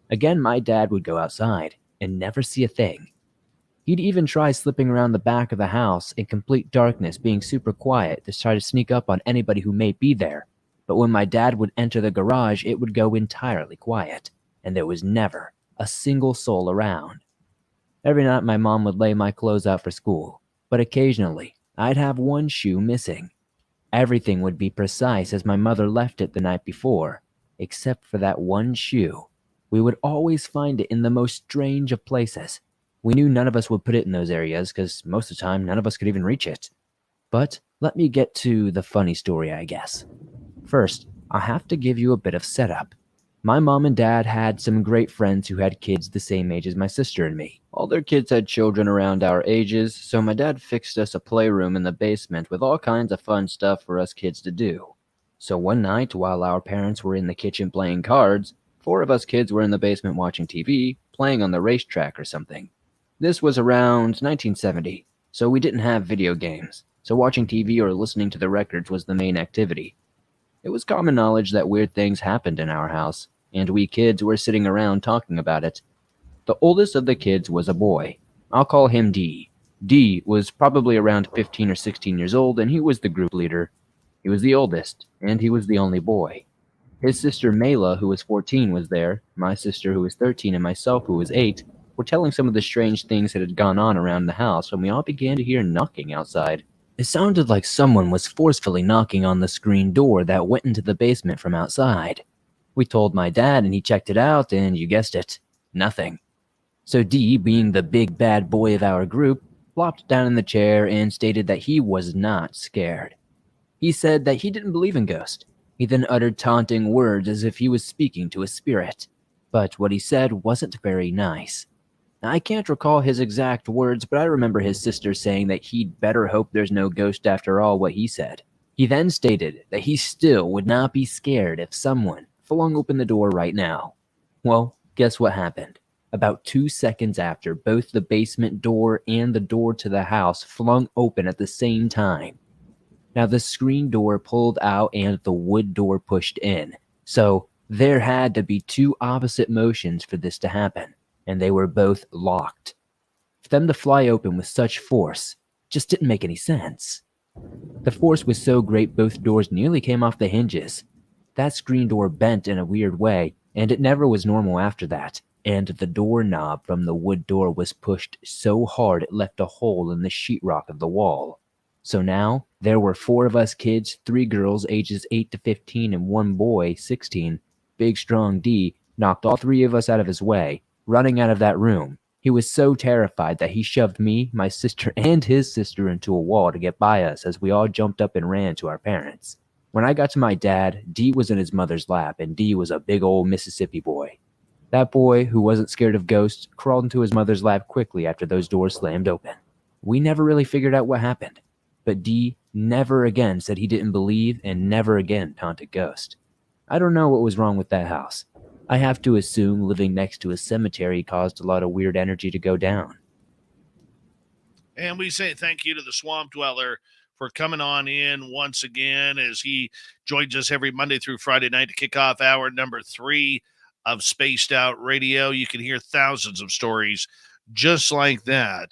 Again, my dad would go outside and never see a thing. He'd even try slipping around the back of the house in complete darkness, being super quiet to try to sneak up on anybody who may be there. But when my dad would enter the garage, it would go entirely quiet, and there was never a single soul around. Every night my mom would lay my clothes out for school, but occasionally I'd have one shoe missing. Everything would be precise as my mother left it the night before, except for that one shoe. We would always find it in the most strange of places. We knew none of us would put it in those areas because most of the time none of us could even reach it. But let me get to the funny story, I guess. First, I have to give you a bit of setup. My mom and dad had some great friends who had kids the same age as my sister and me. All their kids had children around our ages, so my dad fixed us a playroom in the basement with all kinds of fun stuff for us kids to do. So one night, while our parents were in the kitchen playing cards, 4 of us kids were in the basement watching TV, playing on the racetrack or something. This was around 1970, so we didn't have video games, so watching TV or listening to the records was the main activity. It was common knowledge that weird things happened in our house, and we kids were sitting around talking about it. The oldest of the kids was a boy. I'll call him D. D was probably around 15 or 16 years old, and he was the group leader. He was the oldest, and he was the only boy. His sister Mayla, who was 14, was there. My sister, who was 13, and myself, who was 8, were telling some of the strange things that had gone on around the house when we all began to hear knocking outside. It sounded like someone was forcefully knocking on the screen door that went into the basement from outside. We told my dad, and he checked it out, and you guessed it, nothing. So D, being the big bad boy of our group, flopped down in the chair and stated that he was not scared. He said that he didn't believe in ghosts. He then uttered taunting words as if he was speaking to a spirit. But what he said wasn't very nice. I can't recall his exact words, but I remember his sister saying that he'd better hope there's no ghost after all what he said. He then stated that he still would not be scared if someone flung open the door right now. Well, guess what happened? About 2 seconds after, both the basement door and the door to the house flung open at the same time. Now, the screen door pulled out and the wood door pushed in, so there had to be 2 opposite motions for this to happen, and they were both locked. For them to fly open with such force just didn't make any sense. The force was so great both doors nearly came off the hinges. That screen door bent in a weird way, and it never was normal after that, and the doorknob from the wood door was pushed so hard it left a hole in the sheetrock of the wall. So now, there were 4 of us kids, 3 girls ages 8 to 15 and 1 boy, 16. Big strong D knocked all 3 of us out of his way, running out of that room. He was so terrified that he shoved me, my sister, and his sister into a wall to get by us as we all jumped up and ran to our parents. When I got to my dad, D was in his mother's lap, and D was a big old Mississippi boy. That boy, who wasn't scared of ghosts, crawled into his mother's lap quickly after those doors slammed open. We never really figured out what happened, but D never again said he didn't believe and never again taunted ghosts. I don't know what was wrong with that house. I have to assume living next to a cemetery caused a lot of weird energy to go down. And we say thank you to the Swamp Dweller for coming on in once again as he joins us every Monday through Friday night to kick off hour number 3 of Spaced Out Radio. You can hear thousands of stories just like that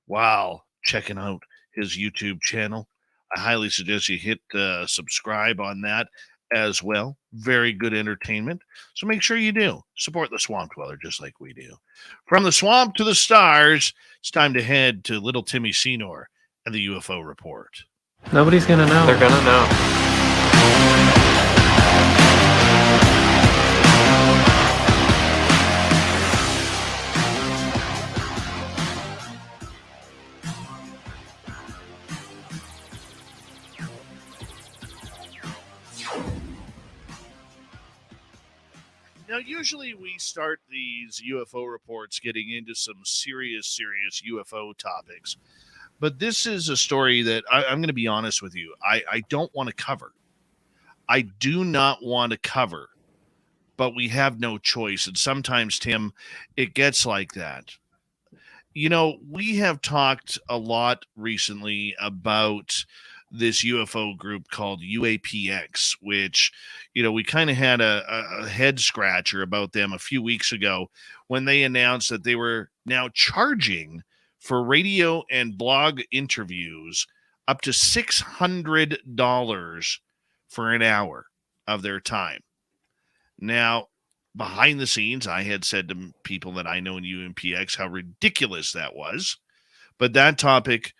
while checking out his YouTube channel. I highly suggest you hit subscribe on that as well. Very good entertainment. So make sure you do support the Swamp Dweller just like we do. From the swamp to the stars, it's time to head to Little Timmy Senor and the UFO Report. Nobody's gonna know. They're gonna know. Now, usually we start these UFO reports getting into some serious UFO topics. But this is a story that I'm going to be honest with you. I don't want to cover. I do not want to cover. But we have no choice. And sometimes, Tim, it gets like that. You know, we have talked a lot recently about this UFO group called UAPX, which, you know, we kind of had a head scratcher about them a few weeks ago when they announced that they were now charging for radio and blog interviews up to $600 for an hour of their time. Now, behind the scenes, I had said to people that I know in UMPX how ridiculous that was. But that topic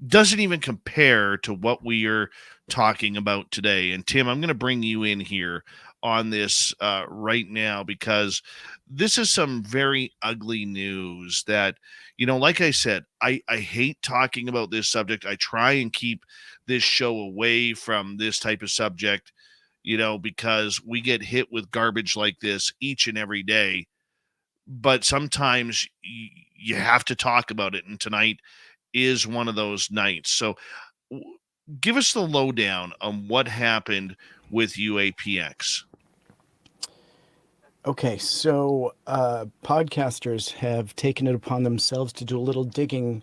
doesn't even compare to what we are talking about today. And Tim, I'm going to bring you in here on this right now, because this is some very ugly news that, like I said, I hate talking about this subject. I try and keep this show away from this type of subject, because we get hit with garbage like this each and every day. But sometimes you have to talk about it. And tonight is one of those nights. So give us the lowdown on what happened with UAPX. Okay, so podcasters have taken it upon themselves to do a little digging,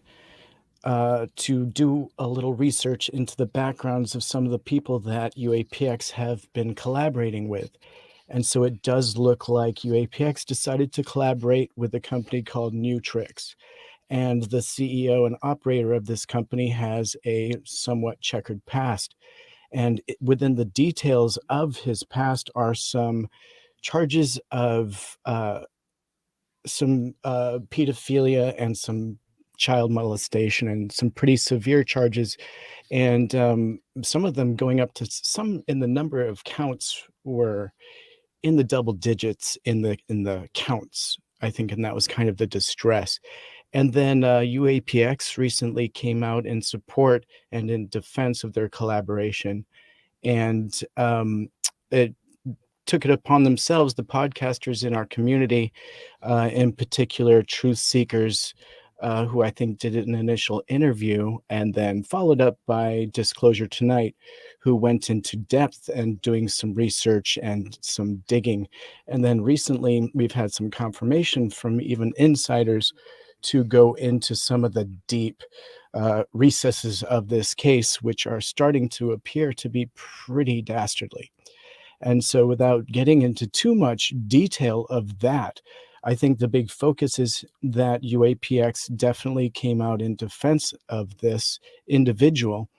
to do a little research into the backgrounds of some of the people that UAPX have been collaborating with. And so it does look like UAPX decided to collaborate with a company called Nutrix. And the CEO and operator of this company has a somewhat checkered past. And within the details of his past are some charges of some pedophilia and some child molestation, and some pretty severe charges. And some of them going up to some in the number of counts were in the double digits in the counts, I think. And that was kind of the distress. And then UAPX recently came out in support and in defense of their collaboration. And it took it upon themselves, the podcasters in our community, in particular Truth Seekers, who I think did an initial interview and then followed up by Disclosure Tonight, who went into depth and doing some research and some digging. And then recently we've had some confirmation from even insiders to go into some of the deep recesses of this case, which are starting to appear to be pretty dastardly. And so without getting into too much detail of that, I think the big focus is that UAPX definitely came out in defense of this individual,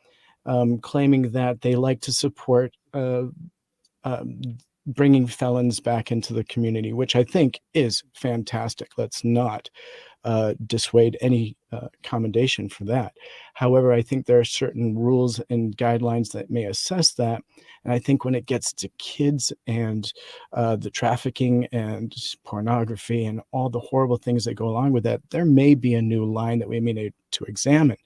claiming that they like to support bringing felons back into the community, which I think is fantastic. Let's not dissuade any commendation for that. However, I think there are certain rules and guidelines that may assess that. And I think when it gets to kids and the trafficking and pornography and all the horrible things that go along with that, there may be a new line that we may need to examine.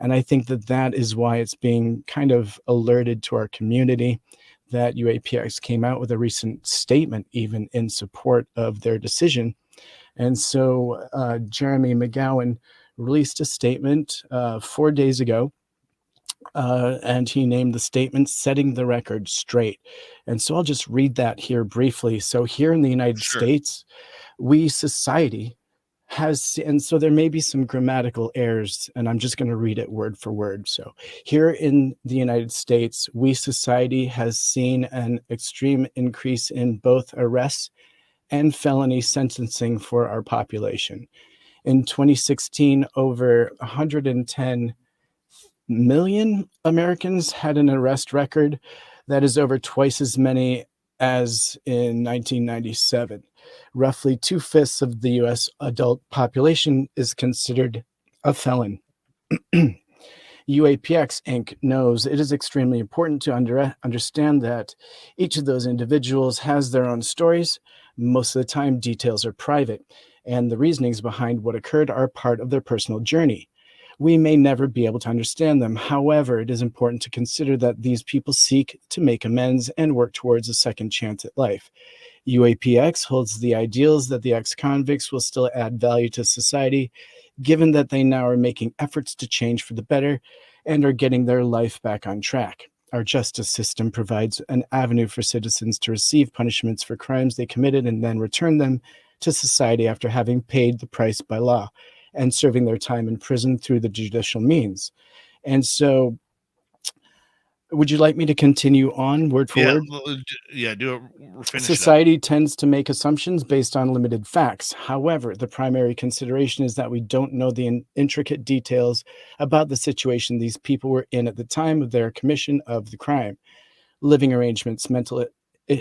And I think that that is why it's being kind of alerted to our community, that UAPX came out with a recent statement even in support of their decision. And so Jeremy McGowan released a statement 4 days ago, and he named the statement "Setting the Record Straight." And so I'll just read that here briefly. So here in the United States, we society has, and so there may be some grammatical errors, and I'm just going to read it word for word. So here in the United States, we society has seen an extreme increase in both arrests and felony sentencing for our population. In 2016, over 110 million Americans had an arrest record. That is over twice as many as in 1997. Roughly 2/5 of the US adult population is considered a felon. UAPX Inc. knows it is extremely important to understand that each of those individuals has their own stories. Most of the time, details are private, and the reasonings behind what occurred are part of their personal journey. We may never be able to understand them. However, it is important to consider that these people seek to make amends and work towards a second chance at life. UAPX holds the ideals that the ex-convicts will still add value to society, given that they now are making efforts to change for the better and are getting their life back on track. Our justice system provides an avenue for citizens to receive punishments for crimes they committed and then return them to society after having paid the price by law and serving their time in prison through the judicial means. And so Would you like me to continue on word for word? Yeah, do it. Finish Society tends to make assumptions based on limited facts. However, the primary consideration is that we don't know the intricate details about the situation these people were in at the time of their commission of the crime. Living arrangements, mental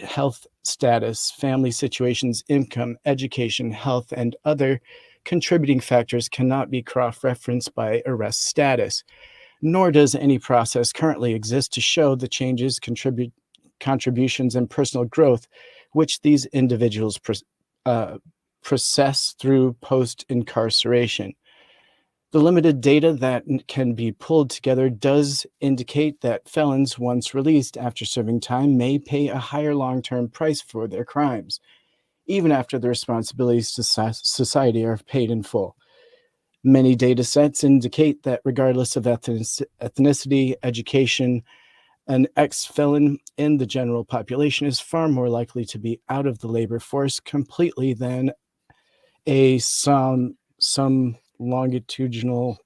health status, family situations, income, education, health, and other contributing factors cannot be cross-referenced by arrest status, nor does any process currently exist to show the changes, contributions, and personal growth which these individuals process through post-incarceration. The limited data that can be pulled together does indicate that felons, once released after serving time, may pay a higher long-term price for their crimes, even after the responsibilities to society are paid in full. Many data sets indicate that regardless of ethnicity, education, an ex-felon in the general population is far more likely to be out of the labor force completely than some longitudinal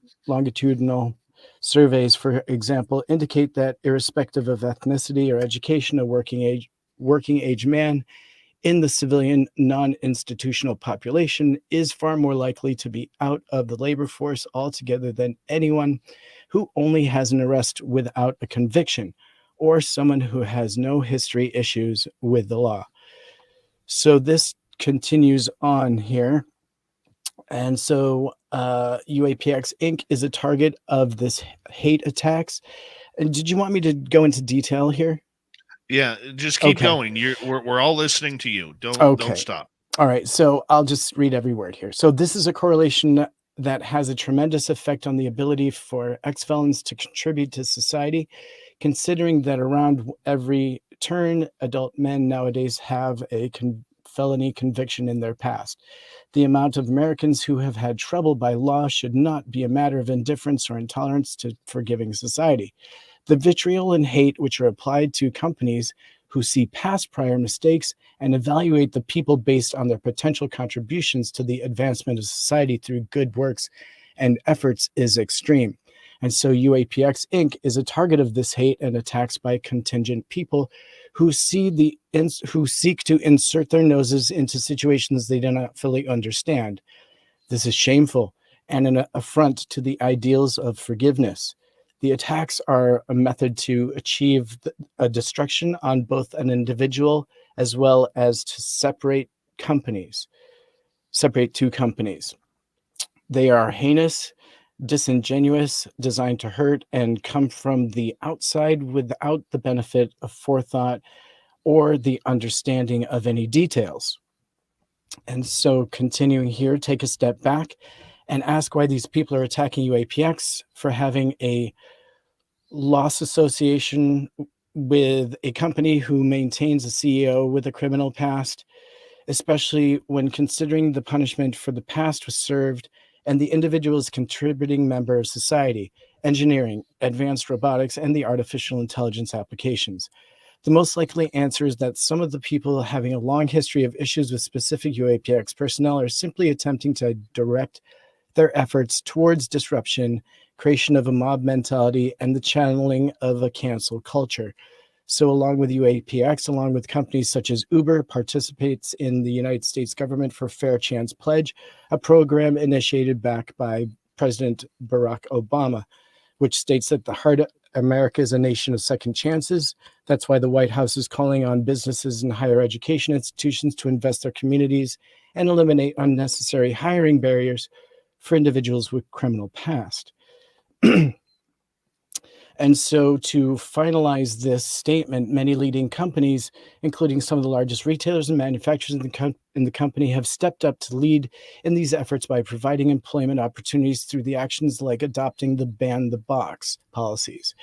surveys, for example, indicate that irrespective of ethnicity or education, a working age man in the civilian non-institutional population is far more likely to be out of the labor force altogether than anyone who only has an arrest without a conviction, or someone who has no history issues with the law. So this continues on here. And so UAPX Inc. is a target of this hate attacks. And did you want me to go into detail here? Yeah, just keep going. We're all listening to you. Don't stop. All right, so I'll just read every word here. So this is a correlation that has a tremendous effect on the ability for ex-felons to contribute to society, considering that around every turn, adult men nowadays have a felony conviction in their past. The amount of Americans who have had trouble by law should not be a matter of indifference or intolerance to forgiving society. The vitriol and hate which are applied to companies who see past prior mistakes and evaluate the people based on their potential contributions to the advancement of society through good works and efforts is extreme. And so UAPX Inc. is a target of this hate and attacks by contingent people who seek to insert their noses into situations they do not fully understand. This is shameful and an affront to the ideals of forgiveness. The attacks are a method to achieve a destruction on both an individual as well as to separate two companies. They are heinous, disingenuous, designed to hurt, and come from the outside without the benefit of forethought or the understanding of any details. And so continuing here, take a step back and ask why these people are attacking UAPX for having a loss association with a company who maintains a CEO with a criminal past, especially when considering the punishment for the past was served and the individual is a contributing member of society, engineering, advanced robotics, and the artificial intelligence applications. The most likely answer is that some of the people having a long history of issues with specific UAPX personnel are simply attempting to direct their efforts towards disruption, creation of a mob mentality, and the channeling of a cancel culture. So along with UAPX, along with companies such as Uber, participates in the United States government for Fair Chance Pledge, a program initiated back by President Barack Obama, which states that the heart of America is a nation of second chances. That's why the White House is calling on businesses and higher education institutions to invest their communities and eliminate unnecessary hiring barriers for individuals with criminal past. And so to finalize this statement, many leading companies, including some of the largest retailers and manufacturers in the company, have stepped up to lead in these efforts by providing employment opportunities through the actions like adopting the ban the box policies.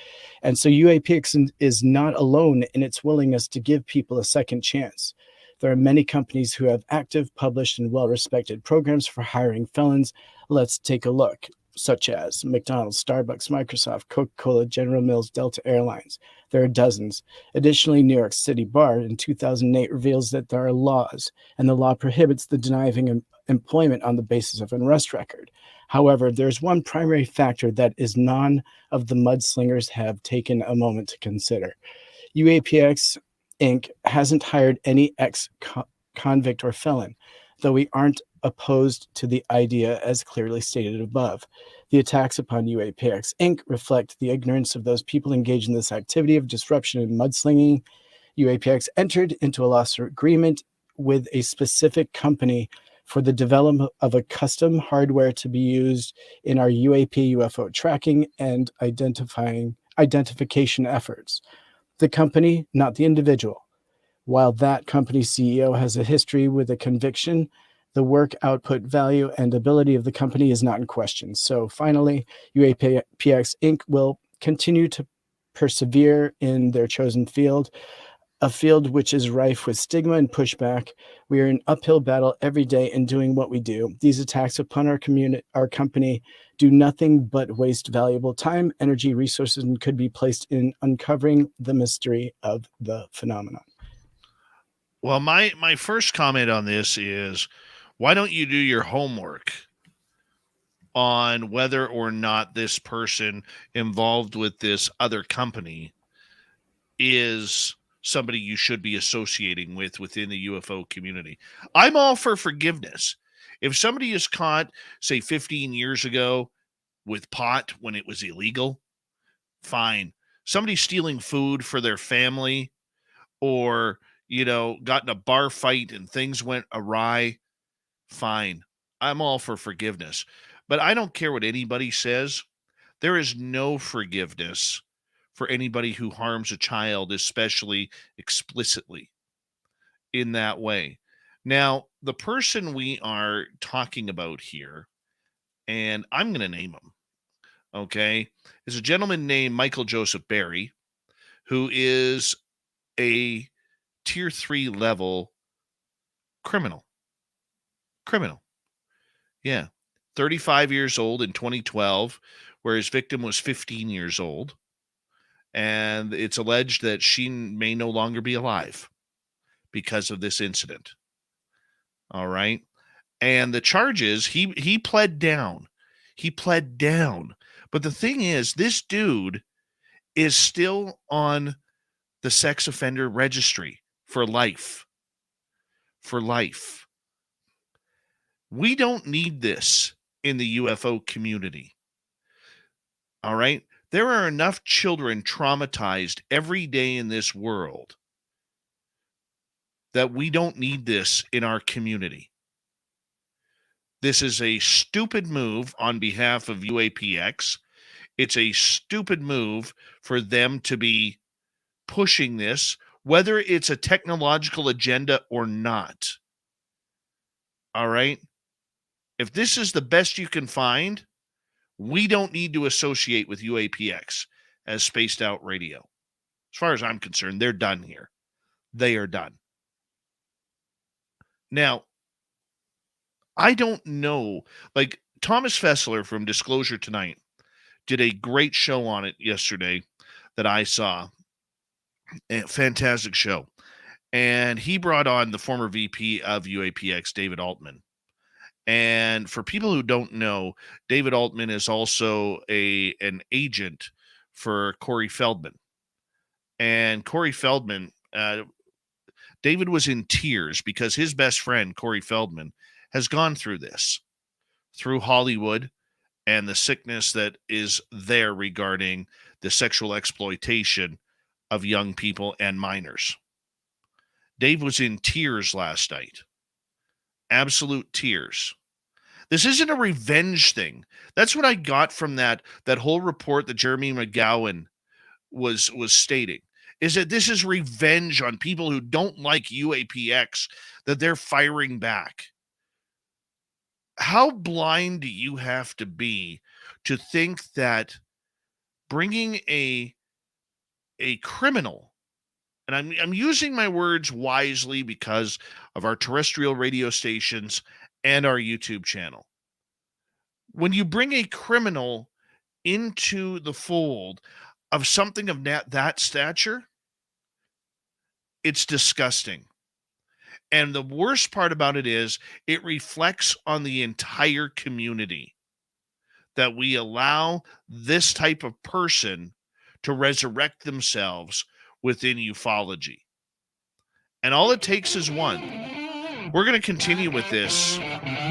And so UAPX is not alone in its willingness to give people a second chance. There are many companies who have active, published, and well-respected programs for hiring felons. Let's take a look. such as McDonald's, Starbucks, Microsoft, Coca-Cola, General Mills, Delta Airlines. There are dozens. Additionally, New York City Bar in 2008 reveals that there are laws, and the law prohibits the denying employment on the basis of an arrest record. However, there's one primary factor that is none of the mudslingers have taken a moment to consider. UAPX Inc. hasn't hired any ex-convict or felon, though we aren't opposed to the idea as clearly stated above. The attacks upon UAPX Inc. reflect the ignorance of those people engaged in this activity of disruption and mudslinging. UAPX entered into a lawsuit agreement with a specific company for the development of a custom hardware to be used in our UAP UFO tracking and identification efforts. The company, not the individual. While that company's CEO has a history with a conviction, the work output value and ability of the company is not in question. So finally, UAPX Inc. will continue to persevere in their chosen field, a field which is rife with stigma and pushback. We are in uphill battle every day in doing what we do. These attacks upon our company do nothing but waste valuable time, energy, resources, and could be placed in uncovering the mystery of the phenomenon. Well, my first comment on this is, why don't you do your homework on whether or not this person involved with this other company is somebody you should be associating with within the UFO community? I'm all for forgiveness. If somebody is caught, say 15 years ago with pot when it was illegal, fine. Somebody stealing food for their family, or, got in a bar fight and things went awry, fine. I'm all for forgiveness. But I don't care what anybody says. There is no forgiveness for anybody who harms a child, especially explicitly in that way. Now, the person we are talking about here, and I'm going to name him, okay, is a gentleman named Michael Joseph Berry, who is a tier 3 level criminal. Yeah. 35 years old in 2012, where his victim was 15 years old. And it's alleged that she may no longer be alive because of this incident. All right. And the charges, he pled down. He pled down. But the thing is, this dude is still on the sex offender registry for life. For life. We don't need this in the UFO community. All right? There are enough children traumatized every day in this world that we don't need this in our community. This is a stupid move on behalf of UAPX. It's a stupid move for them to be pushing this, whether it's a technological agenda or not. All right? If this is the best you can find, we don't need to associate with UAPX as Spaced Out Radio. As far as I'm concerned, they're done here. They are done. Now, I don't know. Like, Thomas Fessler from Disclosure Tonight did a great show on it yesterday that I saw. A fantastic show. And he brought on the former VP of UAPX, David Altman. And for people who don't know, David Altman is also an agent for Corey Feldman. And Corey Feldman, David was in tears because his best friend, Corey Feldman, has gone through this, through Hollywood and the sickness that is there regarding the sexual exploitation of young people and minors. Dave was in tears last night. Absolute tears. This isn't a revenge thing. That's what I got from that whole report that Jeremy McGowan was stating, is that this is revenge on people who don't like UAPX, that they're firing back. How blind do you have to be to think that bringing a criminal, and I'm using my words wisely because of our terrestrial radio stations and our YouTube channel, when you bring a criminal into the fold of something of that stature, it's disgusting. And the worst part about it is it reflects on the entire community that we allow this type of person to resurrect themselves within ufology. And all it takes is one. We're going to continue with this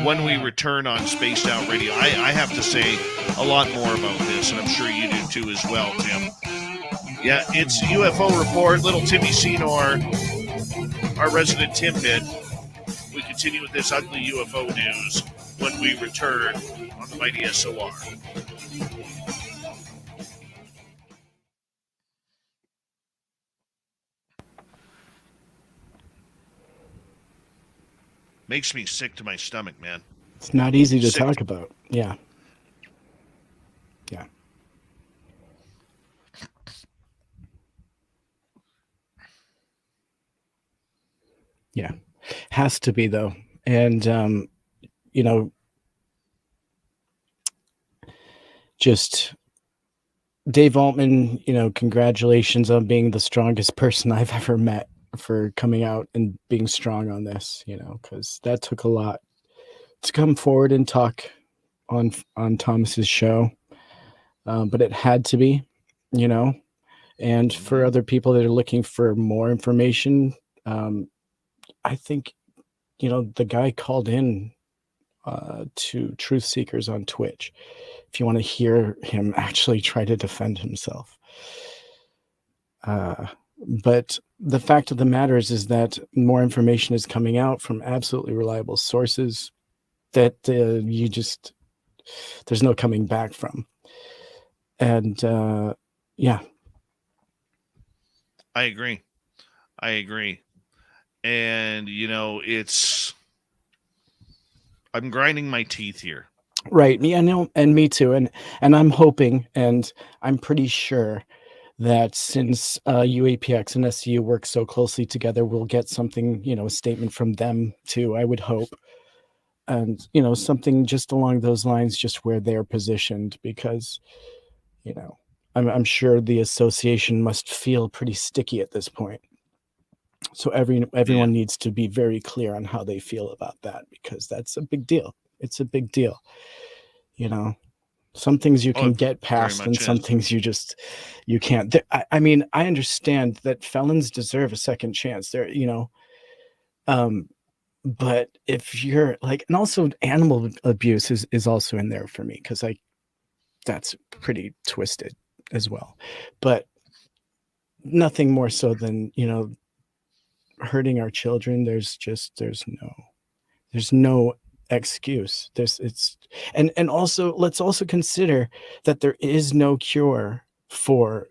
when we return on Spaced Out Radio. I have to say a lot more about this, and I'm sure you do too as well, Tim. Yeah, it's UFO Report, little Timmy Senor, our resident Timbit. We continue with this ugly UFO news when we return on the mighty SOR. Makes me sick to my stomach, man. It's not easy to talk about. Yeah. Yeah. Yeah. Has to be, though. And, you know, just Dave Altman, you know, congratulations on being the strongest person I've ever met for coming out and being strong on this, you know, because that took a lot to come forward and talk on Thomas's show. But it had to be, you know, and for other people that are looking for more information, I think, you know, the guy called in to Truth Seekers on Twitch. If you want to hear him actually try to defend himself. But the fact of the matter is that more information is coming out from absolutely reliable sources that there's no coming back from. And yeah. I agree. And, you know, I'm grinding my teeth here. Right. Yeah, no, and me too. And I'm hoping, and I'm pretty sure that since UAPX and SCU work so closely together, we'll get something, you know, a statement from them too, I would hope. And, you know, something just along those lines, just where they're positioned, because, you know, I'm sure the association must feel pretty sticky at this point. So everyone needs to be very clear on how they feel about that, because that's a big deal. It's a big deal. You know, some things you can get past and some things you can't. I mean, I understand that felons deserve a second chance there, you know, but if you're like, and also animal abuse is also in there for me, because that's pretty twisted as well, but nothing more so than, you know, hurting our children. There's no excuse. And also, let's also consider that there is no cure for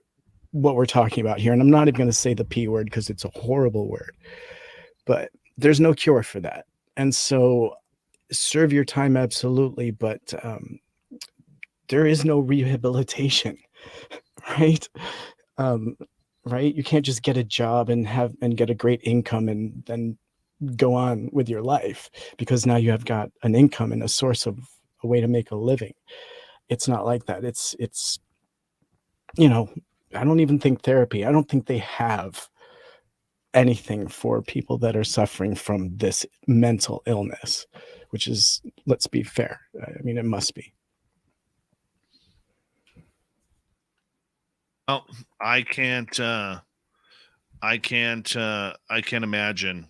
what we're talking about here. And I'm not even going to say the P word because it's a horrible word, but there's no cure for that. And so serve your time, absolutely, but there is no rehabilitation, right? Right? You can't just get a job and get a great income and then go on with your life, because now you have got an income and a source of a way to make a living. It's not like that. It's, you know, I don't even think therapy, I don't think they have anything for people that are suffering from this mental illness, which is, let's be fair. I mean, it must be. Well, I can't imagine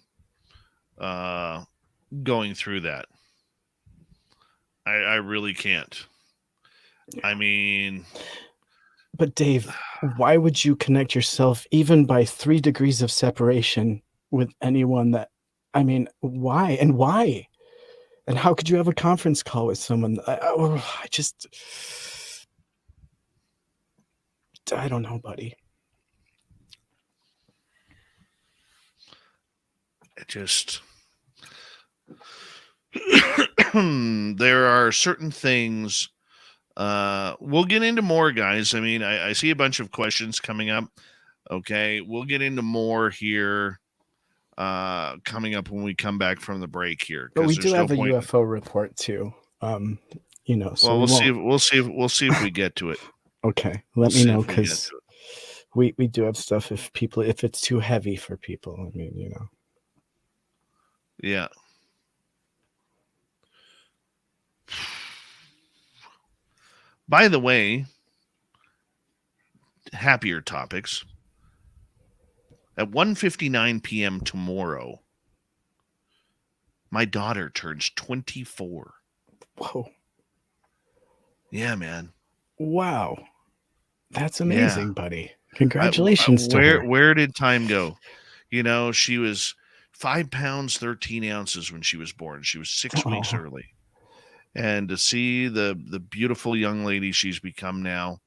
going through that. I really can't. I mean, but Dave, why would you connect yourself even by 3 degrees of separation with anyone that, I mean, why? And how could you have a conference call with someone? I don't know, buddy. It just, there are certain things, we'll get into more, guys. I mean, I see a bunch of questions coming up. Okay. We'll get into more here, coming up when we come back from the break here. But we do have a UFO report too. you know. So Well, we'll see if we get to it. Okay, let me know, because we do have stuff if it's too heavy for people. I mean, you know. Yeah. By the way, happier topics. At 1:59 p.m. tomorrow, my daughter turns 24. Whoa. Yeah, man. Wow. That's amazing, buddy. Congratulations to her. Where did time go? You know, she was 5 pounds, 13 ounces when she was born. She was 6 weeks early. And to see the beautiful young lady she's become now.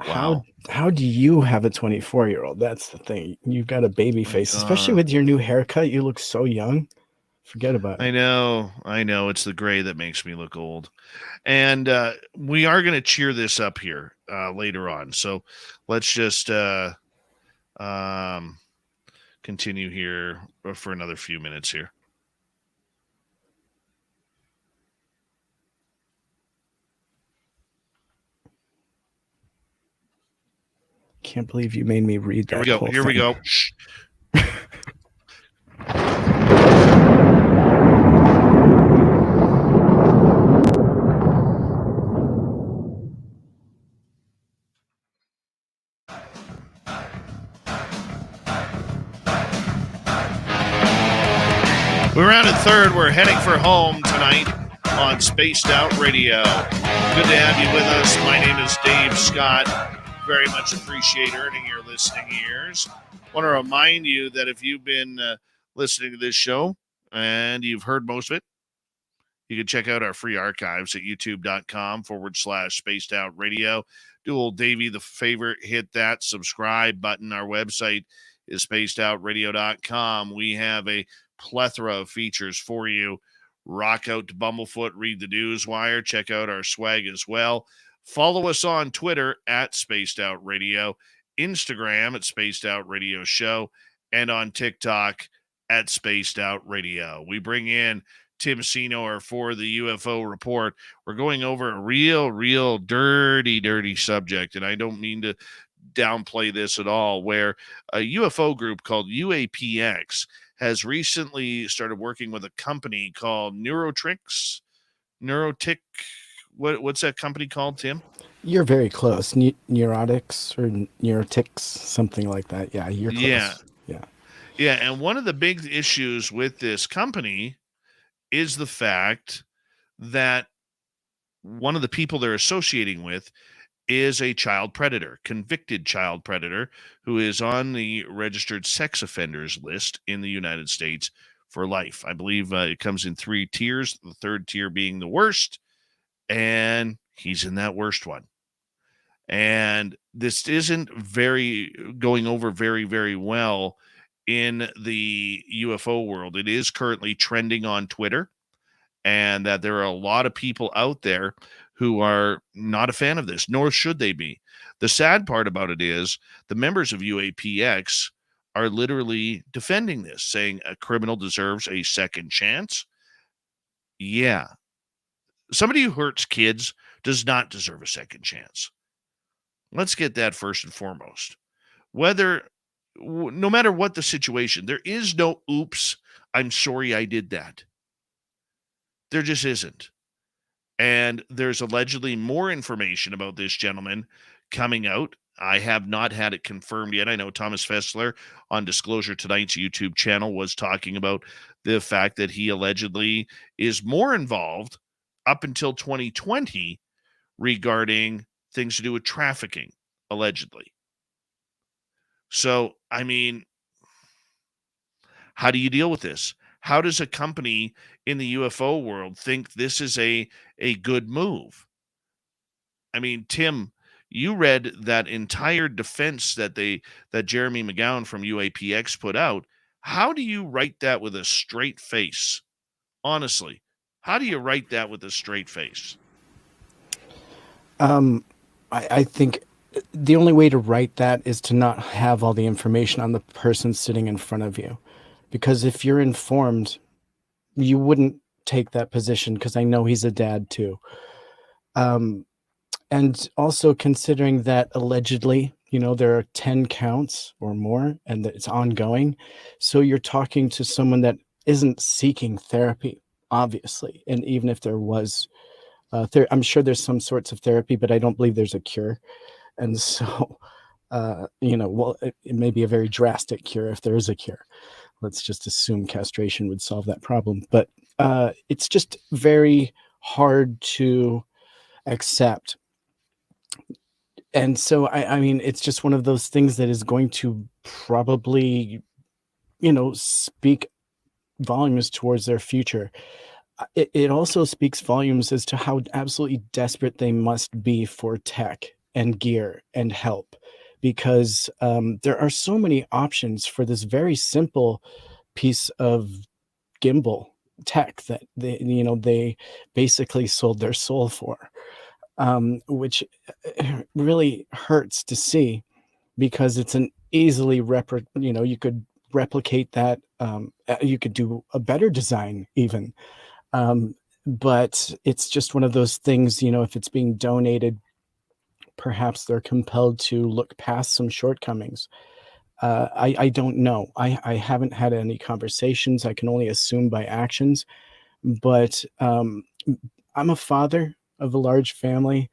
Wow. How do you have a 24-year-old? That's the thing. You've got a baby face, especially with your new haircut. You look so young. Forget about it. I know. It's the gray that makes me look old. And we are going to cheer this up here later on. So let's just continue here for another few minutes here. Can't believe you made me read that. Here we go. Shh. We're out at third. We're heading for home tonight on Spaced Out Radio. Good to have you with us. My name is Dave Scott. Very much appreciate earning your listening ears. Want to remind you that if you've been listening to this show and you've heard most of it, you can check out our free archives at youtube.com/spaced out radio. Do old Davey the favor, hit that subscribe button. Our website is spacedoutradio.com. We have a plethora of features for you. Rock out to Bumblefoot, read the Newswire, check out our swag as well. Follow us on Twitter at Spaced Out Radio, Instagram at Spaced Out Radio Show, and on TikTok at Spaced Out Radio. We bring in Tim Senor for the UFO Report. We're going over a real dirty subject, and I don't mean to downplay this at all, where a UFO group called UAPX has recently started working with a company called Neurotic. What's that company called, Tim? You're very close. Neurotics or Neurotics, something like that. Yeah, you're close. Yeah. And one of the big issues with this company is the fact that one of the people they're associating with is a child predator, convicted child predator, who is on the registered sex offenders list in the United States for life. I believe it comes in 3 tiers, the third tier being the worst, and he's in that worst one. And this isn't going over very well in the UFO world. It is currently trending on Twitter, and that there are a lot of people out there who are not a fan of this, nor should they be. The sad part about it is the members of UAPX are literally defending this, saying a criminal deserves a second chance. Yeah. Somebody who hurts kids does not deserve a second chance. Let's get that first and foremost. No matter what the situation, there is no oops, I'm sorry I did that. There just isn't. And there's allegedly more information about this gentleman coming out. I have not had it confirmed yet. I know Thomas Fidler on Disclosure Tonight's YouTube channel was talking about the fact that he allegedly is more involved up until 2020 regarding things to do with trafficking, allegedly. So, I mean, how do you deal with this? How does a company in the UFO world think this is a good move? I mean, Tim, you read that entire defense that Jeremy McGowan from UAPX put out. How do you write that with a straight face? Honestly, how do you write that with a straight face? I think the only way to write that is to not have all the information on the person sitting in front of you. Because if you're informed, you wouldn't take that position because I know he's a dad too. And also considering that allegedly, there are 10 counts or more and that it's ongoing. So you're talking to someone that isn't seeking therapy, obviously. And even if there was, I'm sure there's some sorts of therapy, but I don't believe there's a cure. And so, well, it may be a very drastic cure if there is a cure. Let's just assume castration would solve that problem. But it's just very hard to accept. And so, I mean, it's just one of those things that is going to probably, speak volumes towards their future. It also speaks volumes as to how absolutely desperate they must be for tech and gear and help, because there are so many options for this very simple piece of gimbal tech that they basically sold their soul for, which really hurts to see, because it's an easily you could replicate that. You could do a better design even. But it's just one of those things, if it's being donated, perhaps they're compelled to look past some shortcomings. I don't know. I haven't had any conversations. I can only assume by actions. But I'm a father of a large family,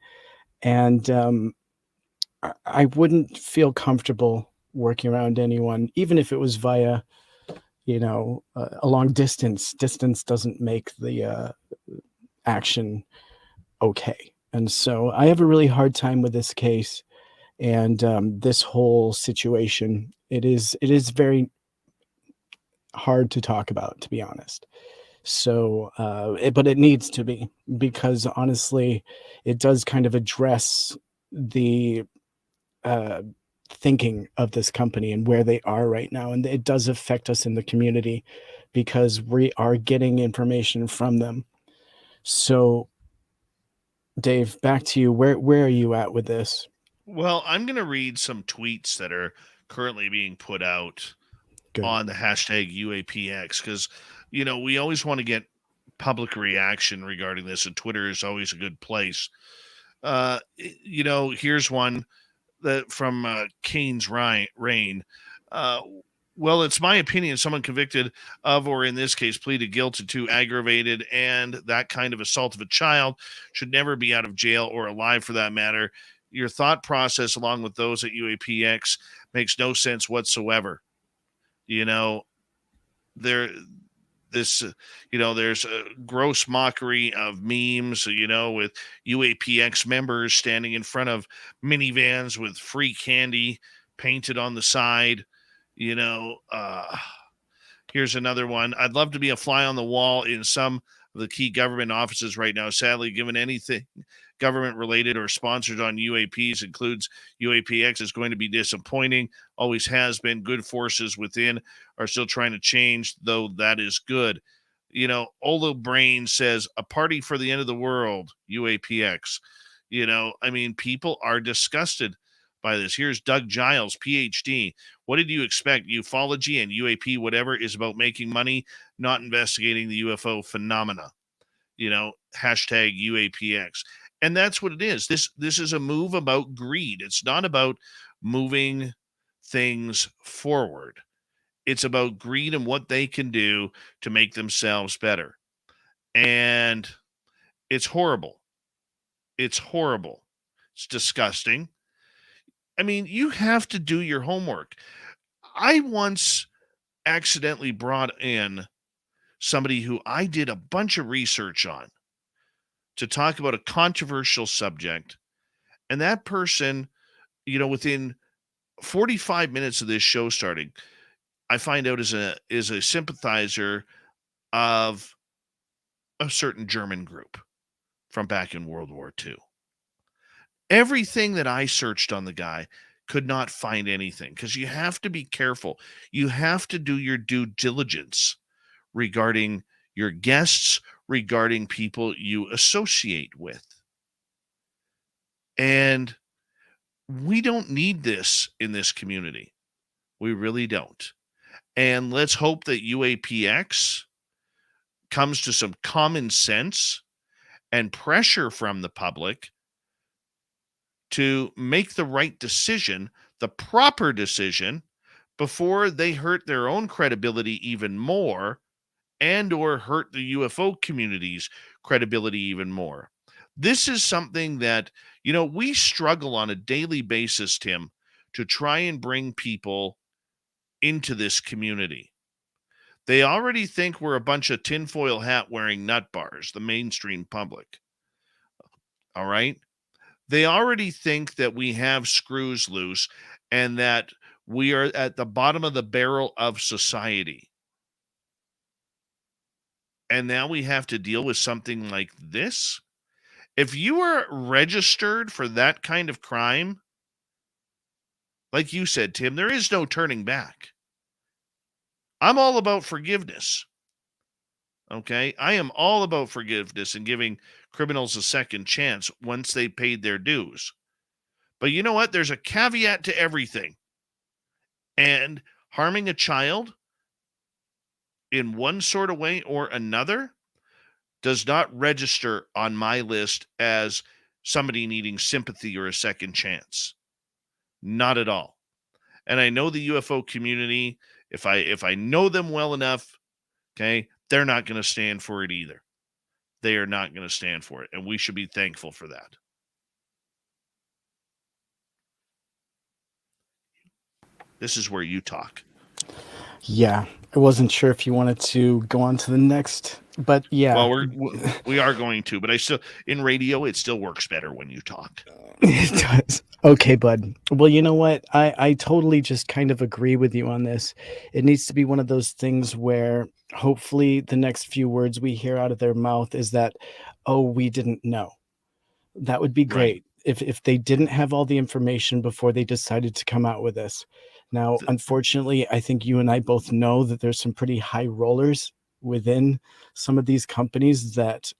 and I wouldn't feel comfortable working around anyone, even if it was via, a long distance. Distance doesn't make the action okay. And so I have a really hard time with this case and this whole situation. It is very hard to talk about, to be honest. So, but it needs to be, because honestly, it does kind of address the thinking of this company and where they are right now. And it does affect us in the community because we are getting information from them. So, Dave, back to you. Where are you at with this? Well, I'm going to read some tweets that are currently being put out on the hashtag UAPX, because, we always want to get public reaction regarding this, and Twitter is always a good place. Here's one that from Kane's Rain. Well, it's my opinion someone convicted of, or in this case, pleaded guilty to aggravated and that kind of assault of a child should never be out of jail or alive for that matter. Your thought process, along with those at UAPX, makes no sense whatsoever. There's a gross mockery of memes, with UAPX members standing in front of minivans with free candy painted on the side. Here's another one. I'd love to be a fly on the wall in some of the key government offices right now. Sadly, given anything government related or sponsored on UAPs includes UAPX, is going to be disappointing. Always has been. Good forces within are still trying to change, though that is good. Olo Brain says a party for the end of the world, UAPX. People are disgusted by this. Here's Doug Giles, PhD. What did you expect? Ufology and UAP, whatever, is about making money, not investigating the UFO phenomena. Hashtag UAPX. And that's what it is. This is a move about greed. It's not about moving things forward. It's about greed and what they can do to make themselves better. And it's horrible. It's horrible. It's disgusting. You have to do your homework. I once accidentally brought in somebody who I did a bunch of research on to talk about a controversial subject. And that person, within 45 minutes of this show starting, I find out is a sympathizer of a certain German group from back in World War II. Everything that I searched on the guy, could not find anything, because you have to be careful. You have to do your due diligence regarding your guests, regarding people you associate with. And we don't need this in this community. We really don't. And let's hope that UAPX comes to some common sense and pressure from the public to make the right decision, the proper decision, before they hurt their own credibility even more and or hurt the UFO community's credibility even more. This is something that, we struggle on a daily basis, Tim, to try and bring people into this community. They already think we're a bunch of tinfoil hat wearing nut bars, the mainstream public. All right? They already think that we have screws loose and that we are at the bottom of the barrel of society. And now we have to deal with something like this. If you are registered for that kind of crime, like you said, Tim, there is no turning back. I'm all about forgiveness. Okay? I am all about forgiveness and giving criminals a second chance once they paid their dues. But you know what? There's a caveat to everything. And harming a child in one sort of way or another does not register on my list as somebody needing sympathy or a second chance. Not at all. And I know the UFO community, if I know them well enough, okay, they're not going to stand for it either. They are not going to stand for it. And we should be thankful for that. This is where you talk. Yeah, I wasn't sure if you wanted to go on to the next, but yeah. Well, we are going to, but in radio, it still works better when you talk. It does. Okay, bud. Well, you know what? I totally just kind of agree with you on this. It needs to be one of those things where hopefully the next few words we hear out of their mouth is that, oh, we didn't know. That would be great. Right. If they didn't have all the information before they decided to come out with this. Now, unfortunately, I think you and I both know that there's some pretty high rollers within some of these companies that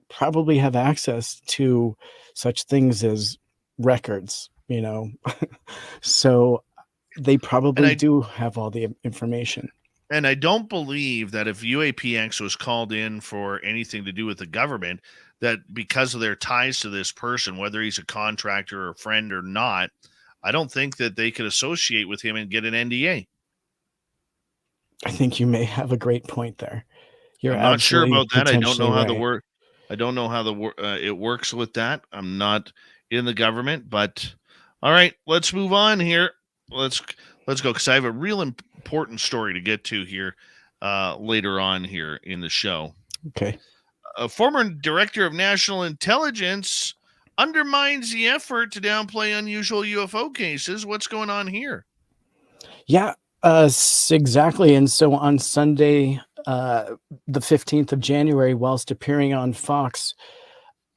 probably have access to such things as records, so they probably do have all the information. And I don't believe that if UAPX was called in for anything to do with the government, that because of their ties to this person, whether he's a contractor or a friend or not, I don't think that they could associate with him and get an NDA. I think you may have a great point there. I'm not sure about that. I don't know how it works with that. I'm not in the government, but all right, let's move on here. Let's go, because I have a real important story to get to here later on here in the show. Okay. A former director of national intelligence undermines the effort to downplay unusual UFO cases. What's going on here? Yeah, exactly. And so on Sunday, the 15th of January, whilst appearing on Fox,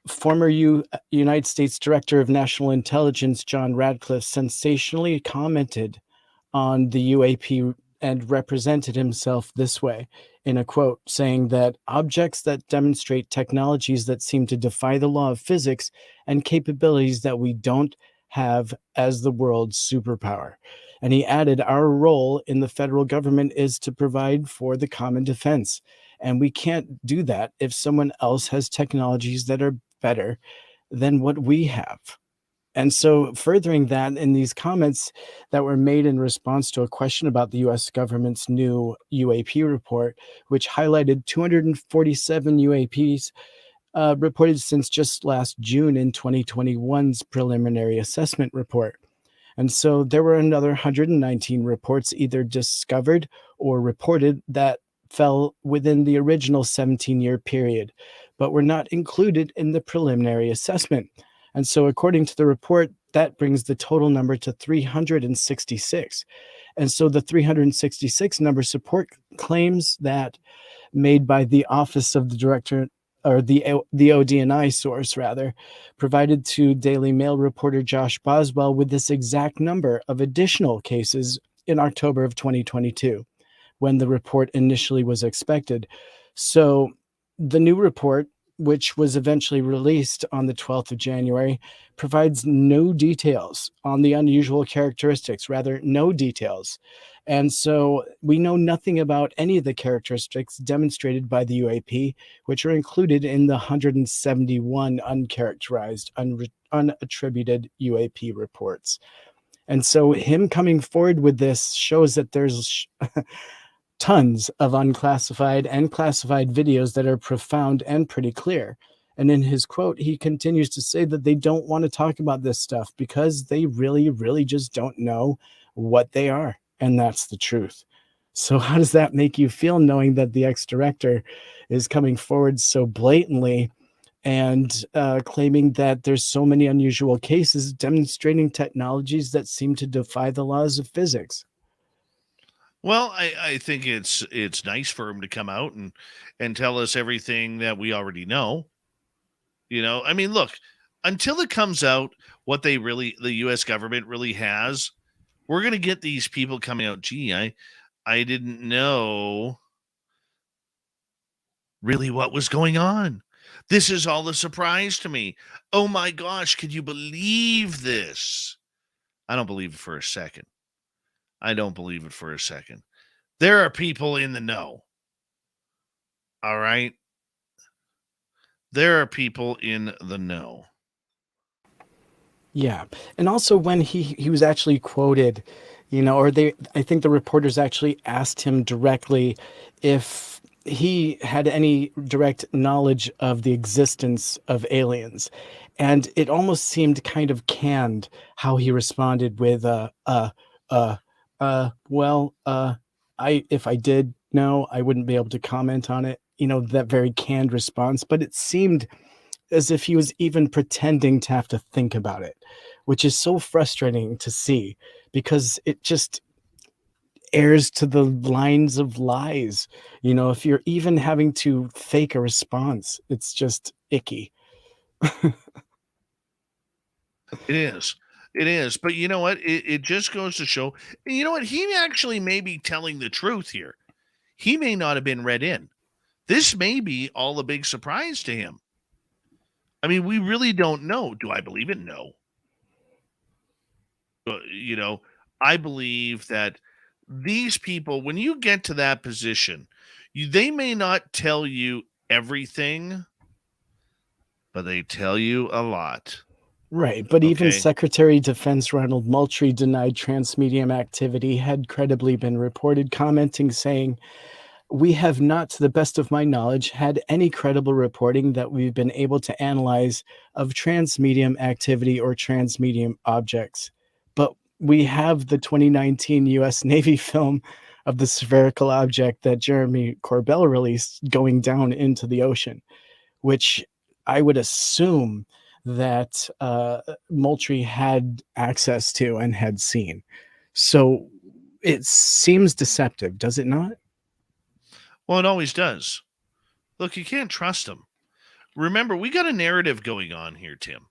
former United States Director of National Intelligence John Radcliffe sensationally commented on the UAP and represented himself this way in a quote, saying that objects that demonstrate technologies that seem to defy the law of physics and capabilities that we don't have as the world's superpower. And he added, our role in the federal government is to provide for the common defense. And we can't do that if someone else has technologies that are better than what we have. And so furthering that, in these comments that were made in response to a question about the U.S. government's new UAP report, which highlighted 247 UAPs reported since just last June in 2021's preliminary assessment report. And so there were another 119 reports either discovered or reported that fell within the original 17-year period, but were not included in the preliminary assessment. And so according to the report, that brings the total number to 366. And so the 366 number support claims that made by the Office of the Director, or the ODNI source rather, provided to Daily Mail reporter Josh Boswell with this exact number of additional cases in October of 2022, when the report initially was expected. So the new report, which was eventually released on the 12th of January, provides no details on the unusual characteristics, rather no details. And so we know nothing about any of the characteristics demonstrated by the UAP, which are included in the 171 uncharacterized, unattributed UAP reports. And so him coming forward with this shows that there's tons of unclassified and classified videos that are profound and pretty clear. And in his quote, he continues to say that they don't want to talk about this stuff because they really, really just don't know what they are. And that's the truth. So how does that make you feel, knowing that the ex-director is coming forward so blatantly and claiming that there's so many unusual cases demonstrating technologies that seem to defy the laws of physics? Well, I think it's nice for him to come out and tell us everything that we already know. I mean, look, until it comes out what the U.S. government really has, we're going to get these people coming out. Gee, I didn't know really what was going on. This is all a surprise to me. Oh my gosh, could you believe this? I don't believe it for a second. There are people in the know. All right. There are people in the know. Yeah. And also when he was actually quoted, I think the reporters actually asked him directly if he had any direct knowledge of the existence of aliens. And it almost seemed kind of canned how he responded with, if I did know, I wouldn't be able to comment on it. That very canned response, but it seemed as if he was even pretending to have to think about it, which is so frustrating to see because it just airs to the lines of lies. If you're even having to fake a response, it's just icky. It is. But you know what? It just goes to show, you know what? He actually may be telling the truth here. He may not have been read in. This may be all a big surprise to him. I mean, we really don't know. Do I believe it? No. I believe that these people, when you get to that position, they may not tell you everything, but they tell you a lot. Right, but even Secretary of Defense Ronald Moultrie denied transmedium activity had credibly been reported, commenting, saying, "We have not, to the best of my knowledge, had any credible reporting that we've been able to analyze of transmedium activity or transmedium objects. But we have the 2019 U.S. Navy film of the spherical object that Jeremy Corbell released going down into the ocean," which I would assume that Moultrie had access to and had seen. So it seems deceptive, does it not? Well, it always does. Look, you can't trust them. Remember, we got a narrative going on here, Tim.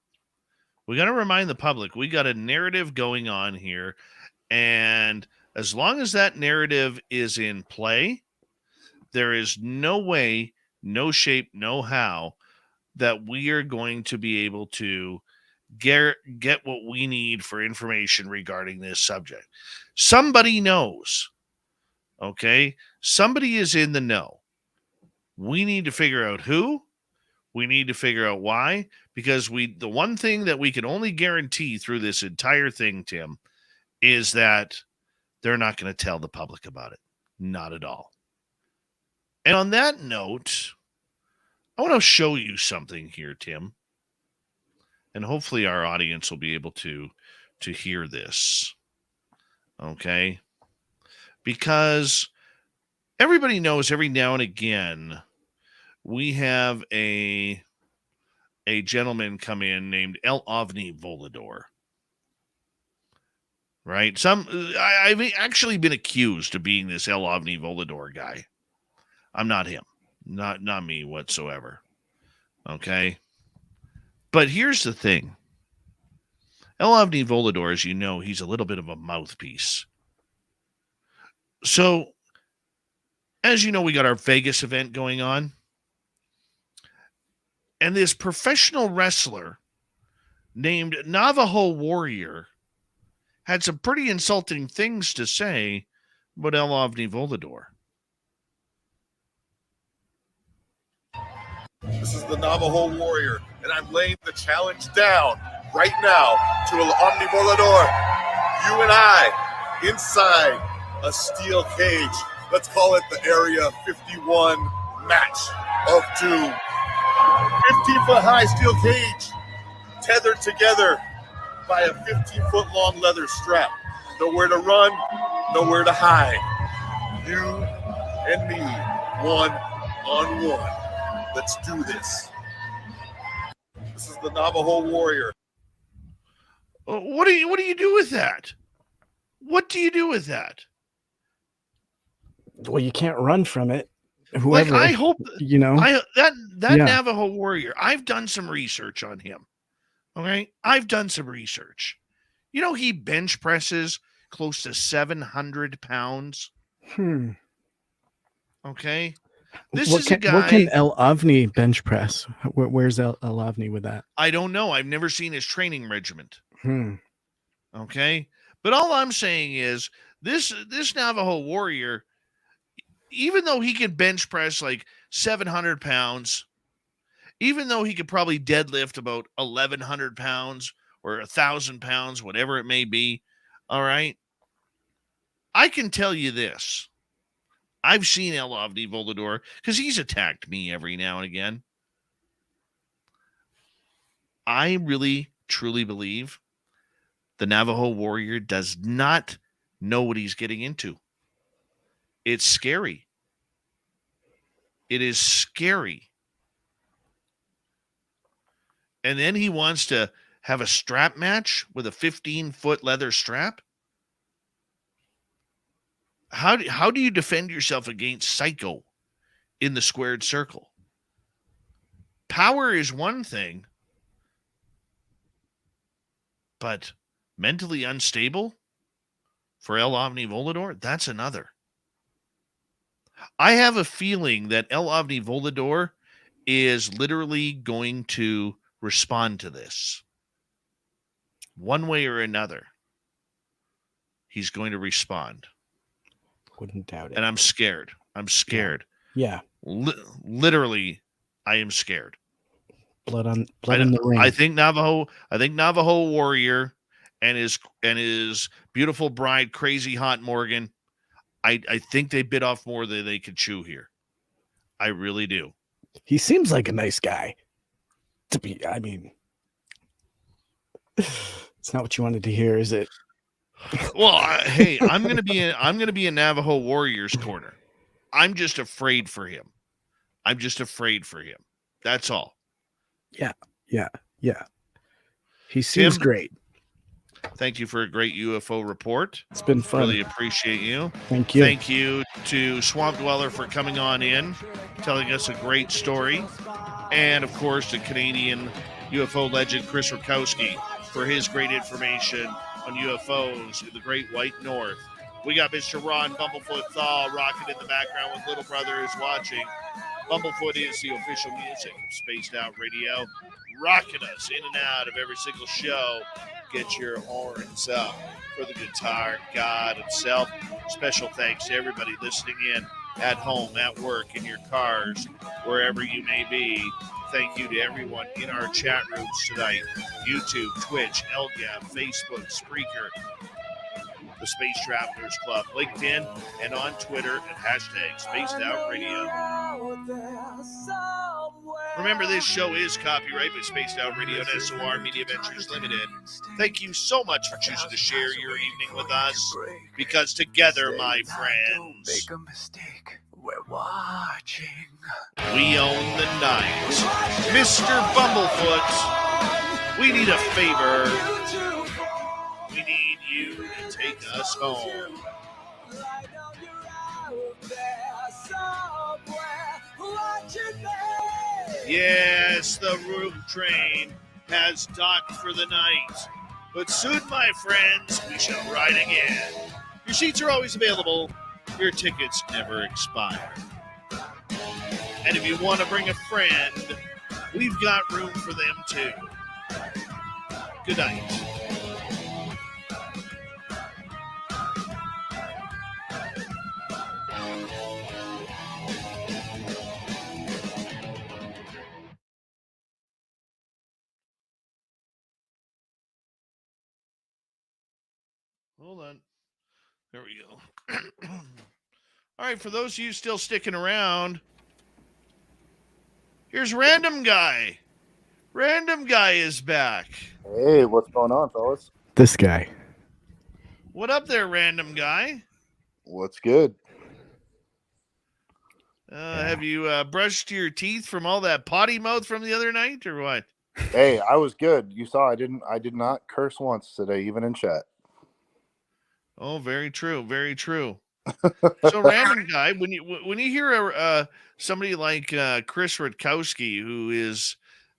We got to remind the public, we got a narrative going on here. And as long as that narrative is in play, there is no way, no shape, no how that we are going to be able to get what we need for information regarding this subject. Somebody knows. Okay? Somebody is in the know. We need to figure out who. We need to figure out why. Because the one thing that we can only guarantee through this entire thing, Tim, is that they're not going to tell the public about it. Not at all. And on that note, I want to show you something here, Tim. And hopefully our audience will be able to hear this. Okay? Because everybody knows every now and again we have a gentleman come in named El Ovni Volador. Right? I've actually been accused of being this El Ovni Volador guy. I'm not him. Not me whatsoever. Okay? But here's the thing. El Ovni Volador, as you know, he's a little bit of a mouthpiece. So, as you know, we got our Vegas event going on. And this professional wrestler named Navajo Warrior had some pretty insulting things to say about El Ovni Volador. This is the Navajo warrior, and I'm laying the challenge down right now to El Ovni Volador. You and I, inside a steel cage. Let's call it the Area 51 match of doom. 15-foot high steel cage, tethered together by a 15-foot-long leather strap. Nowhere to run, nowhere to hide. You and me, one-on-one. Let's do this. This is the Navajo warrior. What do you do with that? What do you do with that? Well, you can't run from it. Whoever, I hope that Yeah. Navajo warrior. I've done some research on him. Okay, I've done some research. He bench presses close to 700 pounds. Okay, this is a guy. What can El Ovni bench press? Where's El Ovni with that? I don't know. I've never seen his training regiment. Okay, but all I'm saying is this Navajo warrior, even though he can bench press like 700 pounds, even though he could probably deadlift about 1,100 pounds or 1,000 pounds, whatever it may be, all right, I can tell you this. I've seen El Ovni Volador because he's attacked me every now and again. I really, truly believe the Navajo warrior does not know what he's getting into. It's scary. It is scary. And then he wants to have a strap match with a 15-foot leather strap. How do you defend yourself against Psycho in the squared circle? Power is one thing, but mentally unstable for El Ovni Volador, that's another. I have a feeling that El Ovni Volador is literally going to respond to this. One way or another, he's going to respond. Wouldn't doubt it. And I'm scared. I'm scared. Yeah. Literally, I am scared. Blood in the ring. I think Navajo warrior and his beautiful bride, Crazy Hot Morgan, I think they bit off more than they could chew here. I really do. He seems like a nice guy. It's not what you wanted to hear, is it? Well, hey, I'm gonna be in Navajo warrior's corner. I'm just afraid for him. That's all. Yeah. He seems Tim, great. Thank you for a great UFO report. It's been fun. Really appreciate you. Thank you. Thank you to Swamp Dweller for coming on in, telling us a great story. And, of course, to Canadian UFO legend Chris Rutkowski for his great information on UFOs in the Great White North. We got Mr. Ron Bumblefoot Thaw rocking in the background with Little Brother is watching. Bumblefoot is the official music of Spaced Out Radio, rocking us in and out of every single show. Get your horns up for the guitar god himself. Special thanks to everybody listening in at home, at work, in your cars, wherever you may be. Thank you to everyone in our chat rooms tonight. YouTube, Twitch, LGAP, Facebook, Spreaker, the Space Travelers Club, LinkedIn, and on Twitter at hashtag Spaced Out Radio. Remember, this show is copyright by Spaced Out Radio and SOR Media Ventures Limited. Thank you so much for choosing to share your evening with us, because together, my friends, make a mistake. We're watching. We own the night. Mr. Bumblefoot, we need a favor. We need you to take us home. Yes, the room train has docked for the night. But soon, my friends, we shall ride again. Your seats are always available. Your tickets never expire. And if you want to bring a friend, we've got room for them too. Good night. Hold on. There we go. All right, for those of you still sticking around, here's Random Guy. Random Guy is back. Hey, what's going on, fellas? This guy. What up there, Random Guy? What's good? Have you brushed your teeth from all that potty mouth from the other night, or what? Hey, I was good. You saw I did not curse once today, even in chat. Oh, very true, very true. So, Random Guy, when you hear somebody like Chris Rutkowski, who is,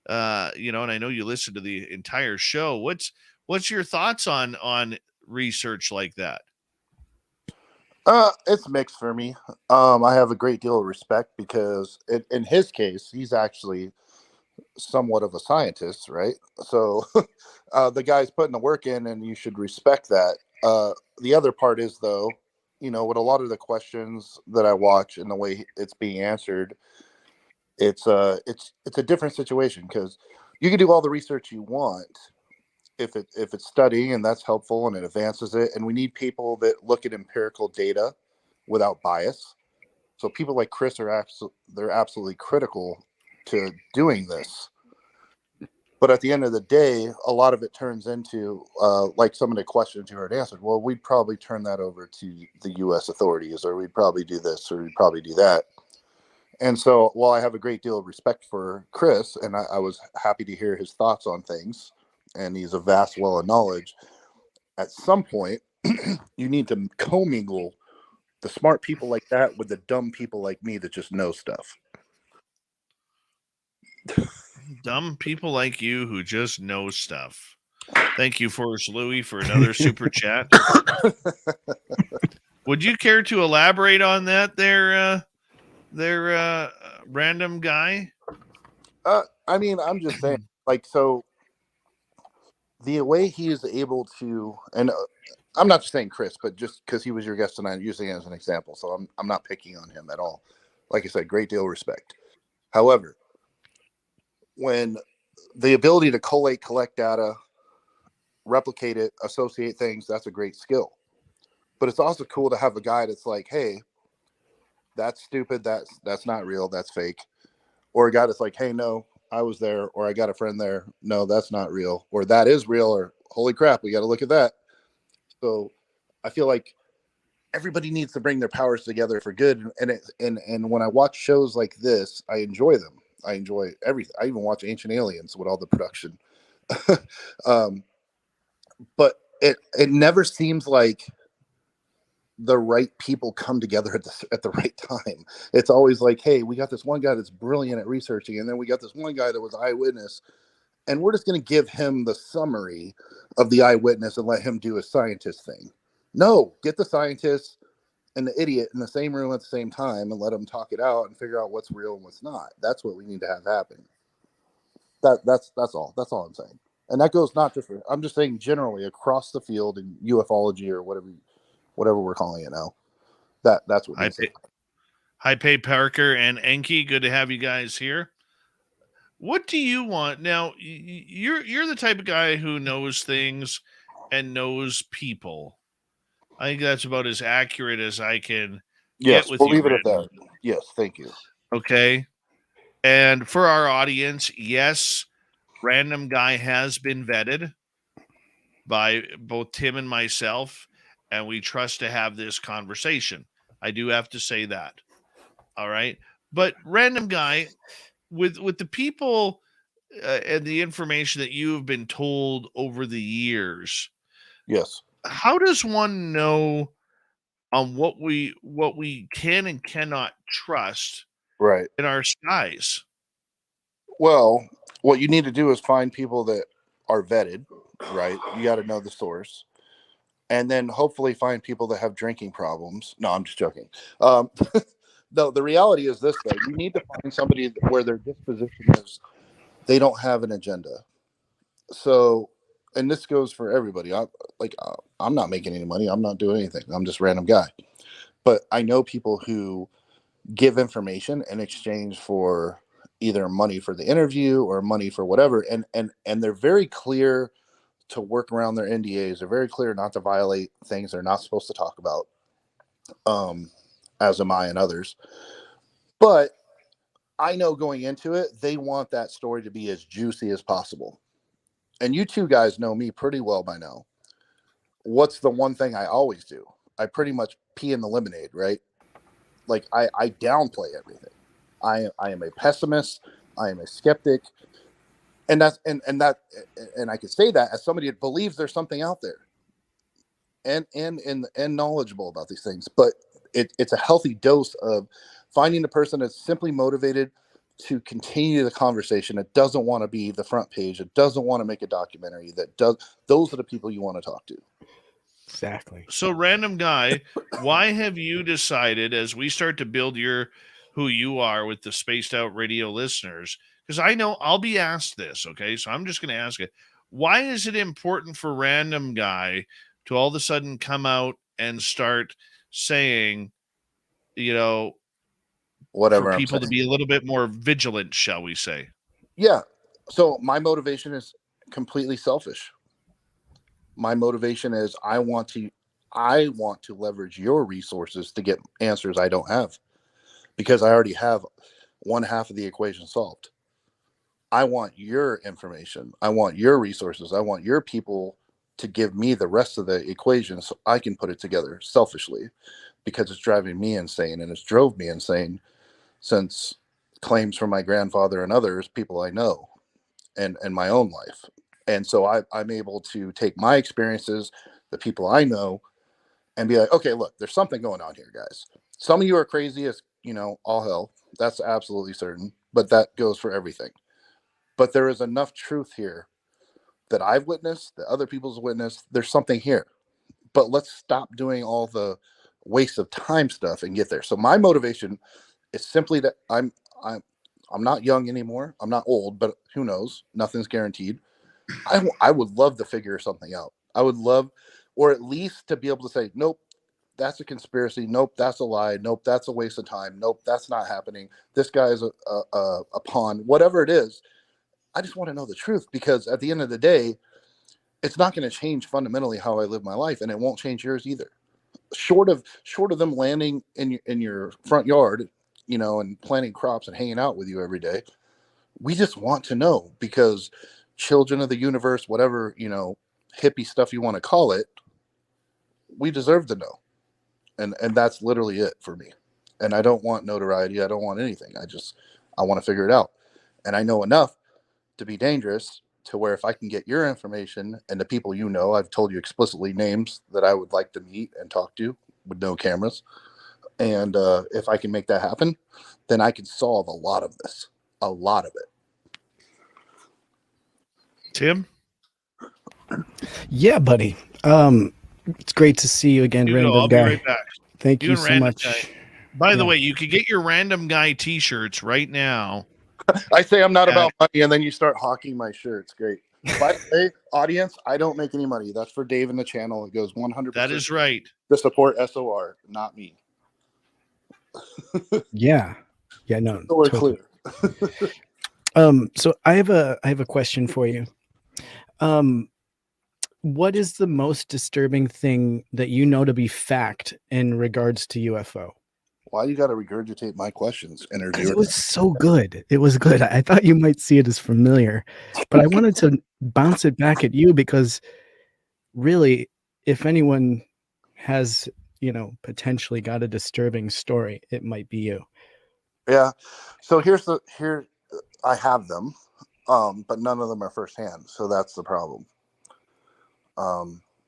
and I know you listen to the entire show, what's your thoughts on research like that? It's mixed for me. I have a great deal of respect because in his case, he's actually somewhat of a scientist, right? So the guy's putting the work in, and you should respect that. The other part is, though, with a lot of the questions that I watch and the way it's being answered, it's a different situation, because you can do all the research you want if it's studying, and that's helpful and it advances it. And we need people that look at empirical data without bias. So people like Chris they're absolutely critical to doing this. But at the end of the day, a lot of it turns into like some of the questions you heard answered. Well, we'd probably turn that over to the U.S. authorities, or we'd probably do this, or we'd probably do that. And so, while I have a great deal of respect for Chris, and I was happy to hear his thoughts on things, and he's a vast well of knowledge, at some point, you need to commingle the smart people like that with the dumb people like me that just know stuff. Dumb people like you who just know stuff. Thank you, Forrest Louis, for another super chat. Would you care to elaborate on that there, Random Guy? I mean, I'm just saying, like, so the way he is able to, and I'm not just saying Chris, but just because he was your guest tonight, I'm using it as an example, so I'm not picking on him at all. Like I said, great deal of respect. However, when the ability to collect data, replicate it, associate things, that's a great skill. But it's also cool to have a guy that's like, hey, that's stupid, that's not real, that's fake. Or a guy that's like, hey, no, I was there, or I got a friend there, no, that's not real, or that is real, or holy crap, we got to look at that. So I feel like everybody needs to bring their powers together for good. And when I watch shows like this, I enjoy them. I enjoy everything. I even watch Ancient Aliens with all the production. But it never seems like the right people come together at the right time. It's always like, hey, we got this one guy that's brilliant at researching, and then we got this one guy that was eyewitness, and we're just going to give him the summary of the eyewitness and let him do a scientist thing. No, get the scientist and the idiot in the same room at the same time and let them talk it out and figure out what's real and what's not. That's what we need to have happen. That's all. That's all I'm saying. And that goes not just for, I'm just saying generally across the field in ufology or whatever we're calling it now. That's what Hi, Pay Parker and Enki. Good to have you guys here. What do you want now? You're the type of guy who knows things and knows people. I think that's about as accurate as I can get with we'll you. Leave it at that. Yes, thank you. Okay. And for our audience, yes, Random Guy has been vetted by both Tim and myself, and we trust to have this conversation. I do have to say that. All right. But Random Guy, with the people and the information that you've been told over the years, yes, how does one know on what we can and cannot trust right in our skies? Well, what you need to do is find people that are vetted, right? You got to know the source, and then hopefully find people that have drinking problems. No, I'm just joking. No, the reality is this, though. You need to find somebody where their disposition is they don't have an agenda. So, and this goes for everybody. I'm not making any money. I'm not doing anything. I'm just a random guy. But I know people who give information in exchange for either money for the interview or money for whatever. And they're very clear to work around their NDAs. They're very clear not to violate things they're not supposed to talk about, as am I and others. But I know going into it, they want that story to be as juicy as possible. And you two guys know me pretty well by now. What's the one thing I always do? I pretty much pee in the lemonade, right? Like I downplay everything. I am a pessimist. I am a skeptic. And that's and I can say that as somebody that believes there's something out there and knowledgeable about these things. But it's a healthy dose of finding the person that's simply motivated to continue the conversation. That doesn't want to be the front page. It doesn't want to make a documentary. Those are the people you want to talk to. Exactly. So, random guy, why have you decided, as we start to build who you are with the Spaced Out Radio listeners, because I know I'll be asked this, okay? So I'm just going to ask it. Why is it important for random guy to all of a sudden come out and start saying, whatever for people to be a little bit more vigilant, shall we say? Yeah. So my motivation is completely selfish. My motivation is I want to leverage your resources to get answers I don't have, because I already have one half of the equation solved. I want your information. I want your resources. I want your people to give me the rest of the equation so I can put it together selfishly, because it's driving me insane, and it's drove me insane since claims from my grandfather and others, people I know, and my own life. And so I'm able to take my experiences, the people I know, and be like, okay, look, there's something going on here, guys. Some of you are crazy as, all hell. That's absolutely certain. But that goes for everything. But there is enough truth here that I've witnessed, that other people's witnessed. There's something here. But let's stop doing all the waste of time stuff and get there. So my motivation is simply that I'm not young anymore. I'm not old, but who knows? Nothing's guaranteed. I would love to figure something out. I would love, or at least to be able to say, nope, that's a conspiracy. Nope, that's a lie. Nope, that's a waste of time. Nope, that's not happening. This guy is a pawn. Whatever it is, I just want to know the truth, because at the end of the day, it's not going to change fundamentally how I live my life, and it won't change yours either. Short of them landing in your front yard, and planting crops and hanging out with you every day, we just want to know, because children of the universe, whatever, hippie stuff you want to call it, we deserve to know. And that's literally it for me. And I don't want notoriety. I don't want anything. I want to figure it out. And I know enough to be dangerous, to where if I can get your information and the people I've told you explicitly names that I would like to meet and talk to with no cameras. And if I can make that happen, then I can solve a lot of this, a lot of it. Tim? Yeah, buddy. It's great to see you again, random I'll guy. be right back. Thank you so much. Guy. By the way, you can get your random guy t-shirts right now. I say I'm not about money, and then you start hawking my shirts. Great. By the way, audience, I don't make any money. That's for Dave and the channel. It goes 100%. That is right. To support SOR, not me. Yeah. No. So we're clear. So I have a question for you. What is the most disturbing thing that you know to be fact in regards to UFO? Why you got to regurgitate my questions? It was so good. It was good. I thought you might see it as familiar, but I wanted to bounce it back at you, because really, if anyone has, potentially got a disturbing story, it might be you. Yeah. So here I have them, but none of them are firsthand. So that's the problem.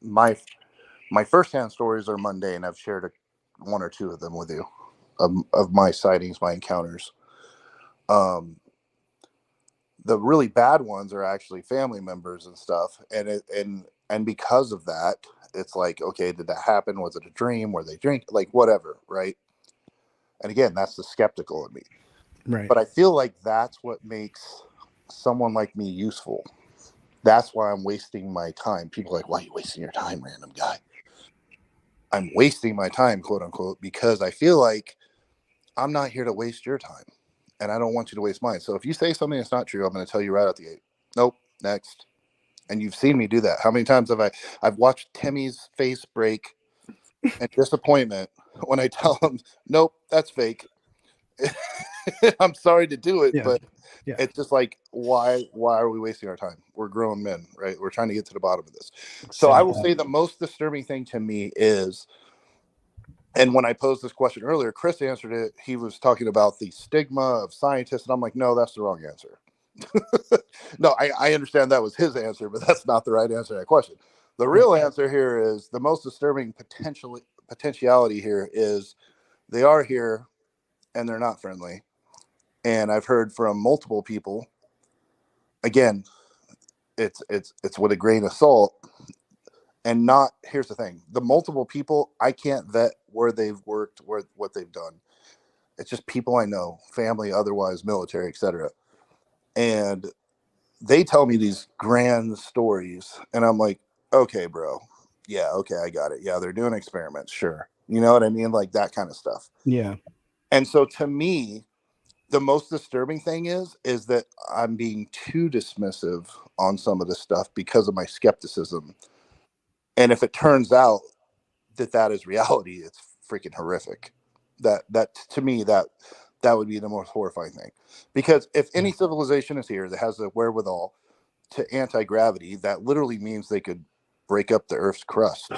My firsthand stories are mundane. I've shared one or two of them with you, of my sightings, my encounters. The really bad ones are actually family members and stuff, and because of that, it's like, okay, did that happen? Was it a dream? Were they drink? Like, whatever, right? And again, that's the skeptical in me. Right. But I feel like that's what makes someone like me useful. That's why I'm wasting my time. People are like, why are you wasting your time, random guy? I'm wasting my time, quote unquote, because I feel like I'm not here to waste your time, and I don't want you to waste mine. So if you say something that's not true, I'm going to tell you right out the gate. Nope, next. And you've seen me do that. How many times have I've watched Timmy's face break in disappointment when I tell him, nope, that's fake. I'm sorry to do it, but it's just like, why are we wasting our time? We're grown men, right? We're trying to get to the bottom of this. So I will say the most disturbing thing to me is, and when I posed this question earlier, Chris answered it. He was talking about the stigma of scientists, and I'm like, no, that's the wrong answer. No, I understand that was his answer, but that's not the right answer to that question. The real answer here is the most disturbing potentiality here is they are here and they're not friendly. And I've heard from multiple people, again, it's with a grain of salt, and not, here's the thing, the multiple people, I can't vet where they've worked, what they've done. It's just people I know, family, otherwise, military, etc. And they tell me these grand stories, and I'm like, okay, bro. Yeah, okay, I got it. Yeah, they're doing experiments, sure. You know what I mean? Like that kind of stuff. Yeah. And so to me, the most disturbing thing is that I'm being too dismissive on some of this stuff because of my skepticism. And if it turns out that is reality, it's freaking horrific. That to me, that would be the most horrifying thing. Because if any civilization is here that has the wherewithal to anti-gravity, that literally means they could break up the Earth's crust.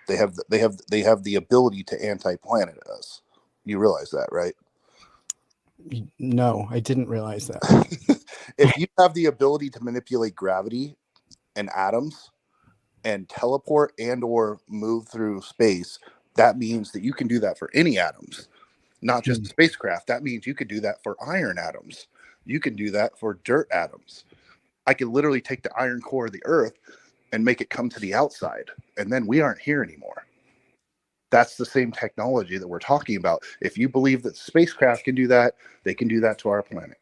They have the ability to anti-planet us. You realize that, right? No, I didn't realize that. If you have the ability to manipulate gravity and atoms and teleport and or move through space, that means that you can do that for any atoms, not just a spacecraft. That means you could do that for iron atoms. You can do that for dirt atoms. I could literally take the iron core of the Earth and make it come to the outside, and then we aren't here anymore. That's the same technology that we're talking about. If you believe that spacecraft can do that, they can do that to our planet.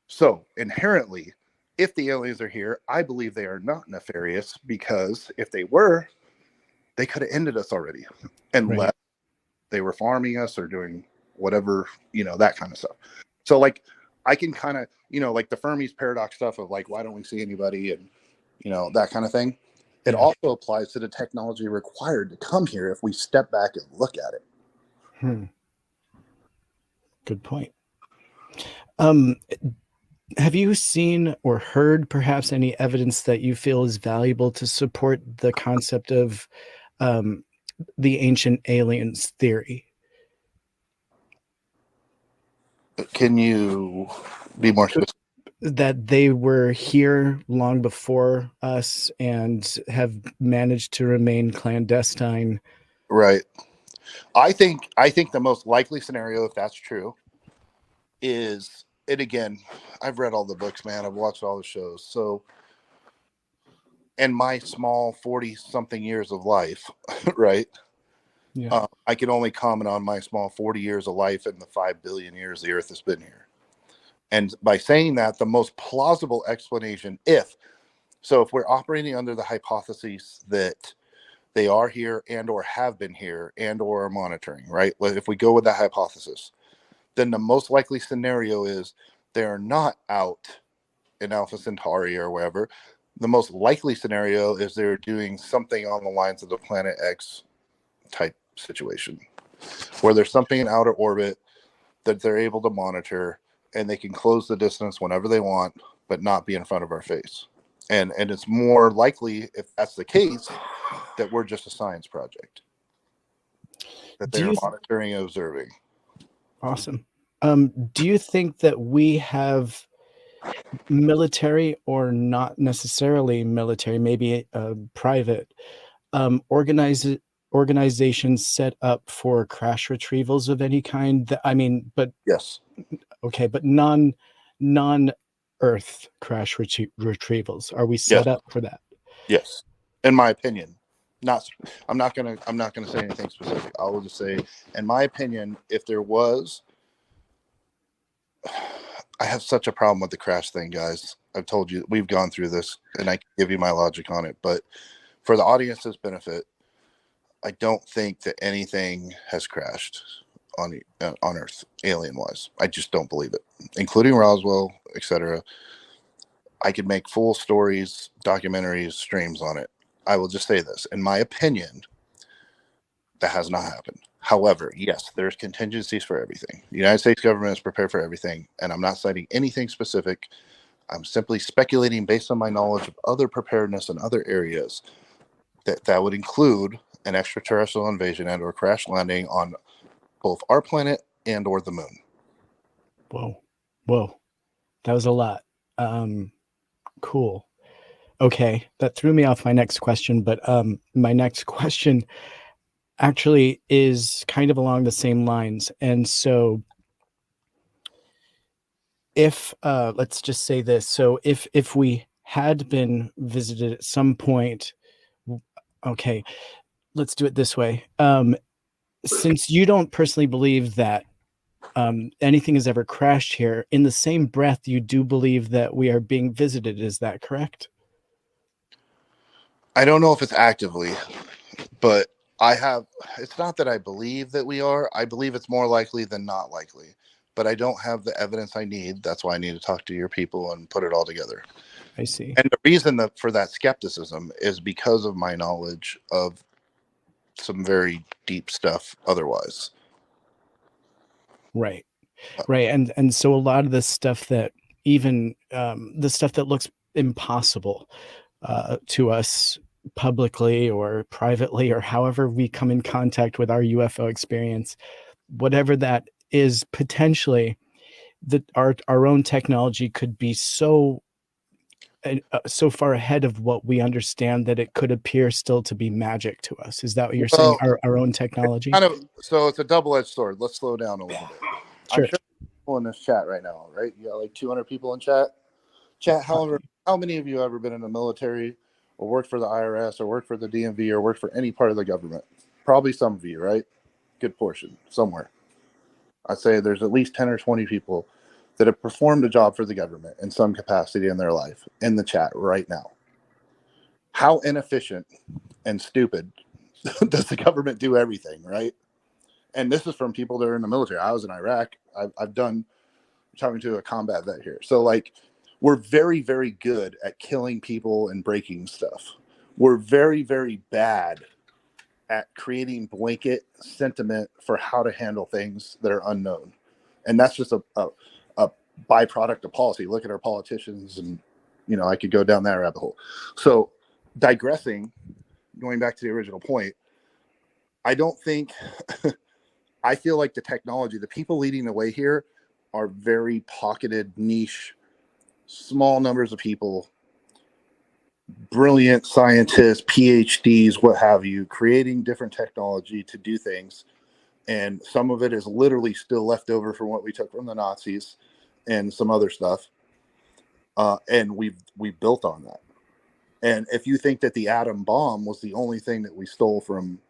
So inherently, if the aliens are here, I believe they are not nefarious, because if they were, they could have ended us already, unless they were farming us or doing whatever, that kind of stuff. So like, I can kind of, like the Fermi's paradox stuff of like, why don't we see anybody, and that kind of thing. It also applies to the technology required to come here if we step back and look at it. Good point. Have you seen or heard perhaps any evidence that you feel is valuable to support the concept of the ancient aliens theory? Can you be more specific? That they were here long before us and have managed to remain clandestine. Right. I think the most likely scenario, if that's true, is, and again, I've read all the books, man. I've watched all the shows. So in my small 40-something years of life, right? Yeah. I can only comment on my small 40 years of life and the 5 billion years the Earth has been here. And by saying that, the most plausible explanation, if we're operating under the hypothesis that they are here and or have been here and or are monitoring, right? If we go with that hypothesis, then the most likely scenario is they're not out in Alpha Centauri or wherever. The most likely scenario is they're doing something on the lines of the Planet X type situation, where there's something in outer orbit that they're able to monitor, and they can close the distance whenever they want, but not be in front of our face. And it's more likely, if that's the case, that we're just a science project that they're monitoring and observing. Awesome. Do you think that we have military, or not necessarily military, maybe private, organizations set up for crash retrievals of any kind? Yes. Okay, but non-Earth crash retrievals. Are we set up for that? Yes, in my opinion. I'm not gonna say anything specific. I will just say, in my opinion, if there was, I have such a problem with the crash thing, guys. I've told you, we've gone through this, and I can give you my logic on it. But for the audience's benefit, I don't think that anything has crashed on Earth, alien-wise. I just don't believe it, including Roswell, etc. I could make full stories, documentaries, streams on it. I will just say this. In my opinion, that has not happened. However, yes, there's contingencies for everything. The United States government is prepared for everything, and I'm not citing anything specific. I'm simply speculating based on my knowledge of other preparedness in other areas that would include an extraterrestrial invasion and or crash landing on both our planet and or the moon. Whoa. That was a lot. Cool. Okay, that threw me off my next question, but my next question actually is kind of along the same lines. And so if let's just say this, so if we had been visited at some point, okay, let's do it this way. Since you don't personally believe that anything has ever crashed here, in the same breath, you do believe that we are being visited. Is that correct? I don't know if it's actively, but it's not that I believe that we are. I believe it's more likely than not likely, but I don't have the evidence I need. That's why I need to talk to your people and put it all together. I see. And the reason for that skepticism is because of my knowledge of some very deep stuff otherwise. Right. And so a lot of this stuff that even the stuff that looks impossible to us publicly or privately, or however we come in contact with our UFO experience, whatever that is, potentially that our own technology could be so far ahead of what we understand that it could appear still to be magic to us. Is that what you're saying? Our own technology? So it's a double-edged sword. Let's slow down a little bit. Sure. I'm sure people in this chat right now, right? You got like 200 people in chat. How many of you have ever been in the military or worked for the IRS or worked for the DMV or worked for any part of the government? Probably some of you, right? Good portion, somewhere. I'd say there's at least 10 or 20 people that have performed a job for the government in some capacity in their life in the chat right now. How inefficient and stupid does the government do everything, right? And this is from people that are in the military. I was in Iraq. I'm talking to a combat vet here. So like, we're very, very good at killing people and breaking stuff. We're very, very bad at creating blanket sentiment for how to handle things that are unknown. And that's just a byproduct of policy. Look at our politicians, and, you know, I could go down that rabbit hole. So digressing, going back to the original point, I don't think, I feel like the technology, the people leading the way here are very pocketed, niche, small numbers of people, brilliant scientists, PhDs, what have you, creating different technology to do things. And some of it is literally still left over from what we took from the Nazis and some other stuff. And we've built on that. And if you think that the atom bomb was the only thing that we stole from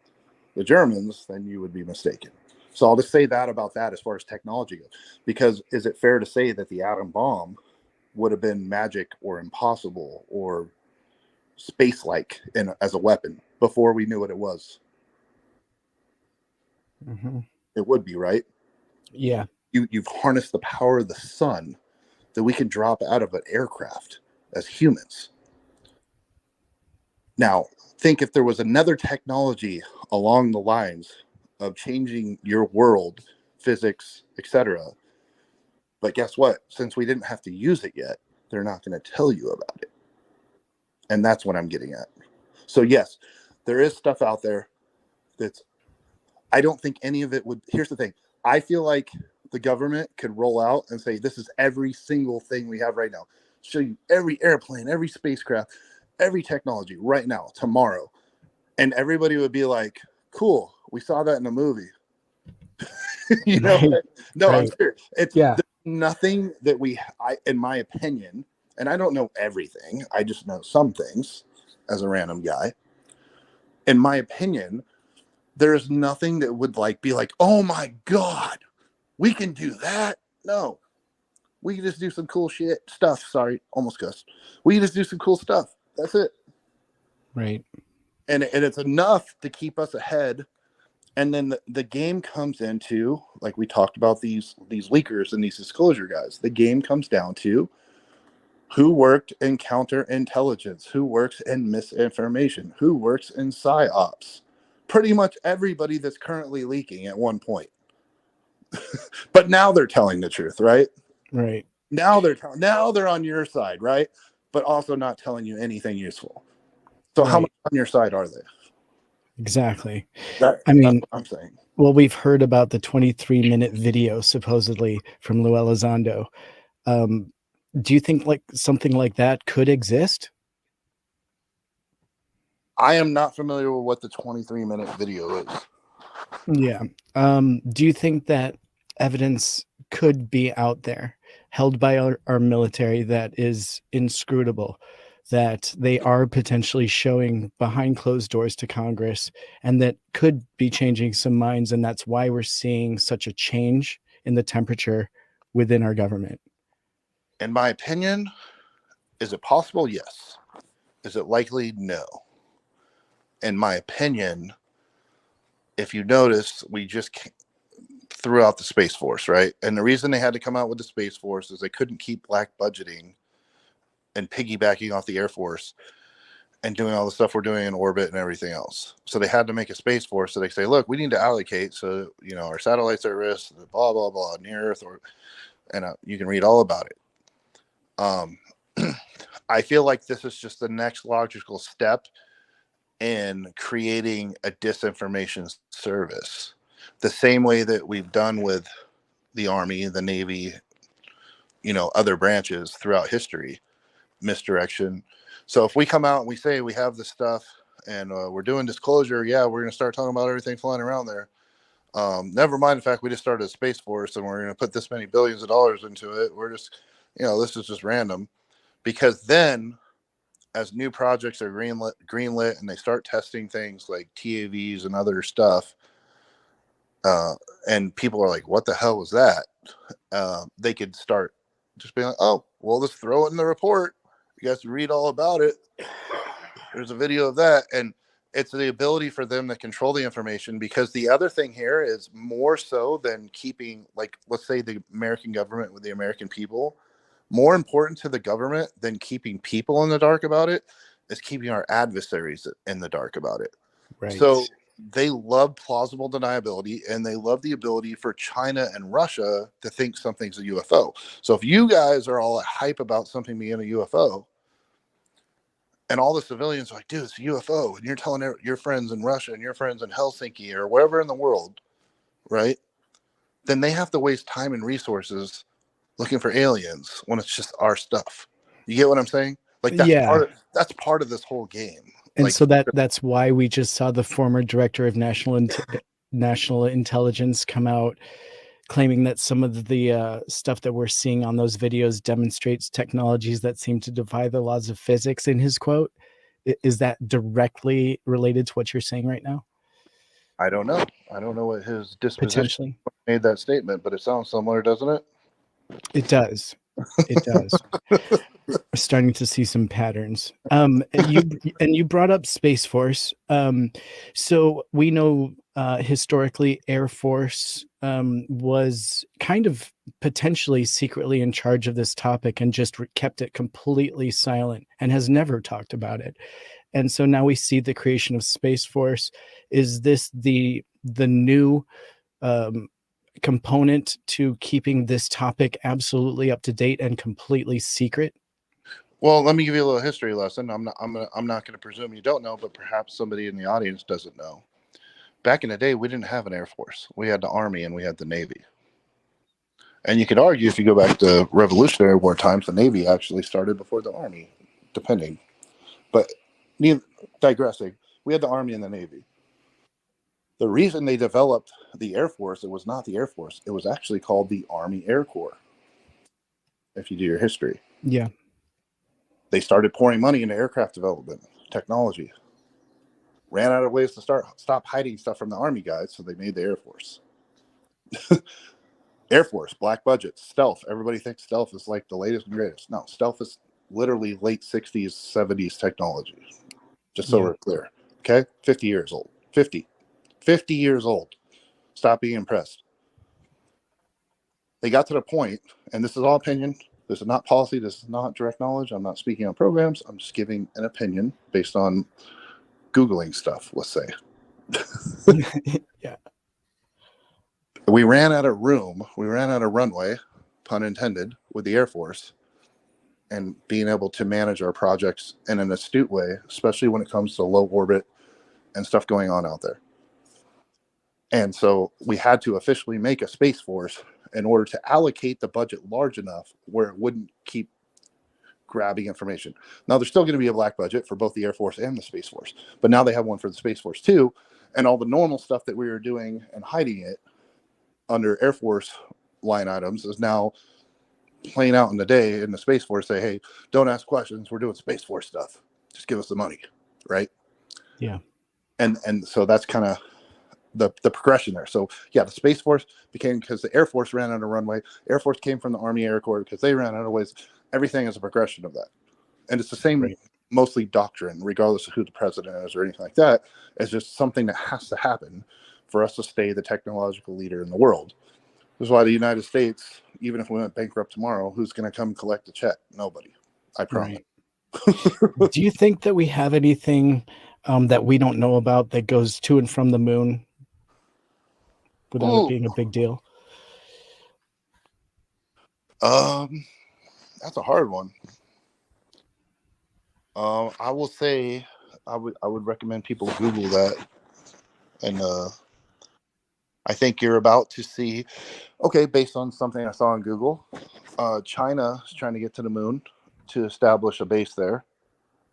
the Germans, then you would be mistaken. So I'll just say that about that as far as technology goes. Because is it fair to say that the atom bomb would have been magic or impossible or space-like as a weapon before we knew what it was? Mm-hmm. It would be, right? Yeah. You've harnessed the power of the sun that we can drop out of an aircraft as humans. Now, think if there was another technology along the lines of changing your world, physics, etc. But guess what? Since we didn't have to use it yet, they're not going to tell you about it. And that's what I'm getting at. So yes, there is stuff out there that's, I don't think any of it would, here's the thing. I feel like the government could roll out and say, this is every single thing we have right now. Show you every airplane, every spacecraft, every technology right now, tomorrow. And everybody would be like, cool, we saw that in a movie. You know, Right. no, Right. I'm serious. It's nothing that in my opinion, and I don't know everything, I just know some things as a random guy. In my opinion, there's nothing that would be like, oh my God, we can do that. No, we can just do some cool stuff. Sorry, almost cussed. We can just do some cool stuff. That's it. Right. And it's enough to keep us ahead. And then the game comes into, like we talked about these leakers and these disclosure guys. The game comes down to, Who worked in counterintelligence? Who works in misinformation? Who works in psyops? Pretty much everybody that's currently leaking at one point. But now they're telling the truth, right? Right. Now they're on your side, right? But also not telling you anything useful. So how much on your side are they? Exactly. That's what I'm saying. Well, we've heard about the 23-minute video supposedly from Lou Elizondo. Do you think like something like that could exist? I am not familiar with what the 23-minute video is. Yeah. Do you think that evidence could be out there held by our military that is inscrutable, that they are potentially showing behind closed doors to Congress, and that could be changing some minds, and that's why we're seeing such a change in the temperature within our government? In my opinion, is it possible? Yes. Is it likely? No. In my opinion, if you notice, we just threw out the Space Force, right? And the reason they had to come out with the Space Force is they couldn't keep black budgeting and piggybacking off the Air Force and doing all the stuff we're doing in orbit and everything else. So they had to make a Space Force. So they say, look, we need to allocate. So, you know, our satellites are at risk, blah, blah, blah, near Earth, and you can read all about it. I feel like this is just the next logical step in creating a disinformation service, the same way that we've done with the Army, the Navy, you know, other branches throughout history, misdirection. So if we come out and we say we have this stuff and we're doing disclosure, yeah, we're going to start talking about everything flying around there. Never mind the fact we just started a Space Force and we're going to put this many billions of dollars into it. We're just, you know, this is just random. Because then as new projects are greenlit and they start testing things like TAVs and other stuff, and people are like, what the hell was that? They could start just being like, oh, well, let's throw it in the report. You guys can read all about it. There's a video of that. And it's the ability for them to control the information, because the other thing here is more so than keeping, like, let's say the American government with the American people, more important to the government than keeping people in the dark about it is keeping our adversaries in the dark about it. Right. So they love plausible deniability, and they love the ability for China and Russia to think something's a UFO. So if you guys are all hype about something being a UFO, and all the civilians are like, dude, it's a UFO, and you're telling your friends in Russia and your friends in Helsinki or wherever in the world, right? Then they have to waste time and resources looking for aliens when it's just our stuff. You get what I'm saying? Like that's part of this whole game. And like, so that's why we just saw the former director of national intelligence come out claiming that some of the stuff that we're seeing on those videos demonstrates technologies that seem to defy the laws of physics, in his quote. Is that directly related to what you're saying right now? I don't know. I don't know what his disposition Potentially made that statement, but it sounds similar, doesn't it? It does. It does. We're starting to see some patterns. You brought up Space Force. So we know historically Air Force was kind of potentially secretly in charge of this topic and just kept it completely silent and has never talked about it. And so now we see the creation of Space Force. Is this the new component to keeping this topic absolutely up to date and completely secret? Well, let me give you a little history lesson. I'm not going to presume you don't know, but perhaps somebody in the audience doesn't know. Back in the day, we didn't have an Air Force. We had the Army and we had the Navy. And you could argue, if you go back to Revolutionary War times, the Navy actually started before the Army, depending. But digressing, we had the Army and the Navy. The reason they developed the Air Force, it was not the Air Force. It was actually called the Army Air Corps, if you do your history. Yeah. They started pouring money into aircraft development, technology. Ran out of ways to stop hiding stuff from the Army guys, so they made the Air Force. Air Force, black budget, stealth. Everybody thinks stealth is like the latest and greatest. No, stealth is literally late 60s, 70s technology. Just so we're clear. Okay? 50 years old. 50 years old. Stop being impressed. They got to the point, and this is all opinion. This is not policy. This is not direct knowledge. I'm not speaking on programs. I'm just giving an opinion based on Googling stuff, let's say. Yeah. We ran out of room. We ran out of runway, pun intended, with the Air Force, and being able to manage our projects in an astute way, especially when it comes to low orbit and stuff going on out there. And so we had to officially make a Space Force in order to allocate the budget large enough where it wouldn't keep grabbing information. Now, there's still going to be a black budget for both the Air Force and the Space Force, but now they have one for the Space Force too. And all the normal stuff that we were doing and hiding it under Air Force line items is now playing out in the day in the Space Force. Say, hey, don't ask questions. We're doing Space Force stuff. Just give us the money, right? Yeah. And so that's kind of the progression there. So yeah, the Space Force became because the Air Force ran out of runway. Air Force came from the Army Air Corps because they ran out of ways. Everything is a progression of that, and it's the same, mostly doctrine, regardless of who the president is or anything like that. It's just something that has to happen for us to stay the technological leader in the world. This is why the United States, even if we went bankrupt tomorrow, who's going to come collect the check? Nobody. I promise. Right. Do you think that we have anything that we don't know about that goes to and from the moon without it being a big deal? That's a hard one. I will say I would recommend people Google that, and I think you're about to see. Okay, based on something I saw on Google, China is trying to get to the moon to establish a base there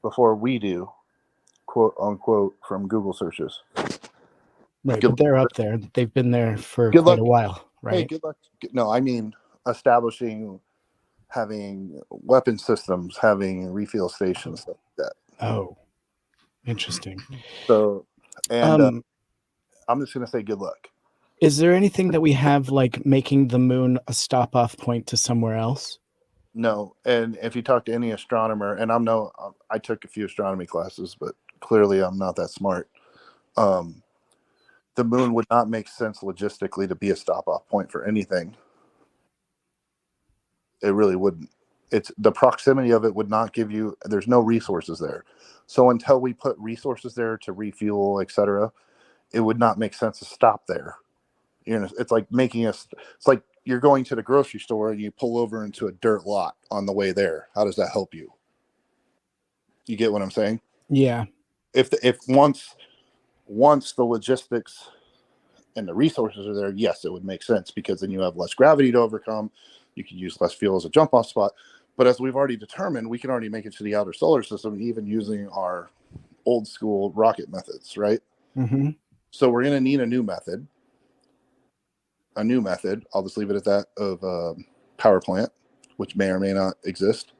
before we do, quote unquote, from Google searches. Right, but they're up there. They've been there for quite a while, right? Hey, good luck. No, I mean establishing, having weapon systems, having refuel stations, stuff like that. Oh, interesting. So, and I'm just going to say good luck. Is there anything that we have like making the moon a stop-off point to somewhere else? No, and if you talk to any astronomer, and I took a few astronomy classes, but clearly I'm not that smart. The moon would not make sense logistically to be a stop-off point for anything. It really wouldn't. It's the proximity of it would not give you. There's no resources there, so until we put resources there to refuel, etc., it would not make sense to stop there. You know, it's like it's like you're going to the grocery store and you pull over into a dirt lot on the way there. How does that help you? You get what I'm saying? Yeah. If once the logistics and the resources are there, yes, it would make sense because then you have less gravity to overcome. You can use less fuel as a jump off spot. But as we've already determined, we can already make it to the outer solar system, even using our old school rocket methods, right? Mm-hmm. So we're going to need a new method. I'll just leave it at that, of power plant, which may or may not exist,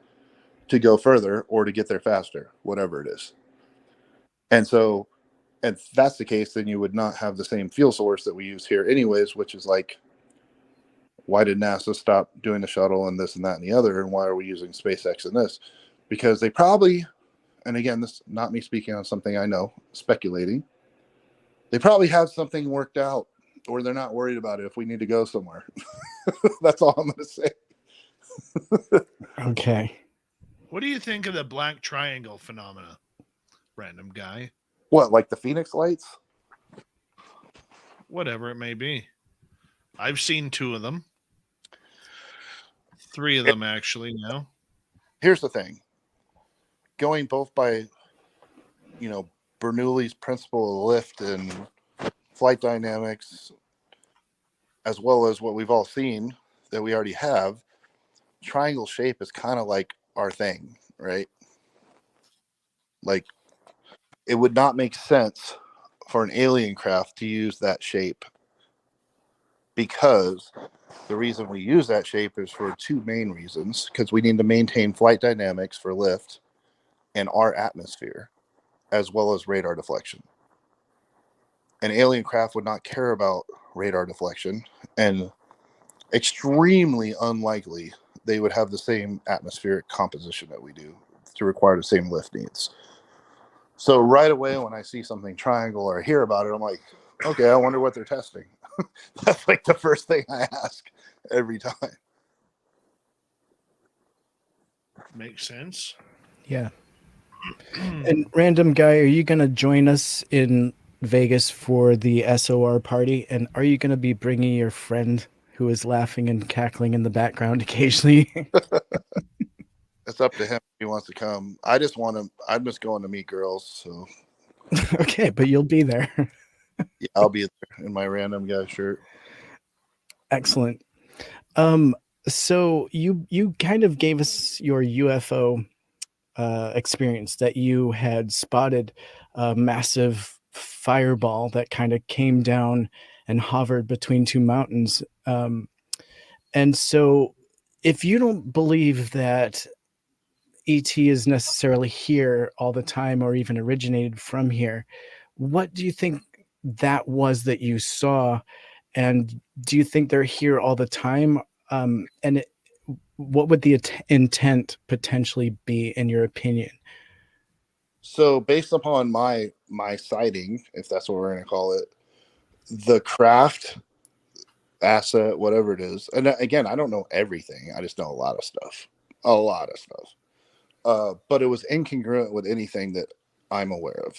to go further or to get there faster, whatever it is. And so, if that's the case, then you would not have the same fuel source that we use here anyways, which is like, why did NASA stop doing the shuttle and this and that and the other? And why are we using SpaceX and this? Because they probably, and again, this is not me speaking on something I know, speculating, they probably have something worked out, or they're not worried about it if we need to go somewhere. That's all I'm going to say. Okay. What do you think of the black triangle phenomena, random guy? What, like the Phoenix lights? Whatever it may be. I've seen 2 of them. 3 of them, actually, now. Here's the thing. Going both by, Bernoulli's principle of lift and flight dynamics, as well as what we've all seen that we already have, triangle shape is kind of like our thing, right? Like, it would not make sense for an alien craft to use that shape, because the reason we use that shape is for 2 main reasons. Because we need to maintain flight dynamics for lift and our atmosphere, as well as radar deflection. An alien craft would not care about radar deflection, and extremely unlikely they would have the same atmospheric composition that we do to require the same lift needs. So right away when I see something triangle or hear about it, I'm like, okay, I wonder what they're testing. That's like the first thing I ask every time. Makes sense. Yeah. And random guy, are you going to join us in Vegas for the SOR party? And are you going to be bringing your friend who is laughing and cackling in the background occasionally? It's up to him if he wants to come. I'm just going to meet girls. So Okay, but you'll be there. yeah, I'll be there in my random guy shirt. Excellent. So you kind of gave us your UFO experience that you had spotted a massive fireball that kind of came down and hovered between two mountains. And so if you don't believe that ET is necessarily here all the time or even originated from here, what do you think that was that you saw? And do you think they're here all the time? What would the intent potentially be, in your opinion? So based upon my sighting, if that's what we're going to call it, the craft, asset, whatever it is, and again, I don't know everything. I just know a lot of stuff. But it was incongruent with anything that I'm aware of,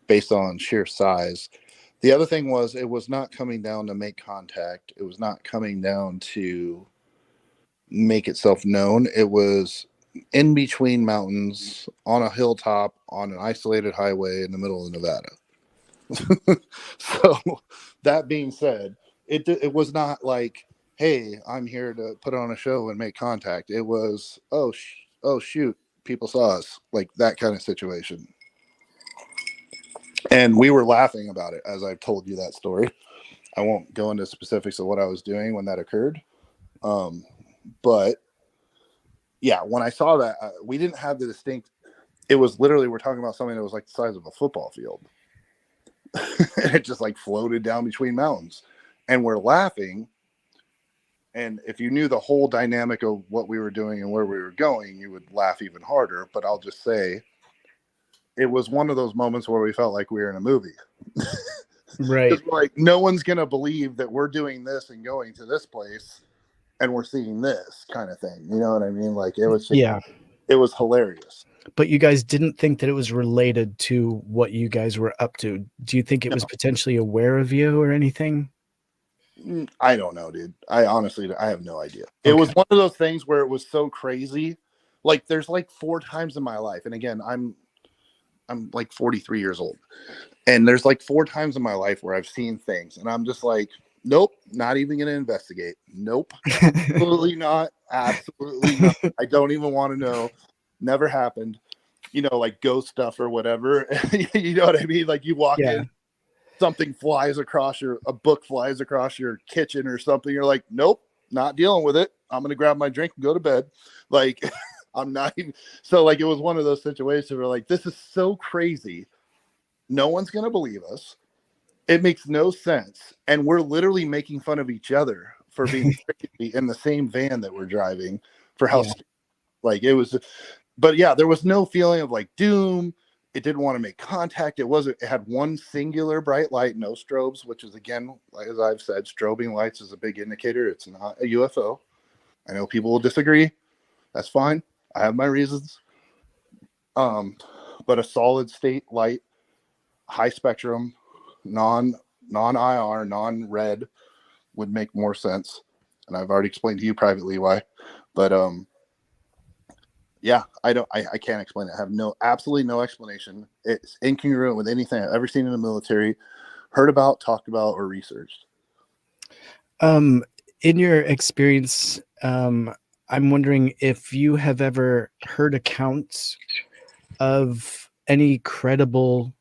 based on sheer size. The other thing was, it was not coming down to make contact. It was not coming down to make itself known. It was in between mountains, on a hilltop, on an isolated highway in the middle of Nevada. So that being said, it was not like, hey, I'm here to put on a show and make contact. It was, oh shoot, people saw us, like that kind of situation. And we were laughing about it, as I've told you that story. I won't go into specifics of what I was doing when that occurred. But yeah, when I saw that, we didn't have the distinct, it was literally, we're talking about something that was like the size of a football field. And it just like floated down between mountains. And we're laughing. And if you knew the whole dynamic of what we were doing and where we were going, you would laugh even harder. But I'll just say, it was one of those moments where we felt like we were in a movie. Right. It's like, no one's going to believe that we're doing this and going to this place and we're seeing this kind of thing. You know what I mean? Like, it was just, Yeah. It was hilarious. But you guys didn't think that it was related to what you guys were up to. Do you think it was potentially aware of you or anything? I don't know, dude. I have no idea. Okay. It was one of those things where it was so crazy. Like, there's like 4 times in my life. And again, I'm like 43 years old. And there's like 4 times in my life where I've seen things. And I'm just like, nope, not even going to investigate. Nope. Absolutely not. Absolutely not. I don't even want to know. Never happened. You know, like ghost stuff or whatever. You know what I mean? Like, you walk in, something flies across a book flies across your kitchen or something. You're like, nope, not dealing with it. I'm going to grab my drink and go to bed. Like, I'm not even. So like, it was one of those situations where like, this is so crazy. No one's going to believe us. It makes no sense. And we're literally making fun of each other for being crazy in the same van that we're driving for how like it was. But yeah, there was no feeling of like doom. It didn't want to make contact. It had one singular bright light, no strobes, which is, again, as I've said, strobing lights is a big indicator. It's not a UFO. I know people will disagree. That's fine. I have my reasons. But a solid state light, high spectrum, non-IR, non-red would make more sense. And I've already explained to you privately why. But yeah, I can't explain it. I have absolutely no explanation. It's incongruent with anything I've ever seen in the military, heard about, talked about, or researched. In your experience, I'm wondering if you have ever heard accounts of any credible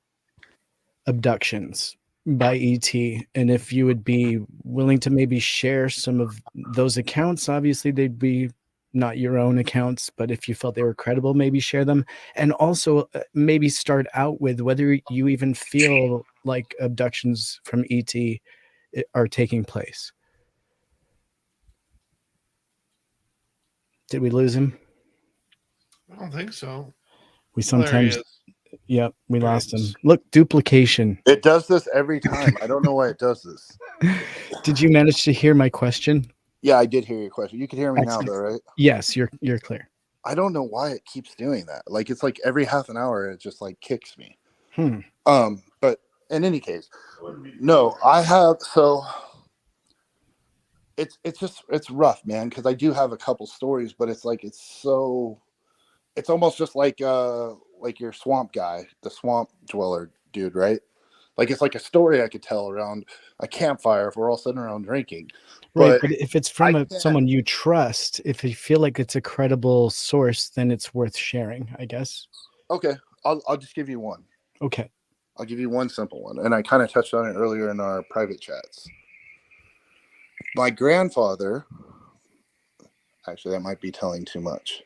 abductions by ET, and if you would be willing to maybe share some of those accounts. Obviously, they'd be not your own accounts, but if you felt they were credible, maybe share them. And also maybe start out with whether you even feel like abductions from ET are taking place. Did we lose him? I don't think so. We sometimes, yep, we lost him. Look, duplication. It does this every time. I don't know why it does this. Did you manage to hear my question? Yeah, I did hear your question. You can hear me now, though, right? Yes, you're clear. I don't know why it keeps doing that. Like, it's like every half an hour, it just like kicks me. But in any case, no, I have, so it's rough, man. Cause I do have a couple stories, but it's like, it's almost just like your swamp guy, the swamp dweller dude, right? Like, it's like a story I could tell around a campfire if we're all sitting around drinking. Right, but if it's from someone you trust, if you feel like it's a credible source, then it's worth sharing, I guess. Okay, I'll just give you one. Okay. I'll give you one simple one, and I kind of touched on it earlier in our private chats. My grandfather, actually, that might be telling too much.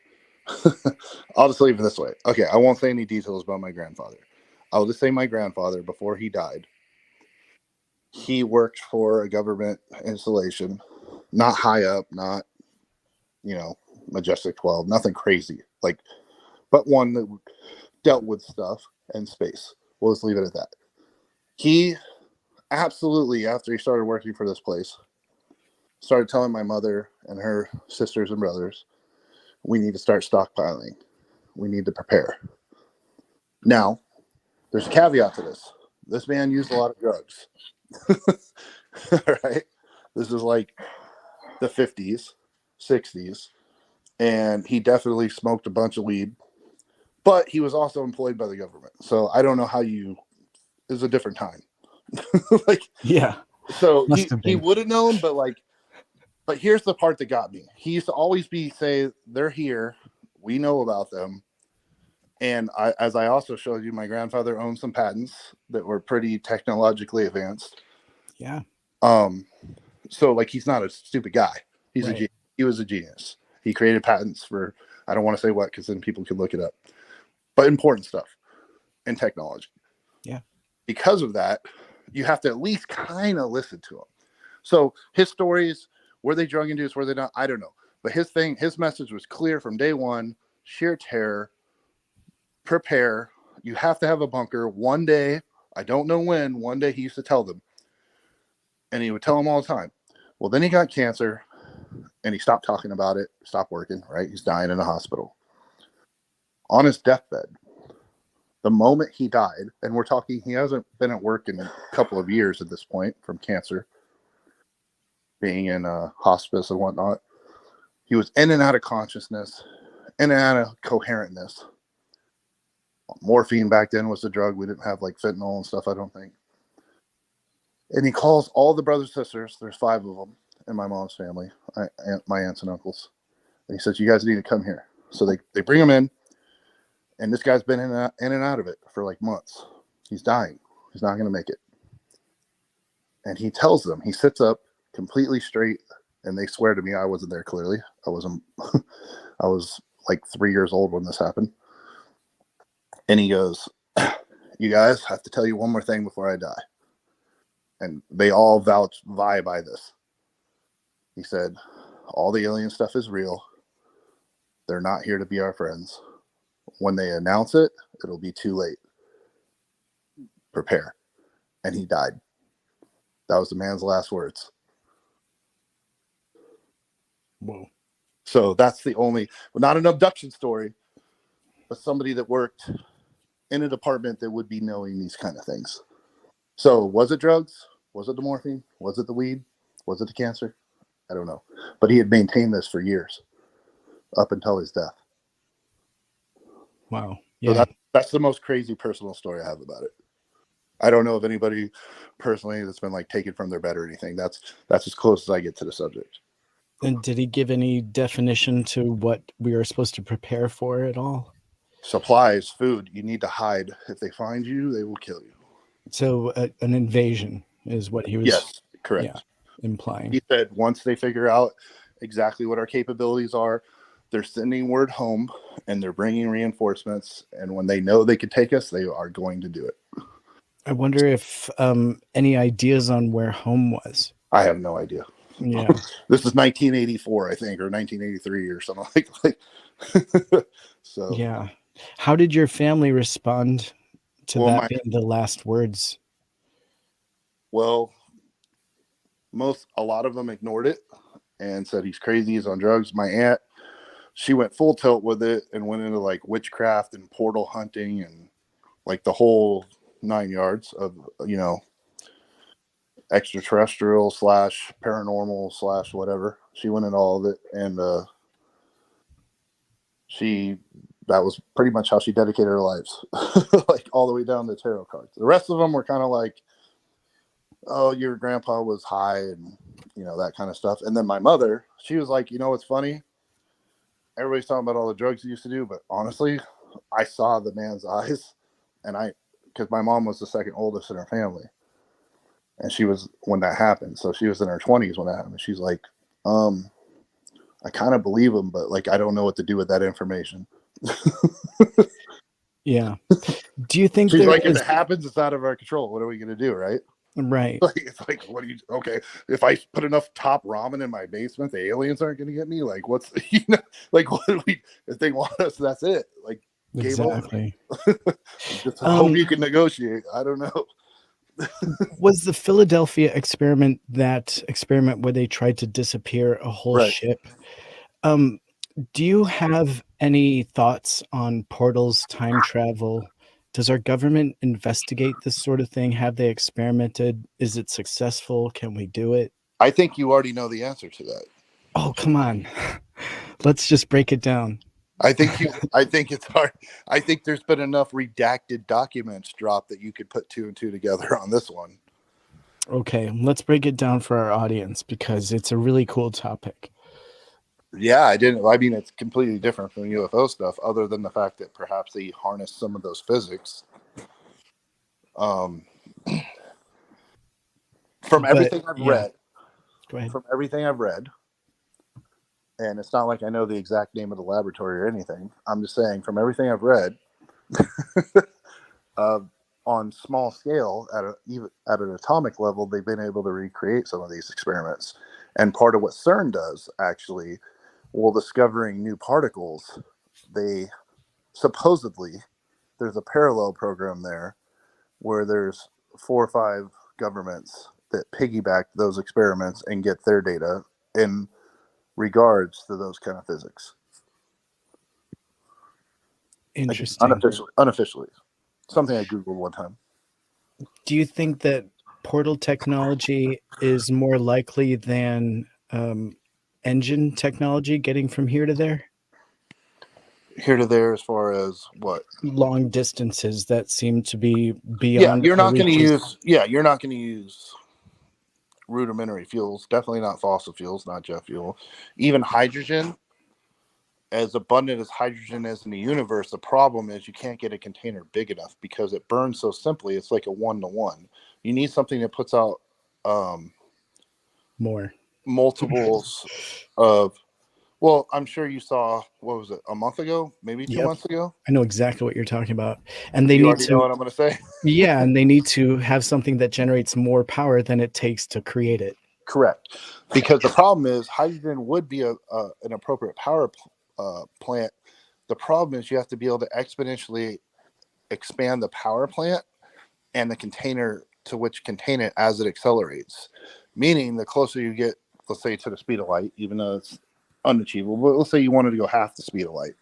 I'll just leave it this way. Okay, I won't say any details about my grandfather. I'll just say my grandfather, before he died, he worked for a government installation, not high up, not, Majestic 12, nothing crazy, but one that dealt with stuff and space. We'll just leave it at that. He absolutely, after he started working for this place, started telling my mother and her sisters and brothers, we need to start stockpiling. We need to prepare. Now, there's a caveat to this. This man used a lot of drugs. Right? This is like the 50s, 60s, and he definitely smoked a bunch of weed, but he was also employed by the government. So I don't know how it was a different time. Yeah. So he would have known, but here's the part that got me. He used to always say, they're here. We know about them. And as I also showed you, my grandfather owned some patents that were pretty technologically advanced. Yeah. So he's not a stupid guy. He was a genius. He created patents for, I don't want to say what, because then people can look it up, but important stuff in technology. Yeah. Because of that, you have to at least kind of listen to him. So his stories, were they drug induced? Were they not? I don't know. But his message was clear from day one: sheer terror. Prepare. You have to have a bunker. One day, I don't know when, one day he used to tell them, and he would tell them all the time. Well, then he got cancer, and he stopped talking about it, stopped working, right? He's dying in a hospital. On his deathbed, the moment he died, and we're talking, he hasn't been at work in a couple of years at this point from cancer, being in a hospice and whatnot. He was in and out of consciousness, in and out of coherentness. Morphine back then was the drug. We didn't have fentanyl and stuff, I don't think. And he calls all the brothers and sisters, there's 5 of them in my mom's family, my aunts and uncles. And he says, you guys need to come here. So they bring him in, and this guy's been in and out of it for months. He's dying. He's not going to make it. And he tells them, he sits up completely straight, and they swear to me, I wasn't there clearly. I was 3 years old when this happened. And he goes, you guys, I have to tell you one more thing before I die. And they all vie by this. He said, all the alien stuff is real. They're not here to be our friends. When they announce it, it'll be too late. Prepare. And he died. That was the man's last words. Whoa. So that's the only, not an abduction story, but somebody that worked in a department that would be knowing these kind of things. So was it drugs? Was it the morphine? Was it the weed? Was it the cancer? I don't know. But he had maintained this for years up until his death. Wow. Yeah. So that's the most crazy personal story I have about it. I don't know of anybody personally that's been taken from their bed or anything. That's as close as I get to the subject. And did he give any definition to what we are supposed to prepare for at all? Supplies, food. You need to hide. If they find you, they will kill you. So an invasion is what he was. Yes, correct. Yeah, implying. He said once they figure out exactly what our capabilities are, they're sending word home and they're bringing reinforcements. And when they know they could take us, they are going to do it. I wonder if any ideas on where home was. I have no idea. Yeah. This is 1984, I think, or 1983 or something like. So. Yeah. How did your family respond to that being the last words? Well, a lot of them ignored it and said he's crazy, he's on drugs. My aunt she went full tilt with it and went into like witchcraft and portal hunting and like the whole 9 yards of, you know, extraterrestrial / paranormal / whatever. She went into all of it, and that was pretty much how she dedicated her lives, like all the way down to tarot cards. The rest of them were kind of like, oh, your grandpa was high and, you know, that kind of stuff. And then my mother, she was like, you know, what's funny? Everybody's talking about all the drugs he used to do, but honestly, I saw the man's eyes, and because my mom was the second oldest in her family, and she was when that happened. So she was in her 20s when that happened. She's like, I kind of believe him, but like, I don't know what to do with that information. Yeah. Do you think she's like, if it happens, it's out of our control. What are we going to do? Right. Right. Like, it's like, what do you, okay. If I put enough top ramen in my basement, the aliens aren't going to get me. Like, what's, you know, like, what do we, if they want us, that's it. Like, exactly. Just hope you can negotiate. I don't know. Was the Philadelphia experiment that experiment where they tried to disappear a whole ship? Do you have any thoughts on portals, time travel? Does our government investigate this sort of thing? Have they experimented? Is it successful? Can we do it? I think you already know the answer to that. Oh, come on. Let's just break it down. I think it's hard. I think there's been enough redacted documents dropped that you could put 2 and 2 together on this one. Okay, let's break it down for our audience because it's a really cool topic. Yeah, I mean, it's completely different from UFO stuff, other than the fact that perhaps they harness some of those physics. From everything I've read, go ahead. From everything I've read, and it's not like I know the exact name of the laboratory or anything. I'm just saying, from everything I've read, on small scale, at an atomic level, they've been able to recreate some of these experiments. And part of what CERN does, actually, while discovering new particles, they supposedly, there's a parallel program there where there's 4 or 5 governments that piggyback those experiments and get their data in regards to those kind of physics. Interesting. Unofficially. Something I Googled one time. Do you think that portal technology is more likely than engine technology getting from here to there? Here to there as far as what? Long distances that seem to be beyond. Yeah, you're not going to use rudimentary fuels. Definitely not fossil fuels, not jet fuel. Even hydrogen, as abundant as hydrogen is in the universe, the problem is you can't get a container big enough because it burns so simply. It's like a 1-to-1. You need something that puts out more multiples of. Well, I'm sure you saw, what was it, a month ago, maybe 2 months ago? I know exactly what you're talking about. And they you need to know what I'm going to say? Yeah, and they need to have something that generates more power than it takes to create it. Correct. Because the problem is hydrogen would be an appropriate power plant. The problem is you have to be able to exponentially expand the power plant and the container to which contain it as it accelerates. Meaning the closer you get, let's say, to the speed of light, even though it's unachievable, but let's say you wanted to go half the speed of light.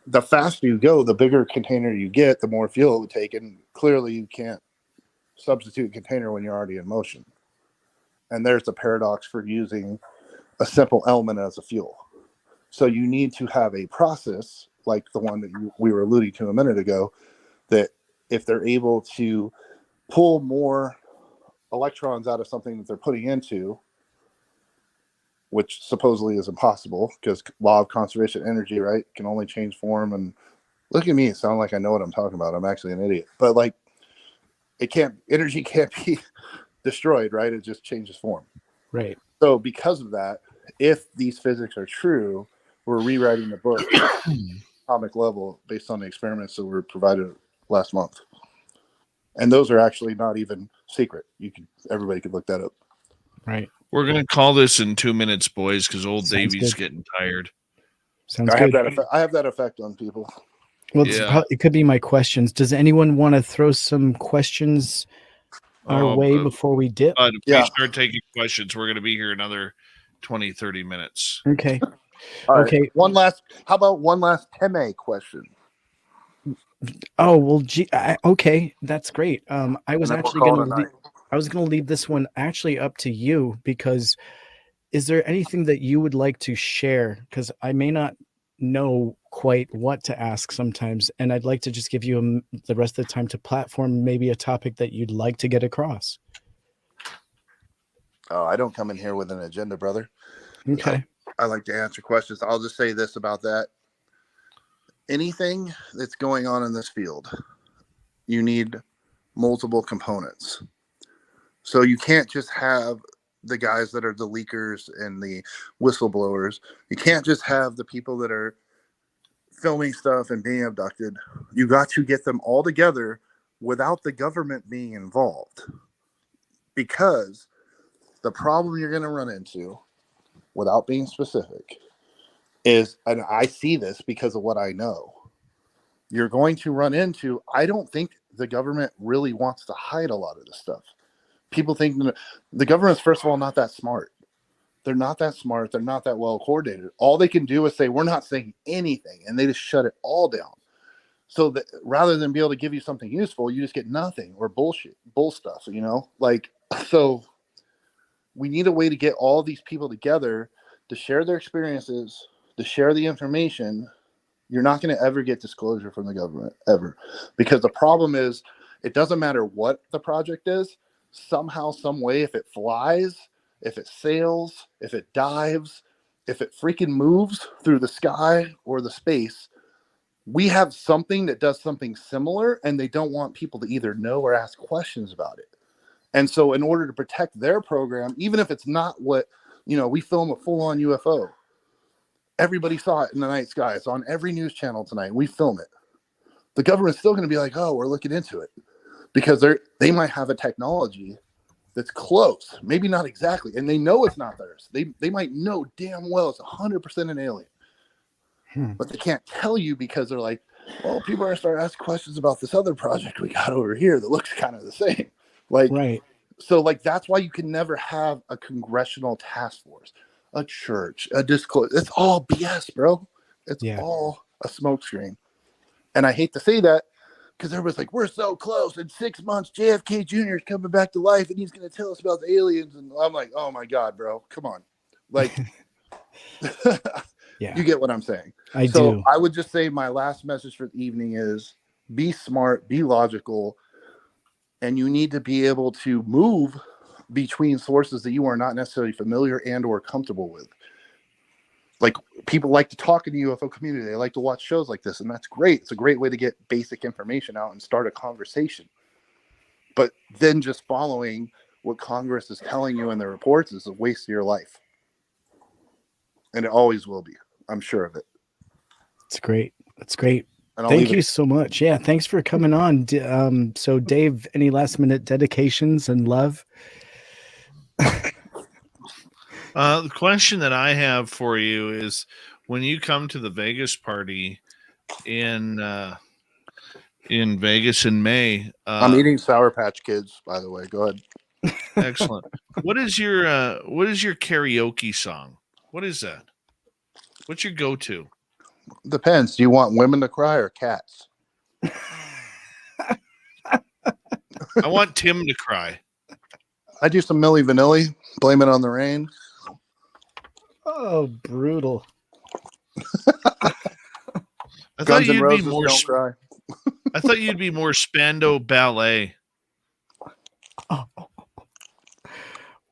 The faster you go, the bigger container you get, the more fuel it would take, and clearly you can't substitute a container when you're already in motion. And there's the paradox for using a simple element as a fuel. So you need to have a process like the one that we were alluding to a minute ago, that if they're able to pull more electrons out of something that they're putting into, which supposedly is impossible because law of conservation energy, right? Can only change form. And look at me, it sounds like I know what I'm talking about. I'm actually an idiot. But like, energy can't be destroyed, right? It just changes form. Right. So because of that, if these physics are true, we're rewriting the book at atomic level based on the experiments that were provided last month. And those are actually not even secret. Everybody could look that up. Right. We're going to call this in 2 minutes, boys, because old Davey's getting tired. Sounds good. I have that effect on people. Well, it could be my questions. Does anyone want to throw some questions our way before we dip? If we start taking questions, we're going to be here another 20, 30 minutes. Okay. All right. Okay. How about one last Teme question? Oh, well, okay, that's great. I was And then we'll actually call going it a to night. I was going to leave this one actually up to you, because is there anything that you would like to share? Because I may not know quite what to ask sometimes, and I'd like to just give you the rest of the time to platform maybe a topic that you'd like to get across. Oh, I don't come in here with an agenda, brother. Okay. I like to answer questions. I'll just say this about that. Anything that's going on in this field, you need multiple components. So you can't just have the guys that are the leakers and the whistleblowers. You can't just have the people that are filming stuff and being abducted. You got to get them all together without the government being involved. Because the problem you're going to run into, without being specific, is, and I see this because of what I know, you're going to run into, I don't think the government really wants to hide a lot of this stuff. People think the government's, first of all, not that smart. They're not that smart. They're not that well coordinated. All they can do is say, we're not saying anything, and they just shut it all down. So that rather than be able to give you something useful, you just get nothing or bull stuff, you know? Like, so we need a way to get all these people together to share their experiences, to share the information. You're not going to ever get disclosure from the government, ever. Because the problem is, it doesn't matter what the project is, somehow, some way, if it flies, if it sails, if it dives, if it freaking moves through the sky or the space, we have something that does something similar, and they don't want people to either know or ask questions about it. And so in order to protect their program, even if it's not what, you know, we film a full-on UFO. Everybody saw it in the night sky. It's on every news channel tonight. We film it. The government's still going to be like, oh, we're looking into it. Because they might have a technology that's close. Maybe not exactly. And they know it's not theirs. They might know damn well it's 100% an alien. But they can't tell you because they're like, well, people are going to start asking questions about this other project we got over here that looks kind of the same. Like, right. So like, that's why you can never have a congressional task force, a church, a disclosure. It's all BS, bro. It's all a smokescreen. And I hate to say that because everybody's like, we're so close. In 6 months, JFK Jr. is coming back to life and he's going to tell us about the aliens. And I'm like, oh my God, bro, come on. Like, you get what I'm saying. I do. I would just say my last message for the evening is be smart, be logical, and you need to be able to move between sources that you are not necessarily familiar and or comfortable with. Like, people like to talk in the UFO community. They like to watch shows like this, and that's great. It's a great way to get basic information out and start a conversation. But then just following what Congress is telling you in their reports is a waste of your life. And it always will be. I'm sure of it. That's great. That's great. Thank you so much. Yeah, thanks for coming on. So, Dave, any last minute dedications and love? The question that I have for you is, when you come to the Vegas party in Vegas in May, I'm eating Sour Patch Kids, by the way. Go ahead. Excellent. What is your karaoke song? What is that? What's your go-to? Depends. Do you want women to cry or cats? I want Tim to cry. I do some Milli Vanilli. Blame It on the Rain. Oh, brutal. I Guns N' Roses Don't Cry. I thought you'd be more Spandau Ballet. Oh.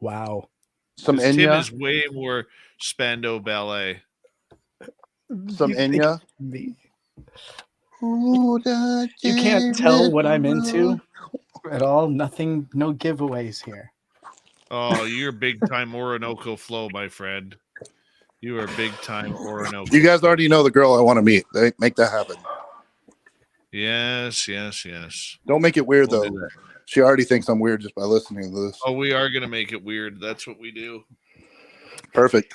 Wow. Some Enya. Tim is way more Spandau Ballet. Some Enya. You can't tell what I'm into at all. Nothing, no giveaways here. Oh, you're big time Orinoco flow, my friend. You are big time Orinoco. You guys already know the girl I want to meet. They make that happen. Yes. Don't make it weird, We'll though. She already thinks I'm weird just by listening to this. Oh, we are going to make it weird. That's what we do. Perfect.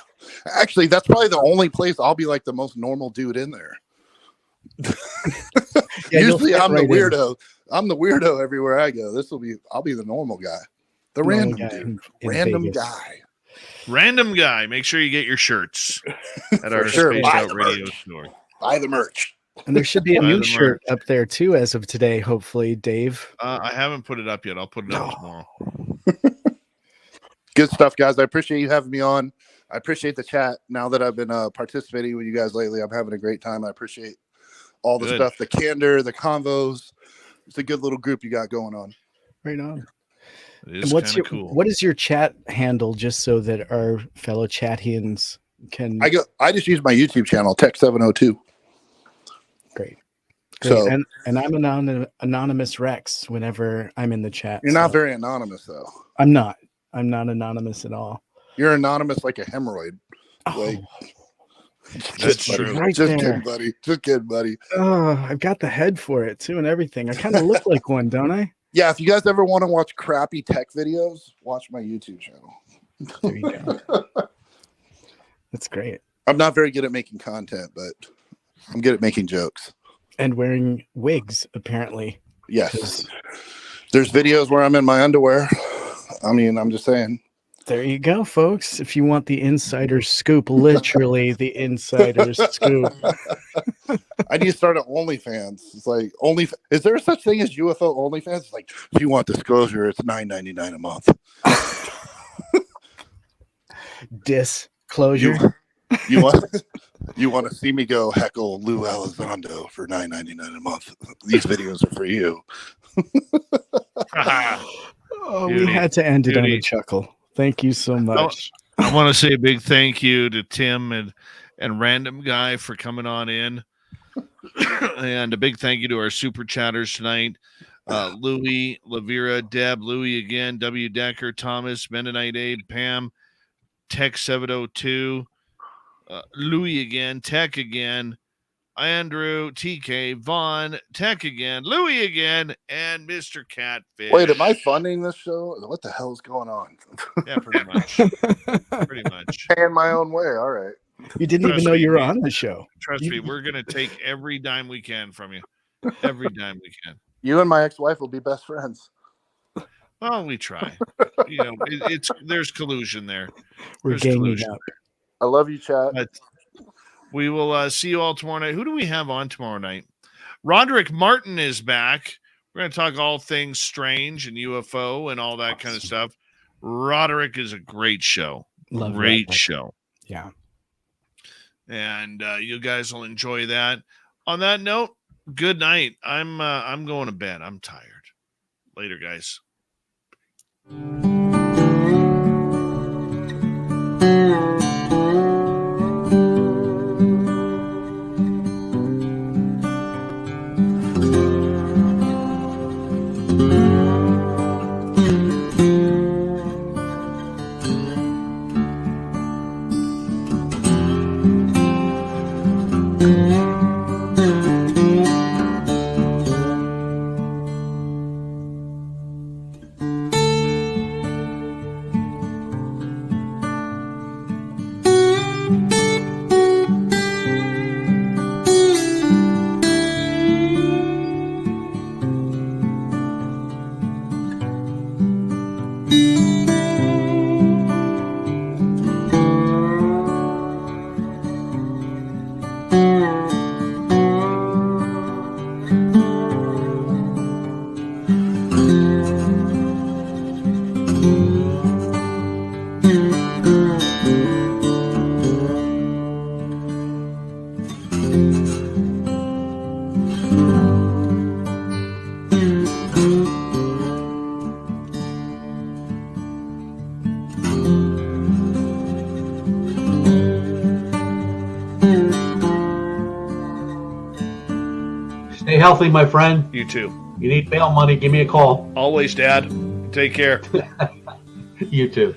Actually, that's probably the only place I'll be like the most normal dude in there. Usually I'm the weirdo. I'm the weirdo everywhere I go. I'll be the normal guy. The random dude. Random guy. Random Guy, make sure you get your shirts at our Spaced Out Radio store. Buy the merch. And there should be a new shirt up there too as of today, hopefully, Dave. I haven't put it up yet. I'll put it up tomorrow. Good stuff, guys. I appreciate you having me on. I appreciate the chat. Now that I've been participating with you guys lately, I'm having a great time. I appreciate all the stuff, the candor, the convos. It's a good little group you got going on. Right on. It is kind of cool. What is your chat handle, just so that our fellow Chatians can? I just use my YouTube channel, Tech702. Great. So, and I'm anonymous Rex whenever I'm in the chat. You're not very anonymous, though. I'm not anonymous at all. You're anonymous like a hemorrhoid. Oh, that's true. Right just there. kidding, buddy. Just kidding, buddy. Oh, I've got the head for it too and everything. I kind of look like one, don't I? Yeah, if you guys ever want to watch crappy tech videos, watch my YouTube channel. There you go. That's great. I'm not very good at making content, but I'm good at making jokes. And wearing wigs, apparently. Yes. There's videos where I'm in my underwear. I mean, I'm just saying. There you go, folks. If you want the insider scoop, literally the insider scoop. I need to start an OnlyFans. It's like is there such thing as UFO OnlyFans? It's like, if you want disclosure, it's $9.99 a month. Disclosure. You want to see me go heckle Lou Elizondo for $9.99 a month? These videos are for you. Oh, we had to end it on a chuckle. Thank you so much. I want to say a big thank you to Tim and Random Guy for coming on in. And a big thank you to our super chatters tonight. Louie, Lavira, Deb, Louie again, W. Decker, Thomas, Mennonite Aid, Pam, Tech 702, Louie again, Tech again, Andrew, TK, Vaughn, Tech again, Louie again, and Mr. Catfish. Wait, am I funding this show? What the hell is going on? Yeah, pretty much. Pretty much. Paying my own way. All right. You didn't even know you were on the show. Trust me, we're going to take every dime we can from you. Every dime we can. You and my ex-wife will be best friends. Oh, we try. There's collusion there. We're ganging up. I love you, chat. But we will see you all tomorrow night. Who do we have on tomorrow night? Roderick Martin is back. We're going to talk all things strange and UFO and all that kind of stuff. Roderick is a great show. Great show. Yeah. And you guys will enjoy that. On that note, good night. I'm going to bed. I'm tired. Later, guys. Stay healthy, my friend. You too. You need bail money, give me a call. Always, Dad. Take care. You too.